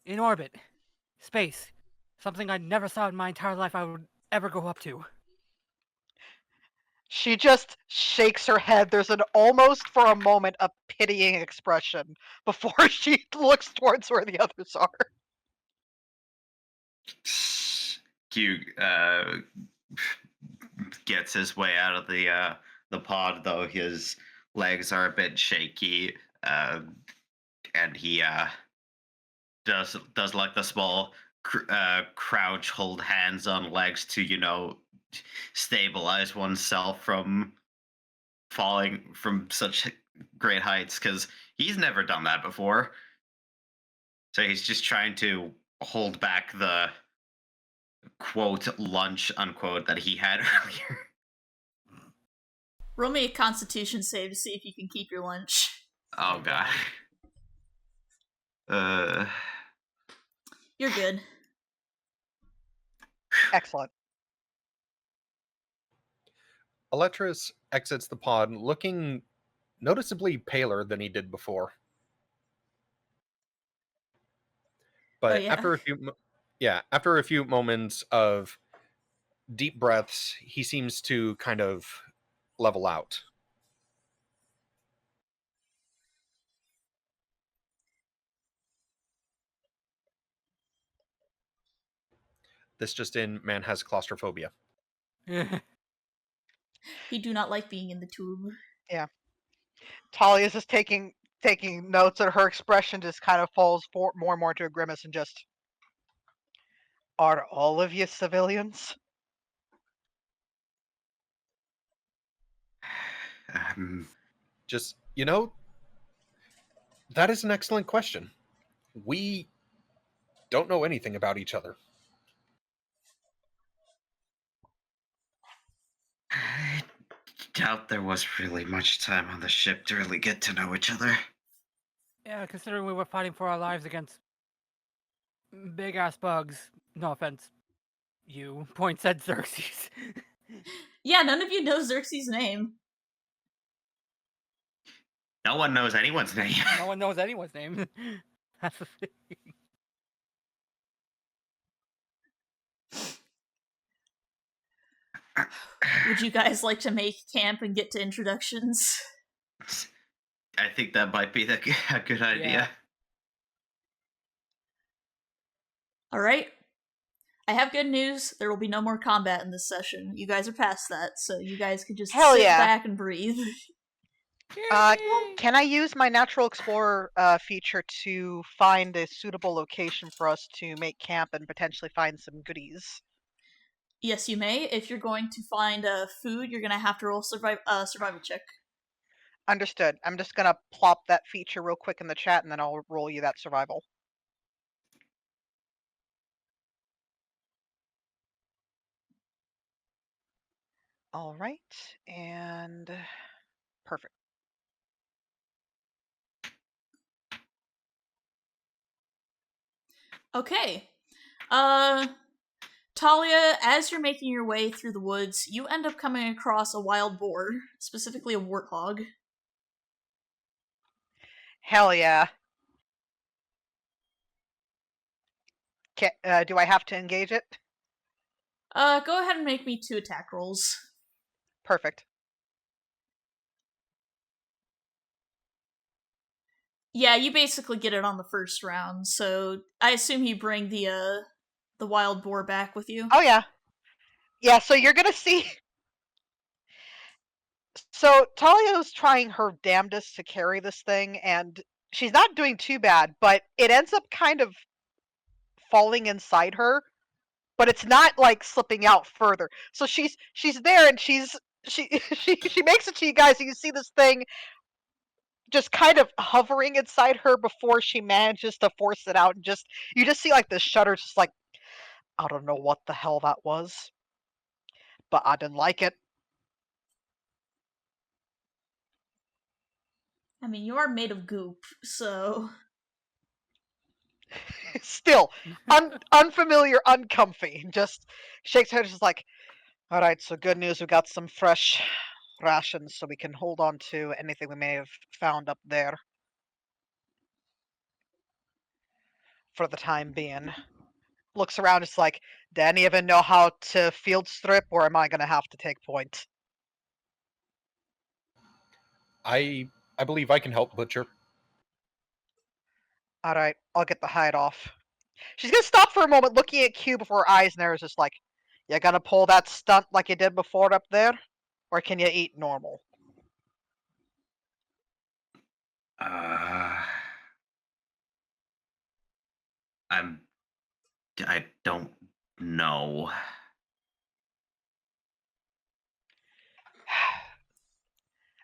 In orbit. Space. Something I never thought in my entire life I would ever go up to. She just shakes her head. There's an almost for a moment a pitying expression before she looks towards where the others are. Q gets his way out of the pod, though his legs are a bit shaky, and he does like the small crouch, hold hands on legs to stabilize oneself from falling from such great heights, because he's never done that before. So he's just trying to hold back the quote lunch unquote that he had earlier. Roll me a constitution save to see if you can keep your lunch. Oh god. You're good. Excellent. Eletris exits the pod looking noticeably paler than he did before. But yeah. after a few moments of deep breaths, he seems to kind of level out. This just in, man has claustrophobia. He do not like being in the tube. Yeah. Talia's just taking notes, and her expression just kind of falls more and more to a grimace and just, are all of you civilians? Just, that is an excellent question. We don't know anything about each other. I doubt there was really much time on the ship to really get to know each other. Yeah, considering we were fighting for our lives against big ass bugs. No offense, you. Points at Xerxes. Yeah, none of you know Xerxes' name. No one knows anyone's name. No one knows anyone's name. That's the thing. Would you guys like to make camp and get to introductions? I think that might be a good idea. Yeah. Alright. I have good news. There will be no more combat in this session. You guys are past that, so you guys can just Hell sit yeah. back and breathe. Can I use my Natural Explorer feature to find a suitable location for us to make camp and potentially find some goodies? Yes, you may. If you're going to find food, you're gonna have to roll survival check. Understood. I'm just gonna plop that feature real quick in the chat, and then I'll roll you that survival. All right, and perfect. Okay. Talia, as you're making your way through the woods, you end up coming across a wild boar, specifically a warthog. Hell yeah. Do I have to engage it? Go ahead and make me 2 attack rolls. Perfect. Yeah, you basically get it on the first round, so I assume you bring the wild boar back with you. Oh yeah. Yeah, so you're gonna see. So Talia's trying her damnedest to carry this thing, and she's not doing too bad, but it ends up kind of falling inside her, but it's not like slipping out further. So she's there, and she she makes it to you guys, and you see this thing just kind of hovering inside her before she manages to force it out, and you just see like the shudders, just like, I don't know what the hell that was, but I didn't like it. I mean, you are made of goop, so Still unfamiliar, uncomfy. Just shakes her head, just like, all right, so good news, we got some fresh rations so we can hold on to anything we may have found up there for the time being. Looks around, it's like, do any of you know how to field strip, or am I gonna have to take point? I believe I can help, Butcher. All right, I'll get the hide off. She's gonna stop for a moment, looking at Q before her eyes narrows, just like, you gonna pull that stunt like you did before up there, or can you eat normal? Uh, I don't know.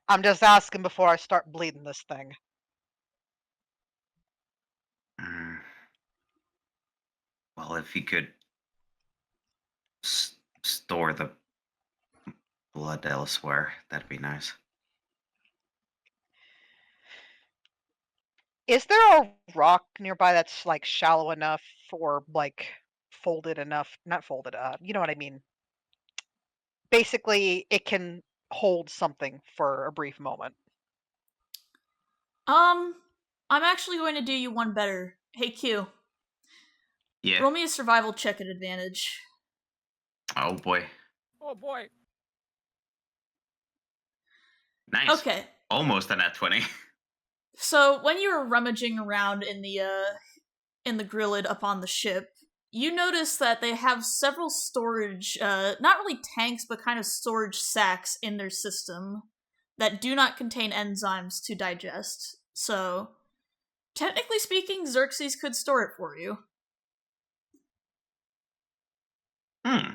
I'm just asking before I start bleeding this thing. Mm. Well, if you could store the blood elsewhere, that'd be nice. Is there a rock nearby that's like shallow enough or like folded enough? Not folded, you know what I mean. Basically, it can hold something for a brief moment. I'm actually going to do you one better. Hey Q, Yeah. roll me a survival check at advantage. Oh boy. Oh boy. Nice. Okay. Almost a nat 20. So when you were rummaging around in the grillid up on the ship, you notice that they have several storage, not really tanks, but kind of storage sacks in their system that do not contain enzymes to digest. So, technically speaking, Xerxes could store it for you. Hmm.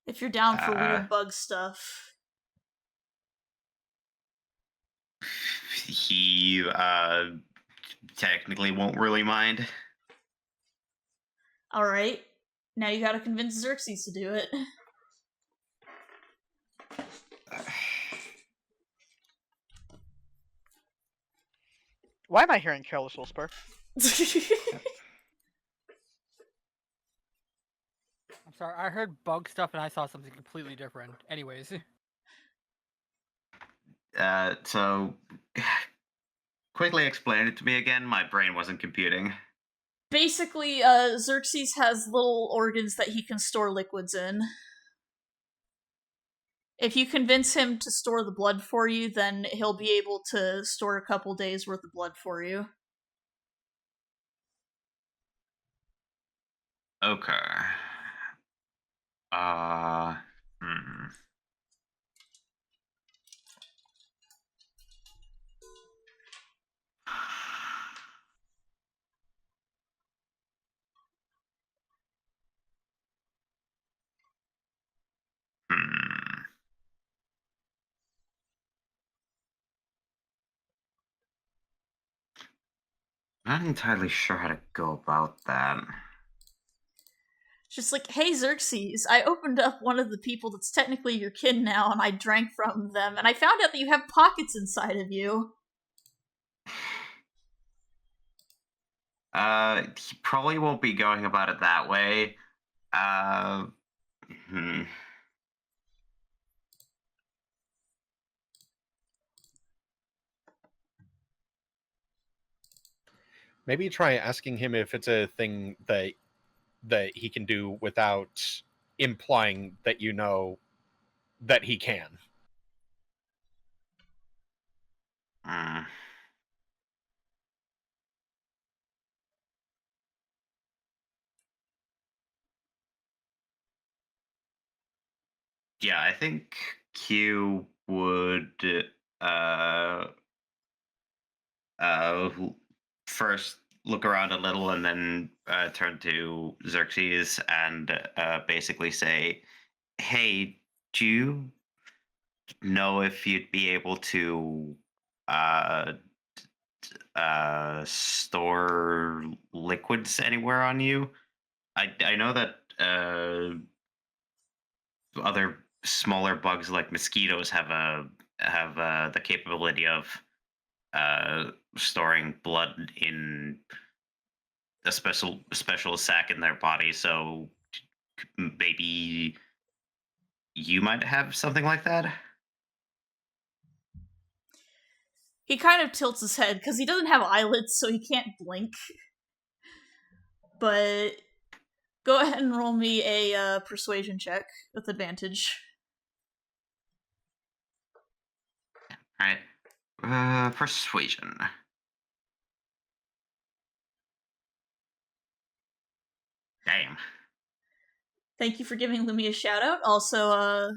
If you're down for weird bug stuff. He technically won't really mind. Alright. Now you gotta convince Xerxes to do it. Why am I hearing Careless Whisper? I'm sorry, I heard bug stuff and I saw something completely different. Anyways. So quickly explain it to me again. My brain wasn't computing. Basically, Xerxes has little organs that he can store liquids in. If you convince him to store the blood for you, then he'll be able to store a couple days worth of blood for you. Okay. Uh, hmm. I'm not entirely sure how to go about that. Just like, hey Xerxes, I opened up one of the people that's technically your kin now, and I drank from them, and I found out that you have pockets inside of you. He probably won't be going about it that way. Uh, hmm. Maybe try asking him if it's a thing that he can do without implying that you know that he can. Hmm. Yeah, I think Q would uh uh first look around a little and then turn to Xerxes and basically say, "Hey, do you know if you'd be able to uh store liquids anywhere on you? I know that other smaller bugs like mosquitoes have the capability of storing blood in a special sac in their body. So maybe you might have something like that." He kind of tilts his head, because he doesn't have eyelids, so he can't blink. But go ahead and roll me a persuasion check with advantage. All right. Persuasion. Damn. Thank you for giving Lumi a shout out. Also,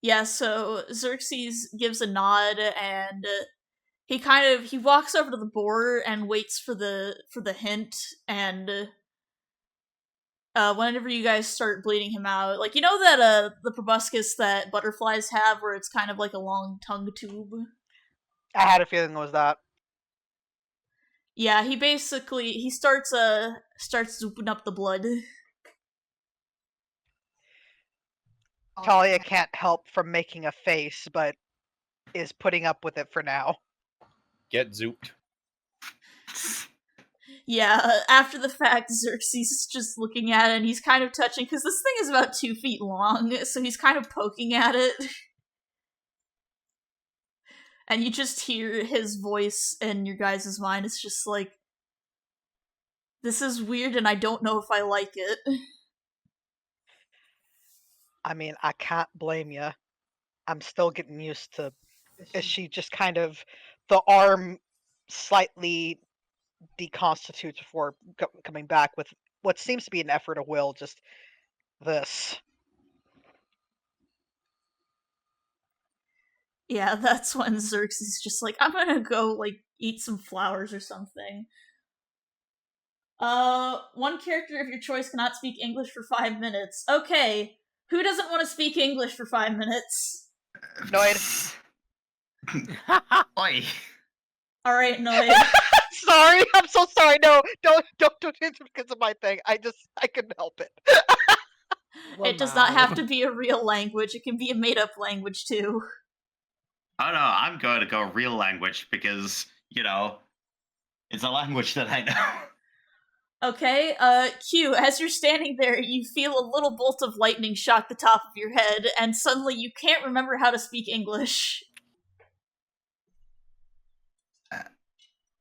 yeah, so Xerxes gives a nod, and he walks over to the boar and waits for the hint, and whenever you guys start bleeding him out, like, you know that the proboscis that butterflies have, where it's kind of like a long tongue tube. I had a feeling it was that. Yeah, he starts zooping up the blood. Talia can't help from making a face, but is putting up with it for now. Get zooped. Yeah, after the fact, Xerxes is just looking at it, and he's kind of touching, because this thing is about 2 feet long, so he's kind of poking at it. And you just hear his voice in your guys' mind. It's just like, this is weird, and I don't know if I like it. I mean, I can't blame you. I'm still getting used to. Is she just kind of the arm slightly deconstitutes before coming back with what seems to be an effort of will? Just this. Yeah, that's when Xerxes is just like, I'm gonna go, like, eat some flowers or something. One character of your choice cannot speak English for 5 minutes. Okay, who doesn't want to speak English for 5 minutes? Noid. Oi. Alright, Noid. Sorry, I'm so sorry. No, don't it because of my thing. I couldn't help it. It does not have to be a real language, it can be a made-up language, too. Oh no, I'm going to go real language because, it's a language that I know. Okay, Q, as you're standing there, you feel a little bolt of lightning shock the top of your head, and suddenly you can't remember how to speak English.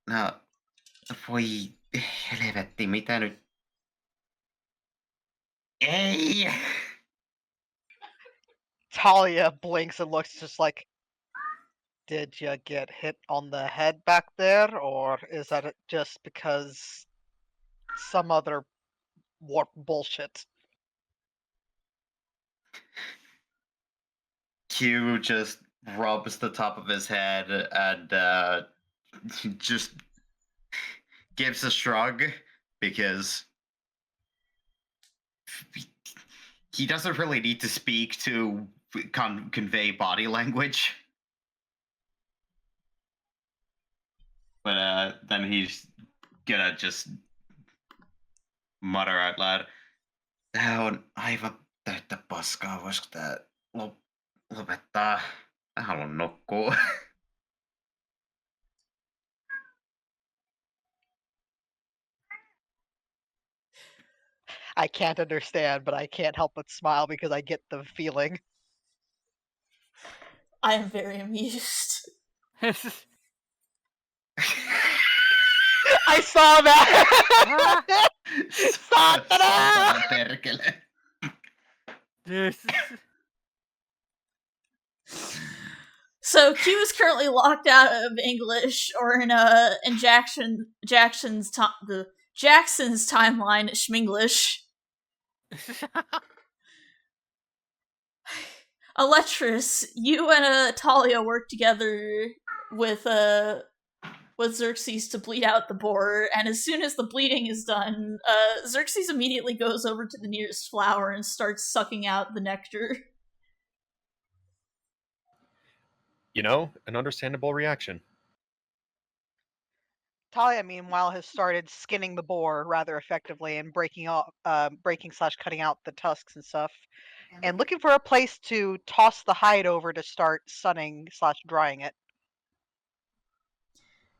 No, voi helvetti, mitä nyt? Ei! Talia blinks and looks just like, did you get hit on the head back there, or is that just because some other warp bullshit? Q just rubs the top of his head and just gives a shrug because he doesn't really need to speak to convey body language. But then he's gonna just mutter out loud. Tää on aivan täyttä paskaa. Voisiko tää lopettaa? Mä haluan nukkua. I can't understand, but I can't help but smile because I get the feeling. I am very amused. I saw that! Saatana perkele. So Q is currently locked out of English, or in Jackson's timeline, Schminglish. Electrus, you and Talia work together with Xerxes to bleed out the boar, and as soon as the bleeding is done, Xerxes immediately goes over to the nearest flower and starts sucking out the nectar. You know, an understandable reaction. Talia, meanwhile, has started skinning the boar rather effectively and breaking/cutting out the tusks and stuff, and looking for a place to toss the hide over to start sunning/drying it.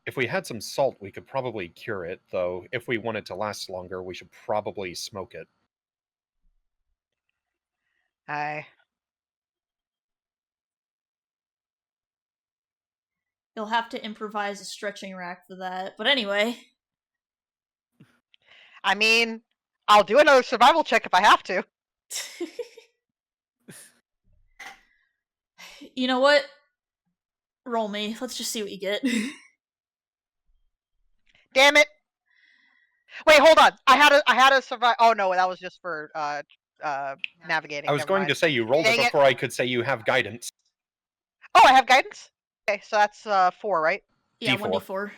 If we had some salt, we could probably cure it, though if we want it to last longer, we should probably smoke it. Aye. You'll have to improvise a stretching rack for that. But anyway. I mean, I'll do another survival check if I have to. You know what? Roll me. Let's just see what you get. Damn it! Wait, hold on. I had a survive. Oh no, that was just for navigating. I was going to say you rolled Dang it it. before I could say you have guidance. Oh, I have guidance. Okay, so that's 4, right? Yeah, D4. 1d4.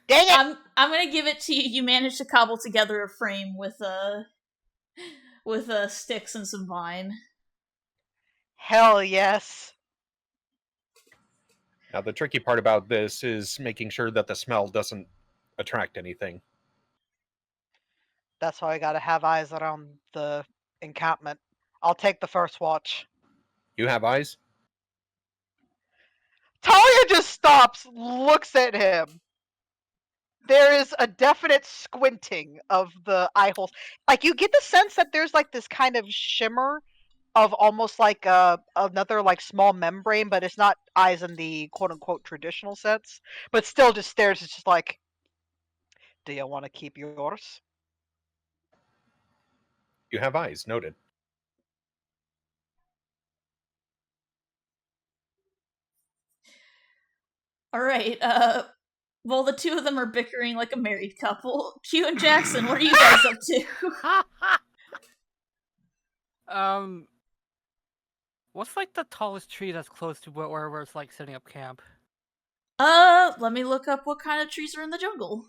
Dang it! I'm gonna give it to you. You managed to cobble together a frame with sticks and some vine. Hell yes. Now, the tricky part about this is making sure that the smell doesn't attract anything. That's why I gotta have eyes around the encampment. I'll take the first watch. You have eyes? Talia just stops, looks at him. There is a definite squinting of the eye holes. Like, you get the sense that there's like this kind of shimmer of almost like another like small membrane, but it's not eyes in the quote unquote traditional sense. But still just stares. It's just like, do you want to keep yours? You have eyes, noted. Alright, well, the two of them are bickering like a married couple. Q and Jackson, what are you guys up to? What's like the tallest tree that's close to where it's like setting up camp? Let me look up what kind of trees are in the jungle.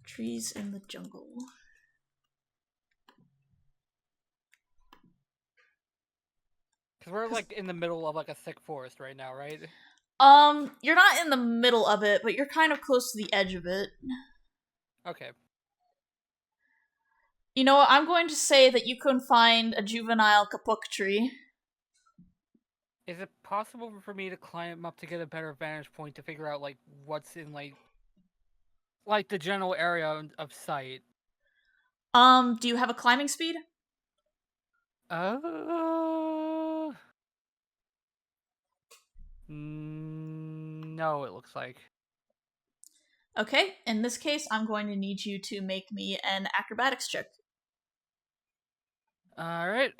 Trees in the jungle. Because we're like in the middle of like a thick forest right now, right? You're not in the middle of it, but you're kind of close to the edge of it. Okay. You know what, I'm going to say that you can find a juvenile kapuk tree. Is it possible for me to climb up to get a better vantage point to figure out like what's in like the general area of sight? Do you have a climbing speed? No, it looks like. Okay, in this case, I'm going to need you to make me an acrobatics check. Alright.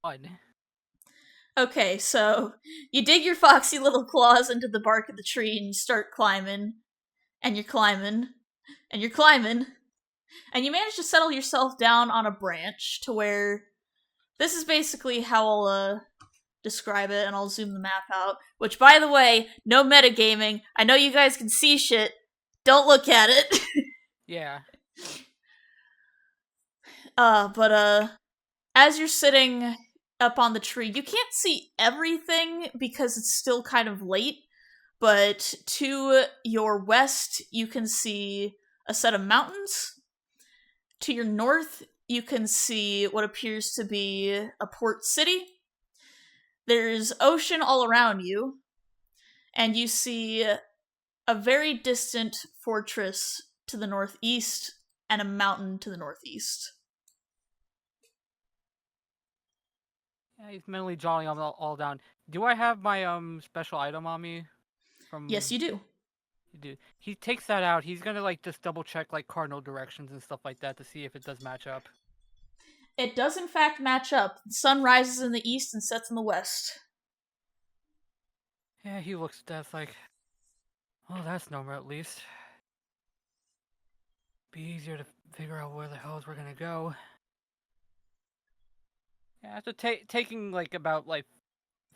One. Okay, so you dig your foxy little claws into the bark of the tree and you start climbing, and you're climbing, and you're climbing, and you manage to settle yourself down on a branch to where this is basically how I'll describe it, and I'll zoom the map out. Which, by the way, no metagaming. I know you guys can see shit. Don't look at it. Yeah. But as you're sitting up on the tree. You can't see everything because it's still kind of late, but to your west, you can see a set of mountains. To your north, you can see what appears to be a port city. There's ocean all around you, and you see a very distant fortress to the northeast and a mountain to the northeast. Yeah, he's mentally jotting all down. Do I have my special item on me? Yes, you do. You do. He takes that out. He's gonna like just double check like cardinal directions and stuff like that to see if it does match up. It does in fact match up. The sun rises in the east and sets in the west. Yeah, he looks at that like, oh, that's normal at least. Be easier to figure out where the hell we're gonna go. Yeah, after taking like about like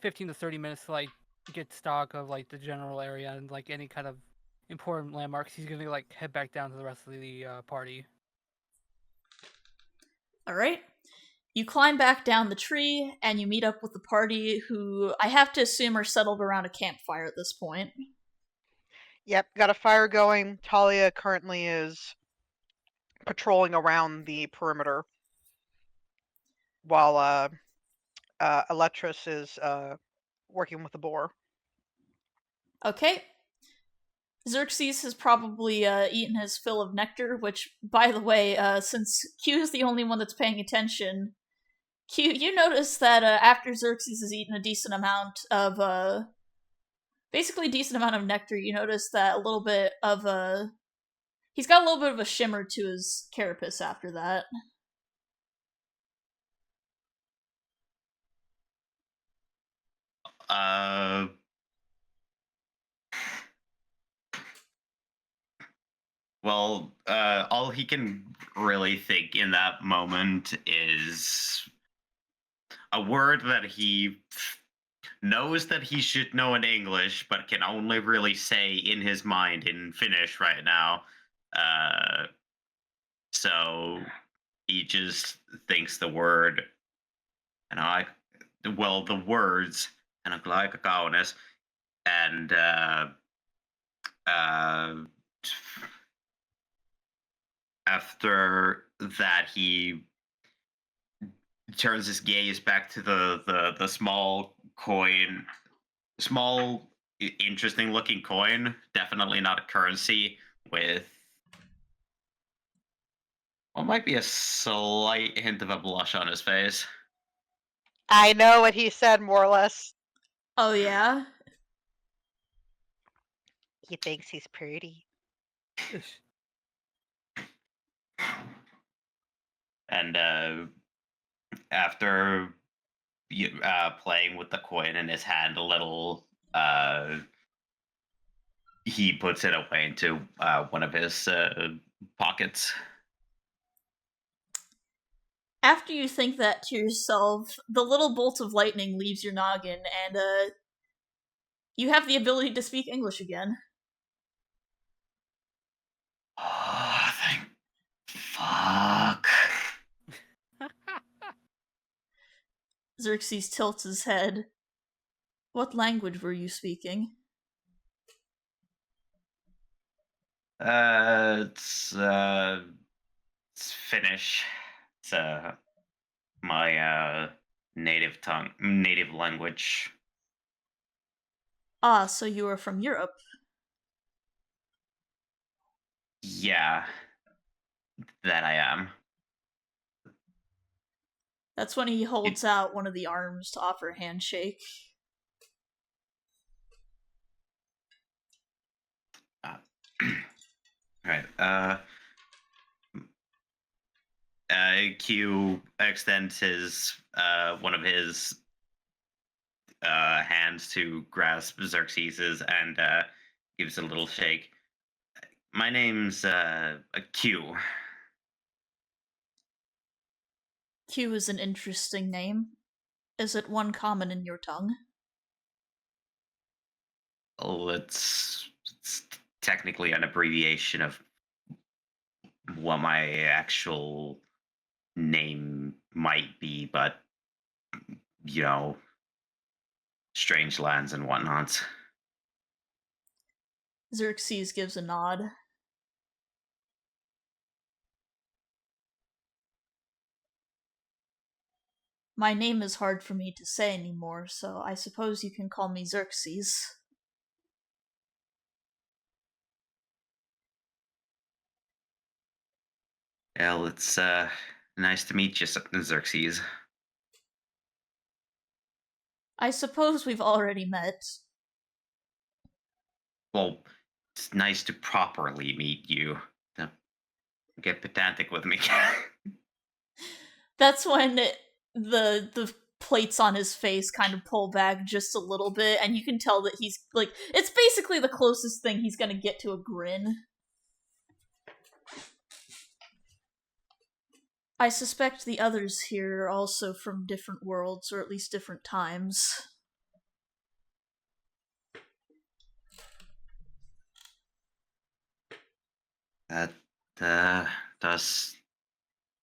15 to 30 minutes to like get stock of like the general area and like any kind of important landmarks, he's gonna like head back down to the rest of the party. Alright. You climb back down the tree, and you meet up with the party, who I have to assume are settled around a campfire at this point. Yep, got a fire going. Talia currently is patrolling around the perimeter, while Eletris is working with the boar. Okay. Xerxes has probably eaten his fill of nectar, which, by the way, since Q is the only one that's paying attention, Q, you notice that after Xerxes has eaten a decent amount of, basically a decent amount of nectar, you notice that a little bit of he's got a little bit of a shimmer to his carapace after that. Well, all he can really think in that moment is a word that he knows that he should know in English, but can only really say in his mind in Finnish right now. So he just thinks the word, the words, and aika kaunis, and after that he turns his gaze back to the small coin, small interesting looking coin, definitely not a currency, with what might be a slight hint of a blush on his face. I know what he said, more or less. Oh, yeah? He thinks he's pretty. And after playing with the coin in his hand a little, he puts it away into one of his pockets. After you think that to yourself, the little bolt of lightning leaves your noggin, and you have the ability to speak English again. Oh, thank fuck. Xerxes tilts his head. What language were you speaking? It's Finnish. It's my native language. Ah, so you are from Europe. Yeah, that I am. That's when he holds out one of the arms to offer a handshake. Right. Q extends his one of his hands to grasp Xerxes's and gives a little shake. My name's Q. Q is an interesting name. Is it one common in your tongue? Oh, it's technically an abbreviation of what my actual name might be, but you know, strange lands and whatnot. Xerxes gives a nod. My name is hard for me to say anymore, so I suppose you can call me Xerxes. Well, it's nice to meet you, Xerxes. I suppose we've already met. Well, it's nice to properly meet you. Don't get pedantic with me. That's when the plates on his face kind of pull back just a little bit, and you can tell that he's like, it's basically the closest thing he's gonna get to a grin. I suspect the others here are also from different worlds, or at least different times. That does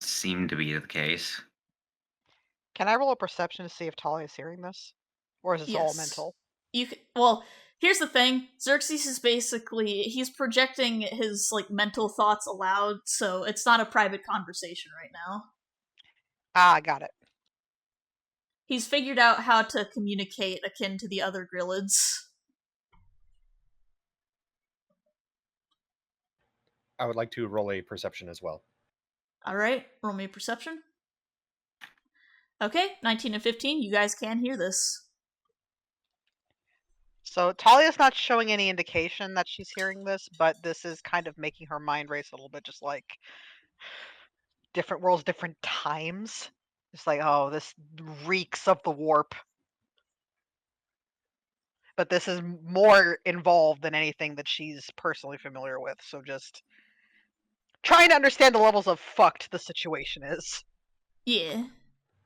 seem to be the case. Can I roll a perception to see if Talia is hearing this? Or is this all Yes. mental? Well, here's the thing. Xerxes is basically, he's projecting his like mental thoughts aloud, so it's not a private conversation right now. Ah, got it. He's figured out how to communicate akin to the other Grillids. I would like to roll a perception as well. Alright, roll me a perception. Okay, 19 and 15, you guys can hear this. So Talia's not showing any indication that she's hearing this, but this is kind of making her mind race a little bit, just like different worlds, different times. It's like, oh, this reeks of the warp. But this is more involved than anything that she's personally familiar with, so just trying to understand the levels of fucked the situation is. Yeah.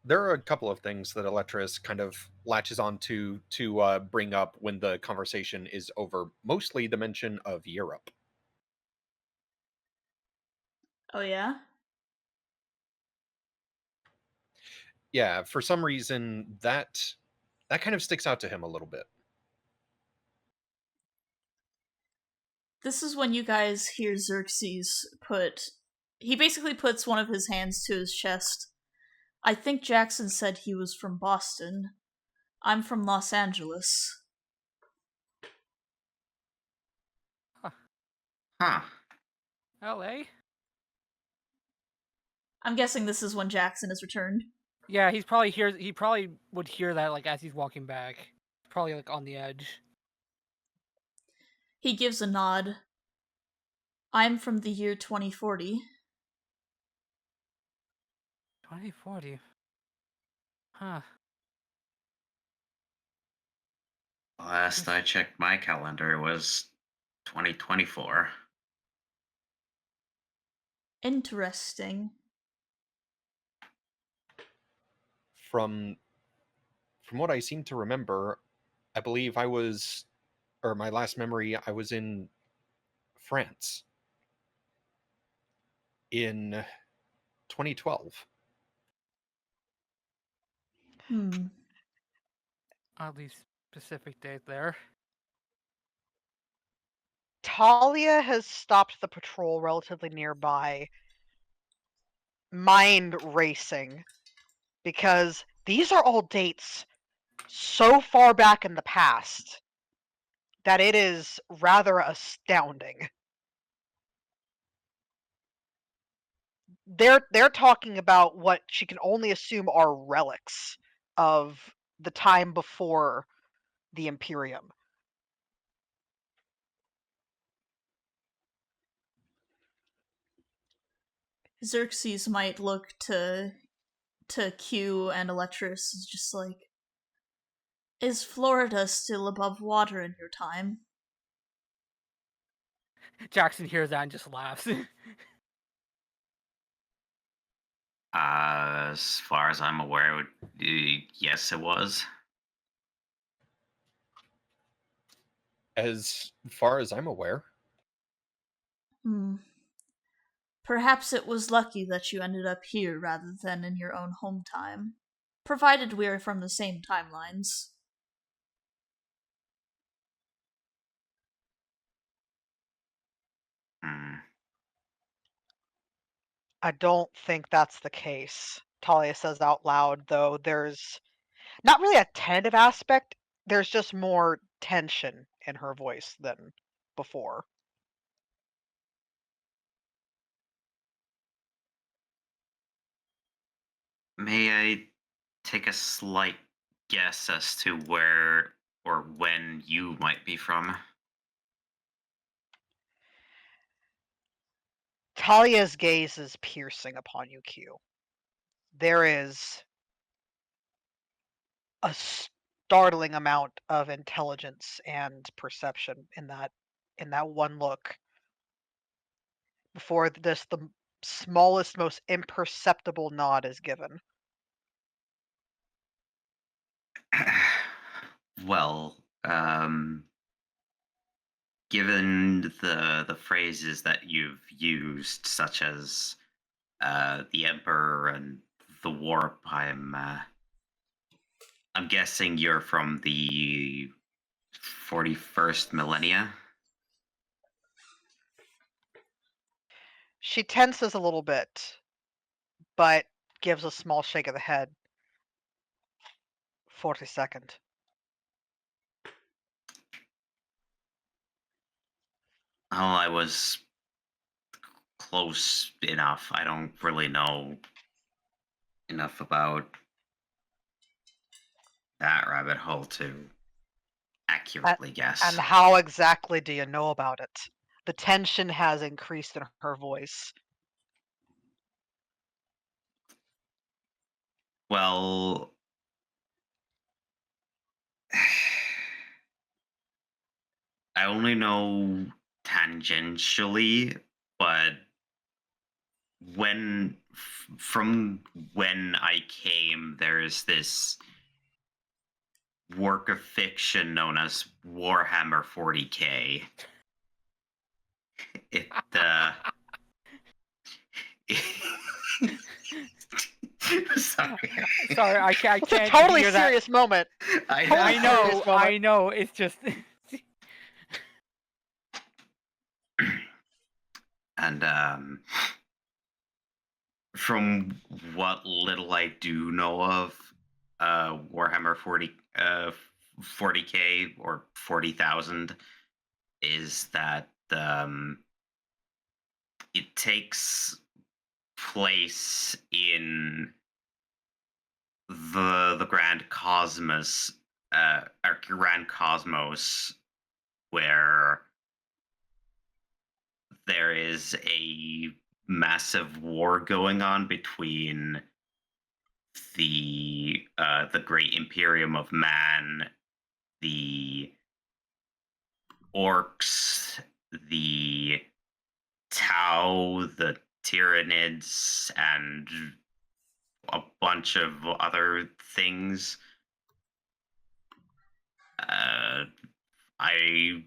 There are a couple of things that Electris kind of latches on to bring up when the conversation is over, mostly the mention of Europe. Oh yeah? Yeah, for some reason that kind of sticks out to him a little bit. This is when you guys hear Xerxes he basically puts one of his hands to his chest. I think Jackson said he was from Boston. I'm from Los Angeles. Huh. LA? I'm guessing this is when Jackson is returned. Yeah, he probably would hear that like as he's walking back. Probably like on the edge. He gives a nod. I'm from the year 2040. 2040. Huh. Last I checked my calendar was 2024. Interesting. From what I seem to remember, I believe my last memory, I was in France in 2012. Oddly specific date there. Talia has stopped the patrol relatively nearby, mind racing, because these are all dates so far back in the past that it is rather astounding. They're talking about what she can only assume are relics of the time before the Imperium. Xerxes might look to Q and Electris is just like, is Florida still above water in your time? Jackson hears that and just laughs. As far as I'm aware, yes, it was. As far as I'm aware. Perhaps it was lucky that you ended up here rather than in your own home time. provided we are from the same timelines. I don't think that's the case, Talia says out loud, though there's not really a tentative aspect, there's just more tension in her voice than before. May I take a slight guess as to where or when you might be from? Talia's gaze is piercing upon you, Q. There is a startling amount of intelligence and perception in that one look. Before this, the smallest, most imperceptible nod is given. Well, given the phrases that you've used, such as the Emperor and the Warp, I'm guessing you're from the 41st millennia. She tenses a little bit, but gives a small shake of the head. 42nd. Oh, I was close enough. I don't really know enough about that rabbit hole to accurately guess. And how exactly do you know about it? The tension has increased in her voice. Well, I only know tangentially, but from when I came, there's this work of fiction known as Warhammer 40K. It sorry. Sorry, I can't. It's a totally hear that. serious moment. I know. I know. It's just. And from what little I do know of Warhammer 40K or 40,000 is that it takes place in the grand cosmos, or grand cosmos, where there is a massive war going on between the great Imperium of Man, the orcs, the Tau, the Tyranids, and a bunch of other things. I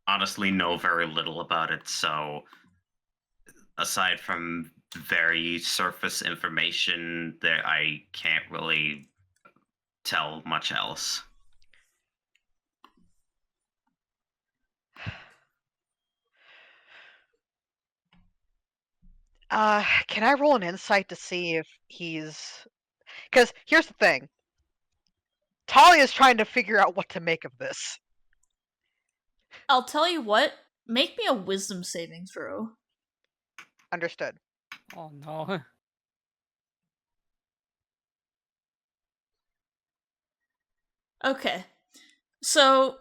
honestly know very little about it, so aside from very surface information, that I can't really tell much else. Can I roll an insight to see if he's... Because here's the thing. Talia's trying to figure out what to make of this. I'll tell you what, make me a wisdom saving throw. Understood. Oh no. Okay. So,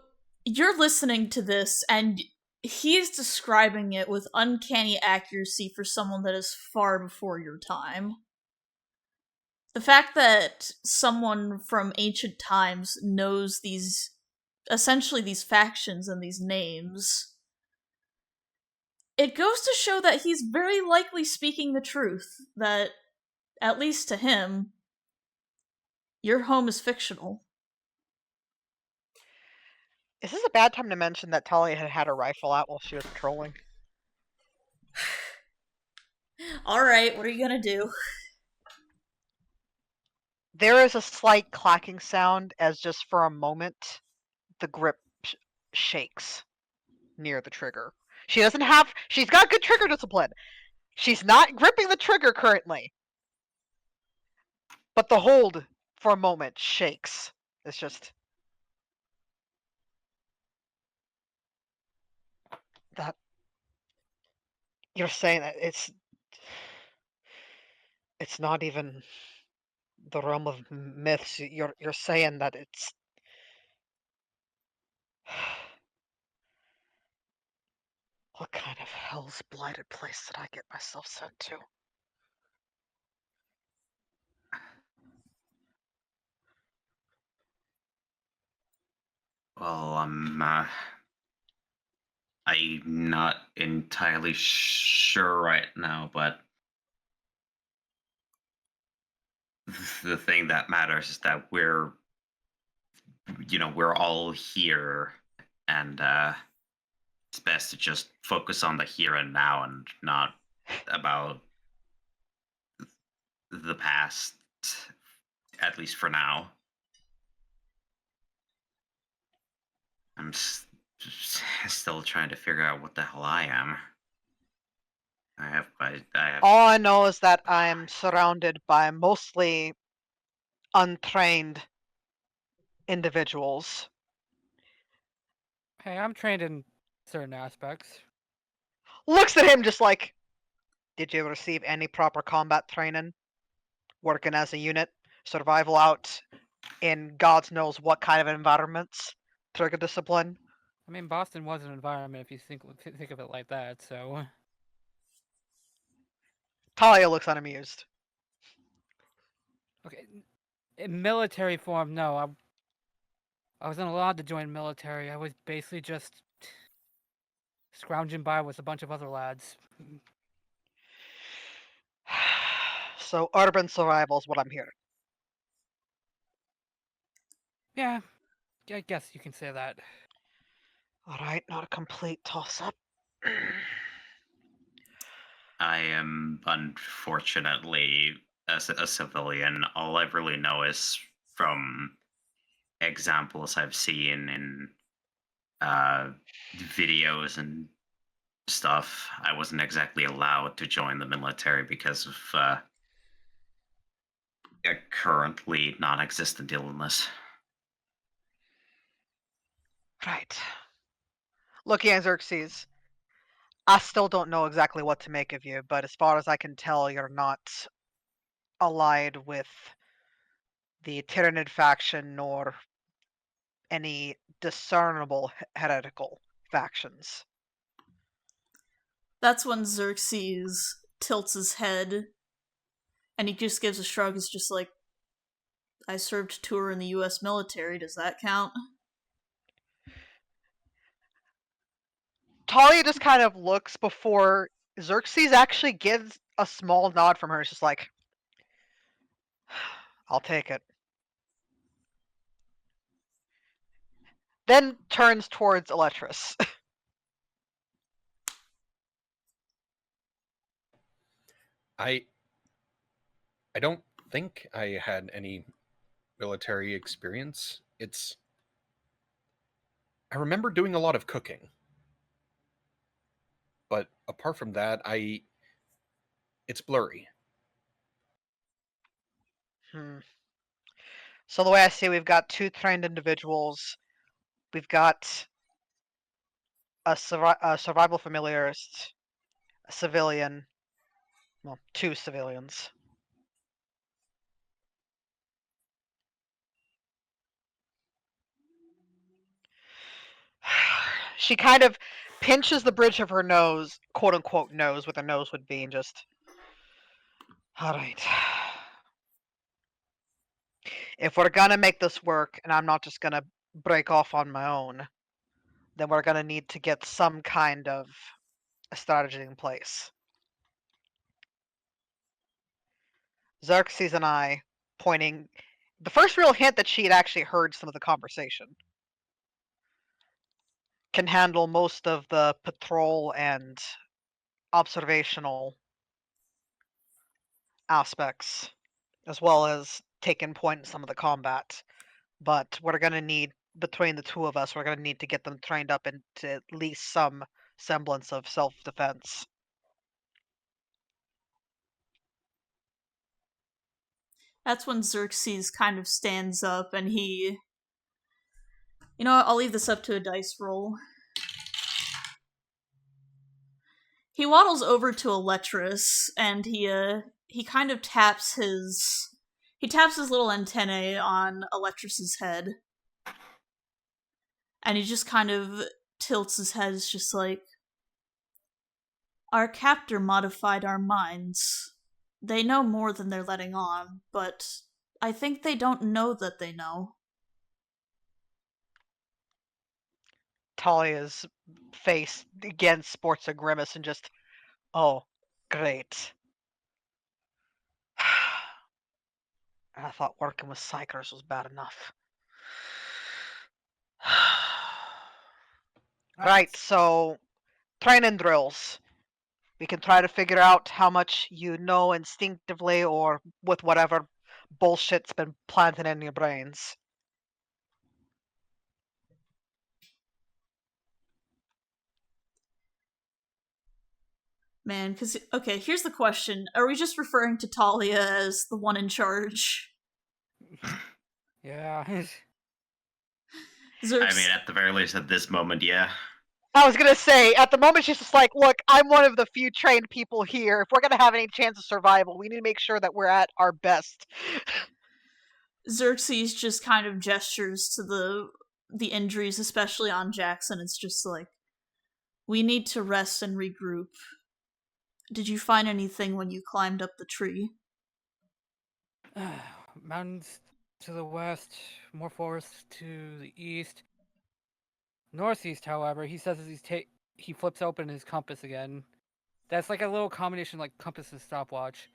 you're listening to this, and he's describing it with uncanny accuracy for someone that is far before your time. The fact that someone from ancient times knows these, essentially these factions and these names, it goes to show that he's very likely speaking the truth, that, at least to him, your home is fictional. Is this a bad time to mention that Talia had a rifle out while she was patrolling? Alright, what are you gonna do? There is a slight clacking sound as just for a moment the grip shakes near the trigger. She's got good trigger discipline. She's not gripping the trigger currently. But the hold for a moment shakes. It's just that you're saying that it's not even the realm of myths. You're saying that it's what kind of hell's blighted place did I get myself sent to? Well, I'm not entirely sure right now, but the thing that matters is that we're all here, and it's best to just focus on the here and now and not about the past, at least for now. I'm still trying to figure out what the hell I am. I have. All I know is that I'm surrounded by mostly untrained individuals. Hey, I'm trained in certain aspects. Looks at him just like, did you receive any proper combat training? Working as a unit? Survival out in God knows what kind of environments? Trigger discipline? I mean, Boston was an environment if you think of it like that. So Talia looks unamused. okay, in military form, no, I wasn't allowed to join military. I was basically just scrounging by with a bunch of other lads. So urban survival is what I'm hearing. Yeah, I guess you can say that. Alright, not a complete toss-up. I am unfortunately a civilian. All I really know is from examples I've seen in videos and stuff. I wasn't exactly allowed to join the military because of a currently non-existent illness. Right. Looking at Xerxes, I still don't know exactly what to make of you, but as far as I can tell, you're not allied with the Tyranid faction nor any discernible heretical factions. That's when Xerxes tilts his head and he just gives a shrug. He's just like, I served tour in the US military. Does that count? Talia just kind of looks before Xerxes actually gives a small nod from her. It's just like, I'll take it. Then turns towards Eletris. I don't think I had any military experience. I remember doing a lot of cooking. But apart from that, it's blurry. So the way I see it, we've got two trained individuals. We've got a survival familiarist, a civilian, well, two civilians. She kind of pinches the bridge of her nose, quote unquote nose, what the nose would be, and just, all right. If we're gonna make this work, and I'm not just gonna break off on my own, then we're gonna need to get some kind of a strategy in place. Xerxes and I pointing the first real hint that she had actually heard some of the conversation. Can handle most of the patrol and observational aspects, as well as taken point in some of the combat. But we're gonna need, between the two of us, we're gonna need to get them trained up into at least some semblance of self-defense. That's when Xerxes kind of stands up and he. You know what? I'll leave this up to a dice roll. He waddles over to Eletris and he kind of taps his little antennae on Eletris's head. And he just kind of tilts his head. It's just like, our captor modified our minds. They know more than they're letting on, but I think they don't know that they know. Talia's face again sports a grimace and just, oh, great. I thought working with psychers was bad enough. Right, so training drills. We can try to figure out how much you know instinctively or with whatever bullshit's been planted in your brains. Man, because, okay, here's the question. Are we just referring to Talia as the one in charge? Yeah. I mean, at the very least, at this moment, yeah. I was gonna say, at the moment, she's just like, look, I'm one of the few trained people here. If we're gonna have any chance of survival, we need to make sure that we're at our best. Xerxes just kind of gestures to the injuries, especially on Jackson. It's just like, we need to rest and regroup. Did you find anything when you climbed up the tree? Mountains to the west, more forests to the east. Northeast, however, he says as he flips open his compass again. That's like a little combination like compass and stopwatch.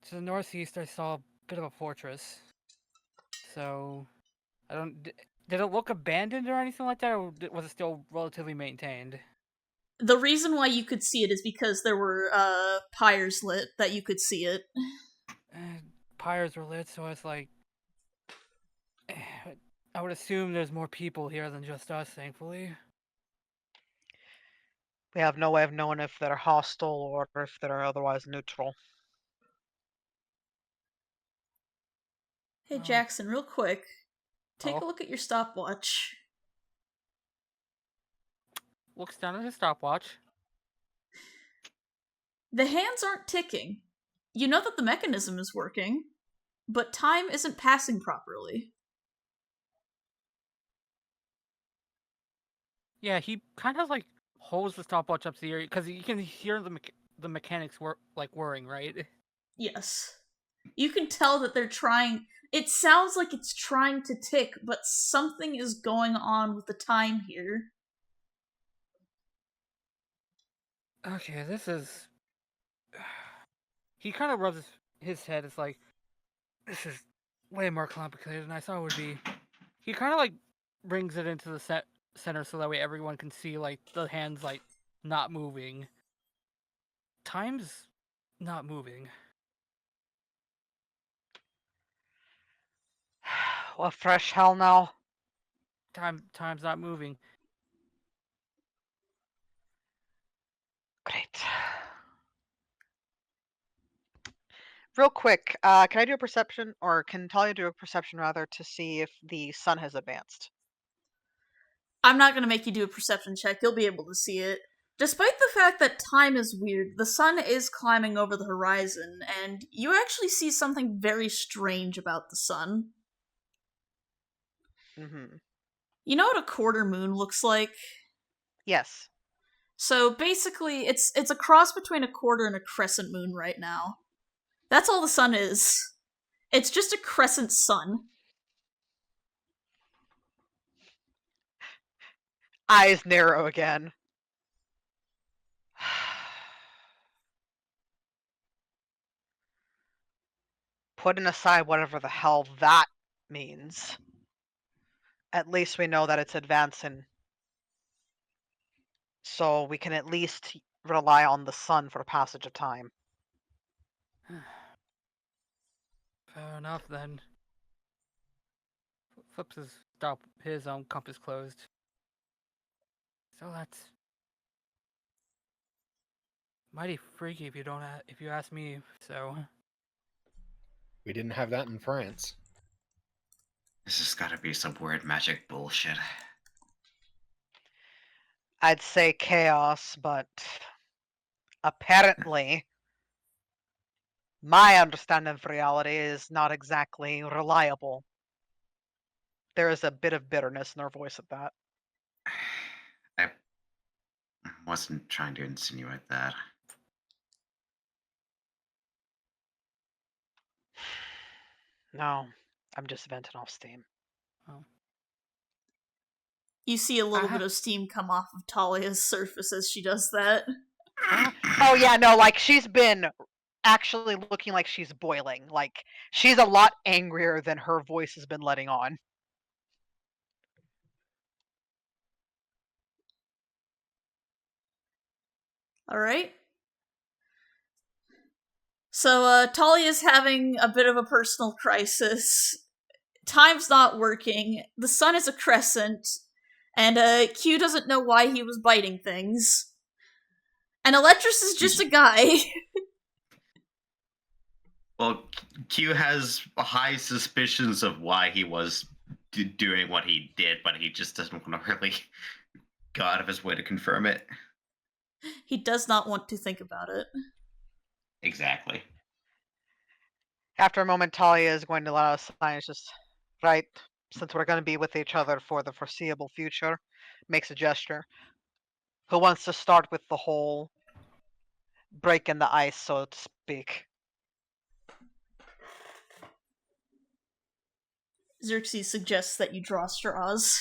To the northeast, I saw a bit of a fortress. So, I don't. Did it look abandoned or anything like that, or was it still relatively maintained? The reason why you could see it is because there were pyres lit that you could see it. Pyres were lit, so it's like. I would assume there's more people here than just us, thankfully. We have no way of knowing if they're hostile or if they're otherwise neutral. Hey, Jackson, real quick. Take Oh. a look at your stopwatch. Looks down at his stopwatch. The hands aren't ticking. You know that the mechanism is working, but time isn't passing properly. Yeah, he kind of like holds the stopwatch up to the ear because you can hear the mechanics whirring, right? Yes. You can tell that they're trying. It sounds like it's trying to tick, but something is going on with the time here. Okay, this is. He kind of rubs his head. It's like, this is way more complicated than I thought it would be. He kind of like brings it into the center so that way everyone can see like the hands like not moving. Time's not moving. What fresh hell now? Time's not moving. Great. Real quick, can I do a perception, or can Talia do a perception rather, to see if the sun has advanced? I'm not gonna make you do a perception check, you'll be able to see it. Despite the fact that time is weird, the sun is climbing over the horizon, and you actually see something very strange about the sun. Mm-hmm. You know what a quarter moon looks like? Yes. So basically, it's a cross between a quarter and a crescent moon right now. That's all the sun is. It's just a crescent sun. Eyes narrow again. Putting aside whatever the hell that means, at least we know that it's advancing. So we can at least rely on the sun for the passage of time. Fair enough then. flips his compass closed. So that's mighty freaky if you ask me. So We didn't have that in France. This has got to be some weird magic bullshit. I'd say chaos, but apparently my understanding of reality is not exactly reliable. There is a bit of bitterness in her voice at that. I wasn't trying to insinuate that. No, I'm just venting off steam. You see a little bit of steam come off of Talia's surface as she does that. Oh yeah, no, like she's been actually looking like she's boiling. Like she's a lot angrier than her voice has been letting on. All right. So Talia's having a bit of a personal crisis. Time's not working. The sun is a crescent, and Q doesn't know why he was biting things. And Electrus is just a guy. Well, Q has high suspicions of why he was doing what he did, but he just doesn't want to really go out of his way to confirm it. He does not want to think about it. Exactly. After a moment, Talia is going to let out a sigh and just, right, since we're going to be with each other for the foreseeable future, makes a gesture. Who wants to start with the whole break in the ice, so to speak? Xerxes suggests that you draw straws.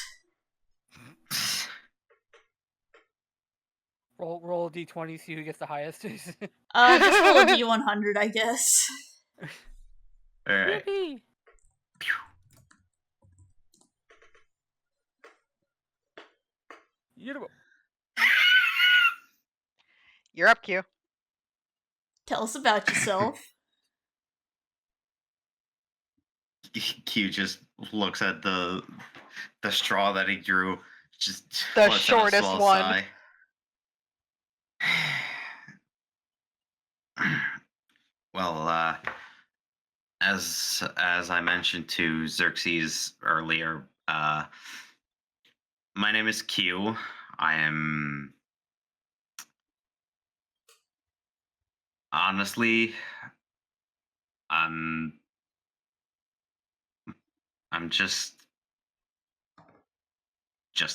roll a d20, see who gets the highest. Just roll a d100, I guess. All right. Yippee! You're up, Q. Tell us about yourself. Q just looks at the straw that he drew. Just The lets out a shortest small one. sigh. Well, as I mentioned to Xerxes earlier, my name is Q. I am honestly, I'm just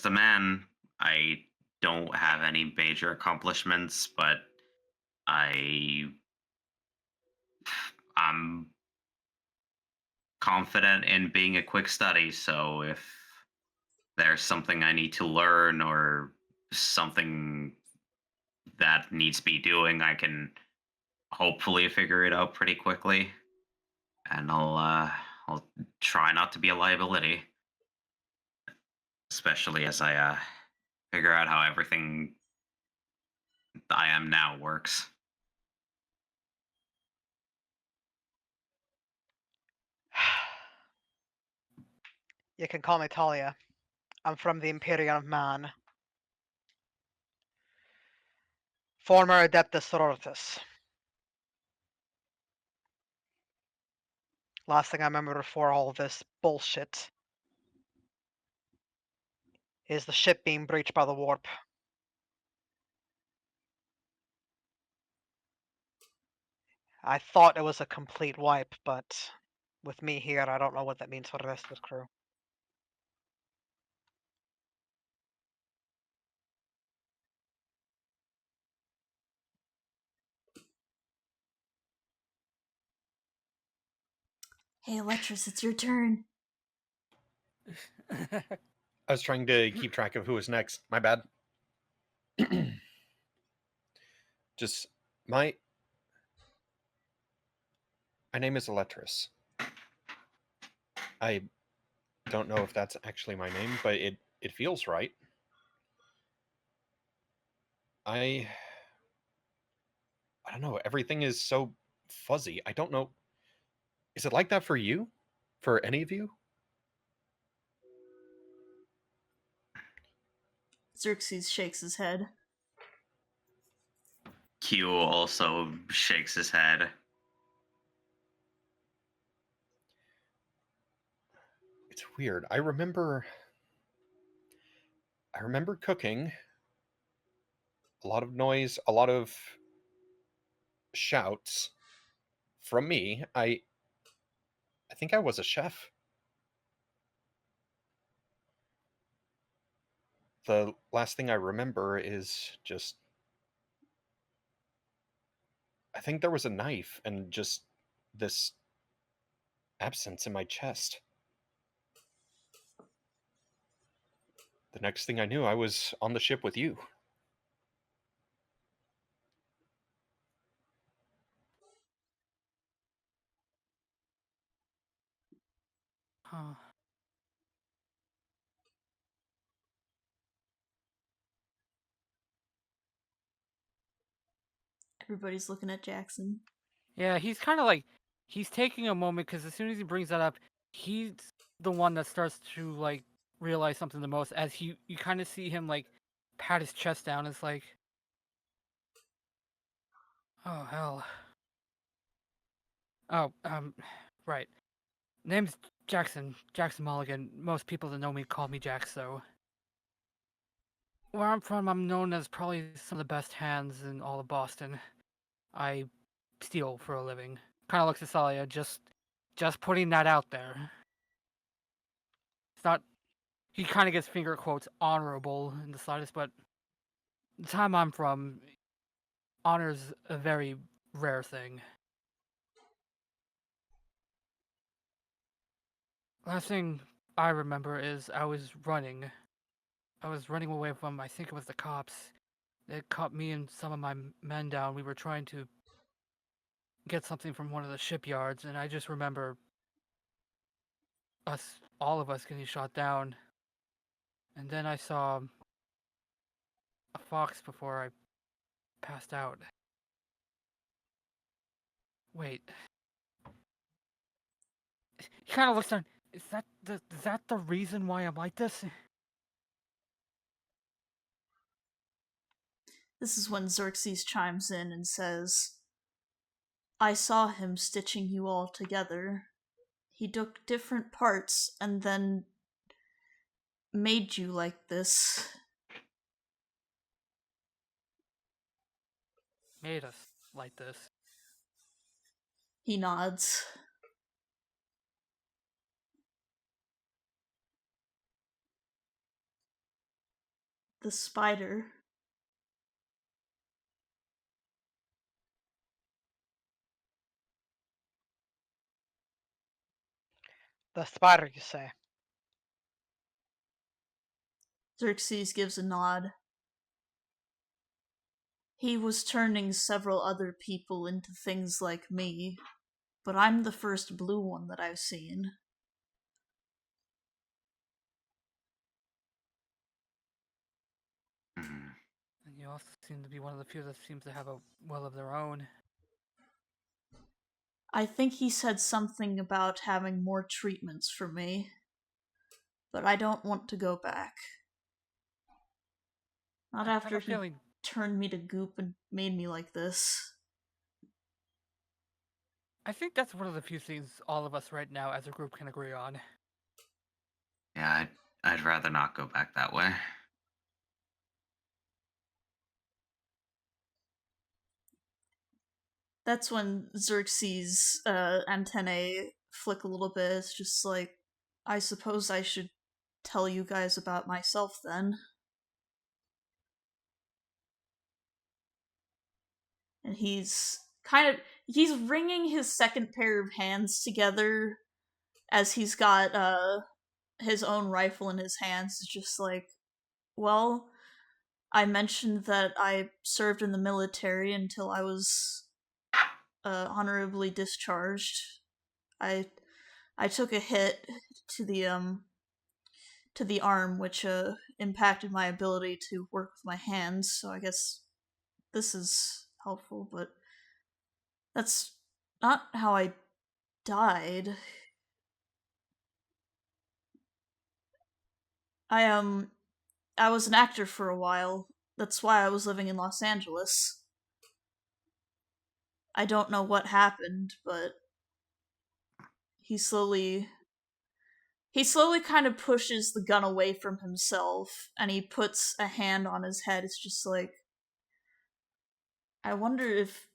a man. I don't have any major accomplishments, but I'm confident in being a quick study, so if there's something I need to learn or something that needs to be doing, I can hopefully figure it out pretty quickly. And I'll try not to be a liability, especially as I figure out how everything I am now works. You can call me Talia. I'm from the Imperium of Man. Former Adeptus Sororitas. Last thing I remember before all this bullshit is the ship being breached by the warp. I thought it was a complete wipe, but with me here, I don't know what that means for the rest of the crew. Hey, Electrus, it's your turn. I was trying to keep track of who was next. My bad. Just my name is Electrus. I don't know if that's actually my name, but it feels right. I don't know. Everything is so fuzzy. I don't know. Is it like that for you? For any of you? Xerxes shakes his head. Q also shakes his head. It's weird. I remember cooking, a lot of noise, a lot of shouts from me. I think I was a chef. The last thing I remember is just I think there was a knife and just this absence in my chest. The next thing I knew, I was on the ship with you. Huh. Everybody's looking at Jackson. Yeah, he's kind of like he's taking a moment because as soon as he brings that up, he's the one that starts to like realize something the most. As you kind of see him like pat his chest down. It's like, oh hell. Oh, right. Name's Jackson Mulligan. Most people that know me call me Jax. So where I'm from, I'm known as probably some of the best hands in all of Boston. I steal for a living. Kind of looks at Salia, just putting that out there. It's not. He kind of gets finger quotes honorable in the slightest, but the time I'm from, honor's a very rare thing. Last thing I remember is I was running. I was running away from, I think it was the cops. They caught me and some of my men down. We were trying to get something from one of the shipyards, and I just remember all of us getting shot down. And then I saw a fox before I passed out. Wait. He kind of looks down. Is that the reason why I'm like this? This is when Xerxes chimes in and says, I saw him stitching you all together. He took different parts and then made you like this. Made us like this. He nods. The spider. The spider, you say? Xerxes gives a nod. He was turning several other people into things like me, but I'm the first blue one that I've seen. Mhm. And you also seem to be one of the few that seems to have a will of their own. I think he said something about having more treatments for me, but I don't want to go back. Not I have after a he feeling. turned me to goop and made me like this. I think that's one of the few things all of us right now as a group can agree on. Yeah, I'd rather not go back that way. That's when Xerxes' antennae flick a little bit. It's just like, I suppose I should tell you guys about myself then. And he's wringing his second pair of hands together as he's got his own rifle in his hands. It's just like, well, I mentioned that I served in the military until I was honorably discharged. I I took a hit to the arm, which impacted my ability to work with my hands. So I guess this is helpful, but that's not how I died. I I was an actor for a while. That's why I was living in Los Angeles. I don't know what happened, but he slowly kind of pushes the gun away from himself and he puts a hand on his head. It's just like, I wonder if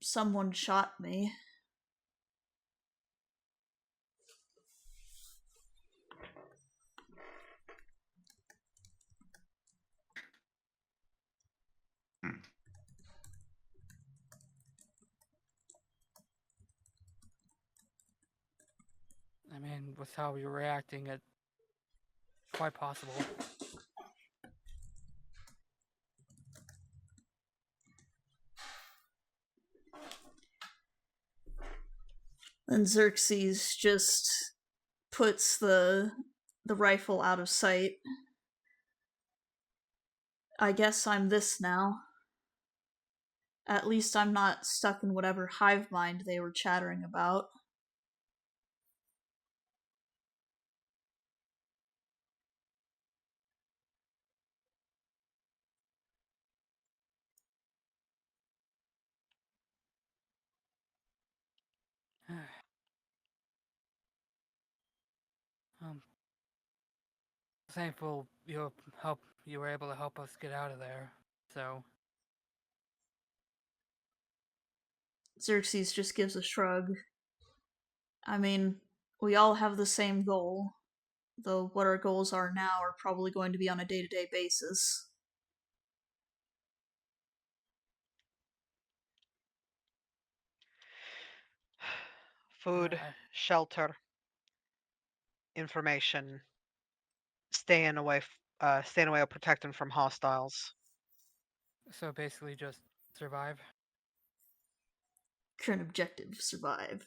someone shot me. Hmm. I mean, with how you're reacting, it's quite possible. Then Xerxes just puts the rifle out of sight. I guess I'm this now. At least I'm not stuck in whatever hive mind they were chattering about. Thankful you were able to help us get out of there. So Xerxes just gives a shrug. I mean, we all have the same goal, though what our goals are now are probably going to be on a day-to-day basis. Food, shelter, information, staying away or protecting from hostiles. so basically just survive. Current objective, survive.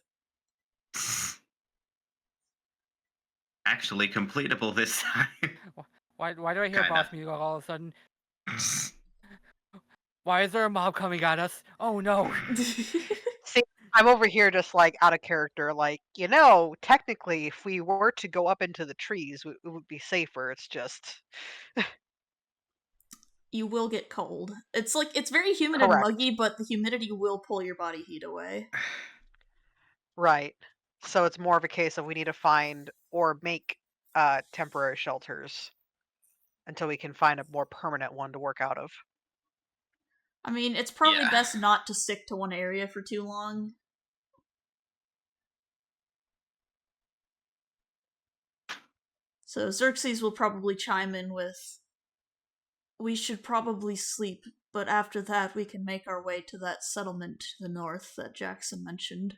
Actually completable this time. Why do I hear Kinda. boss music all of a sudden? Why is there a mob coming at us? Oh no! See, I'm over here just like out of character, like, technically, if we were to go up into the trees, it would be safer. It's just You will get cold. It's very humid and correct. muggy, but the humidity will pull your body heat away. Right. So it's more of a case of we need to find or make temporary shelters until we can find a more permanent one to work out of. I mean, it's probably Yeah. best not to stick to one area for too long. So Xerxes will probably chime in with, we should probably sleep, but after that we can make our way to that settlement to the north that Jackson mentioned.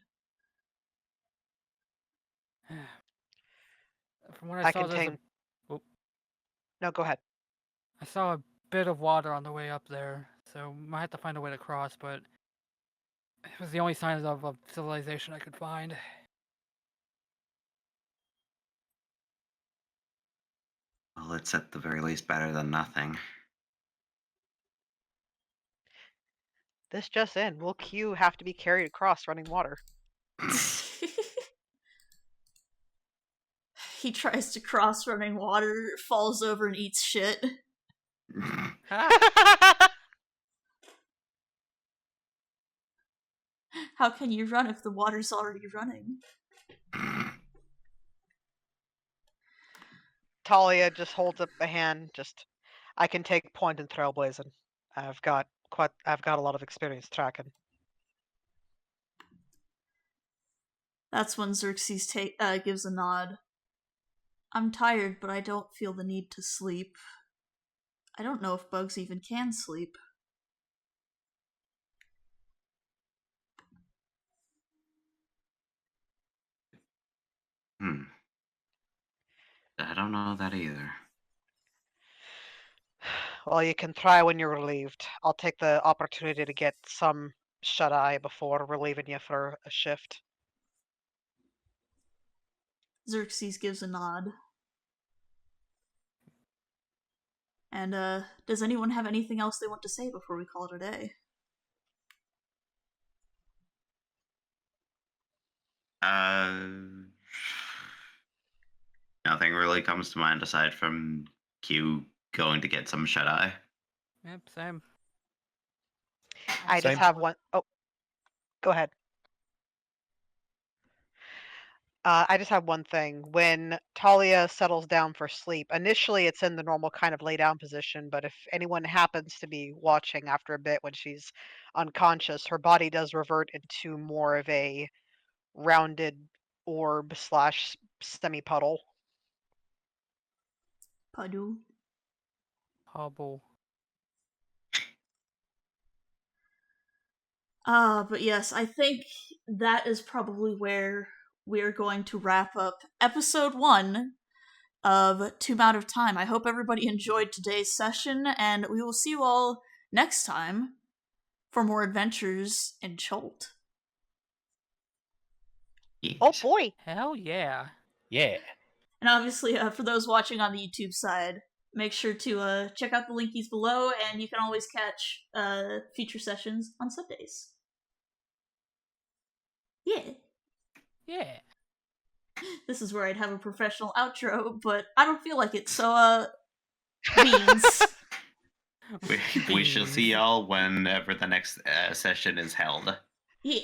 From what I I saw, can take. oh, No, go ahead. I saw a bit of water on the way up there, so might have to find a way to cross. But it was the only signs of civilization I could find. Well, it's at the very least better than nothing. This just in. Will Q have to be carried across running water? He tries to cross running water, falls over and eats shit. How can you run if the water's already running? Talia just holds up a hand. I can take point in trailblazing. I've got a lot of experience tracking. That's when Xerxes gives a nod. I'm tired, but I don't feel the need to sleep. I don't know if bugs even can sleep. I don't know that either. Well, you can try when you're relieved. I'll take the opportunity to get some shut-eye before relieving you for a shift. Xerxes gives a nod. And, does anyone have anything else they want to say before we call it a day? Nothing really comes to mind aside from Q going to get some shut eye. Yep, same. I just Same. have one. Oh, go ahead. I just have one thing. When Talia settles down for sleep, initially it's in the normal kind of lay down position, but if anyone happens to be watching after a bit when she's unconscious, her body does revert into more of a rounded orb slash semi puddle. Padu. Hobble. But yes, I think that is probably where we're going to wrap up episode 1 of Tomb Out of Time. I hope everybody enjoyed today's session, and we will see you all next time for more adventures in Cholt. Oh Yes. boy! Hell yeah. Yeah. And obviously, for those watching on the YouTube side, make sure to check out the linkies below, and you can always catch feature sessions on Sundays. Yeah. Yeah. This is where I'd have a professional outro, but I don't feel like it, so, beans. We shall see y'all whenever the next session is held. Yeah.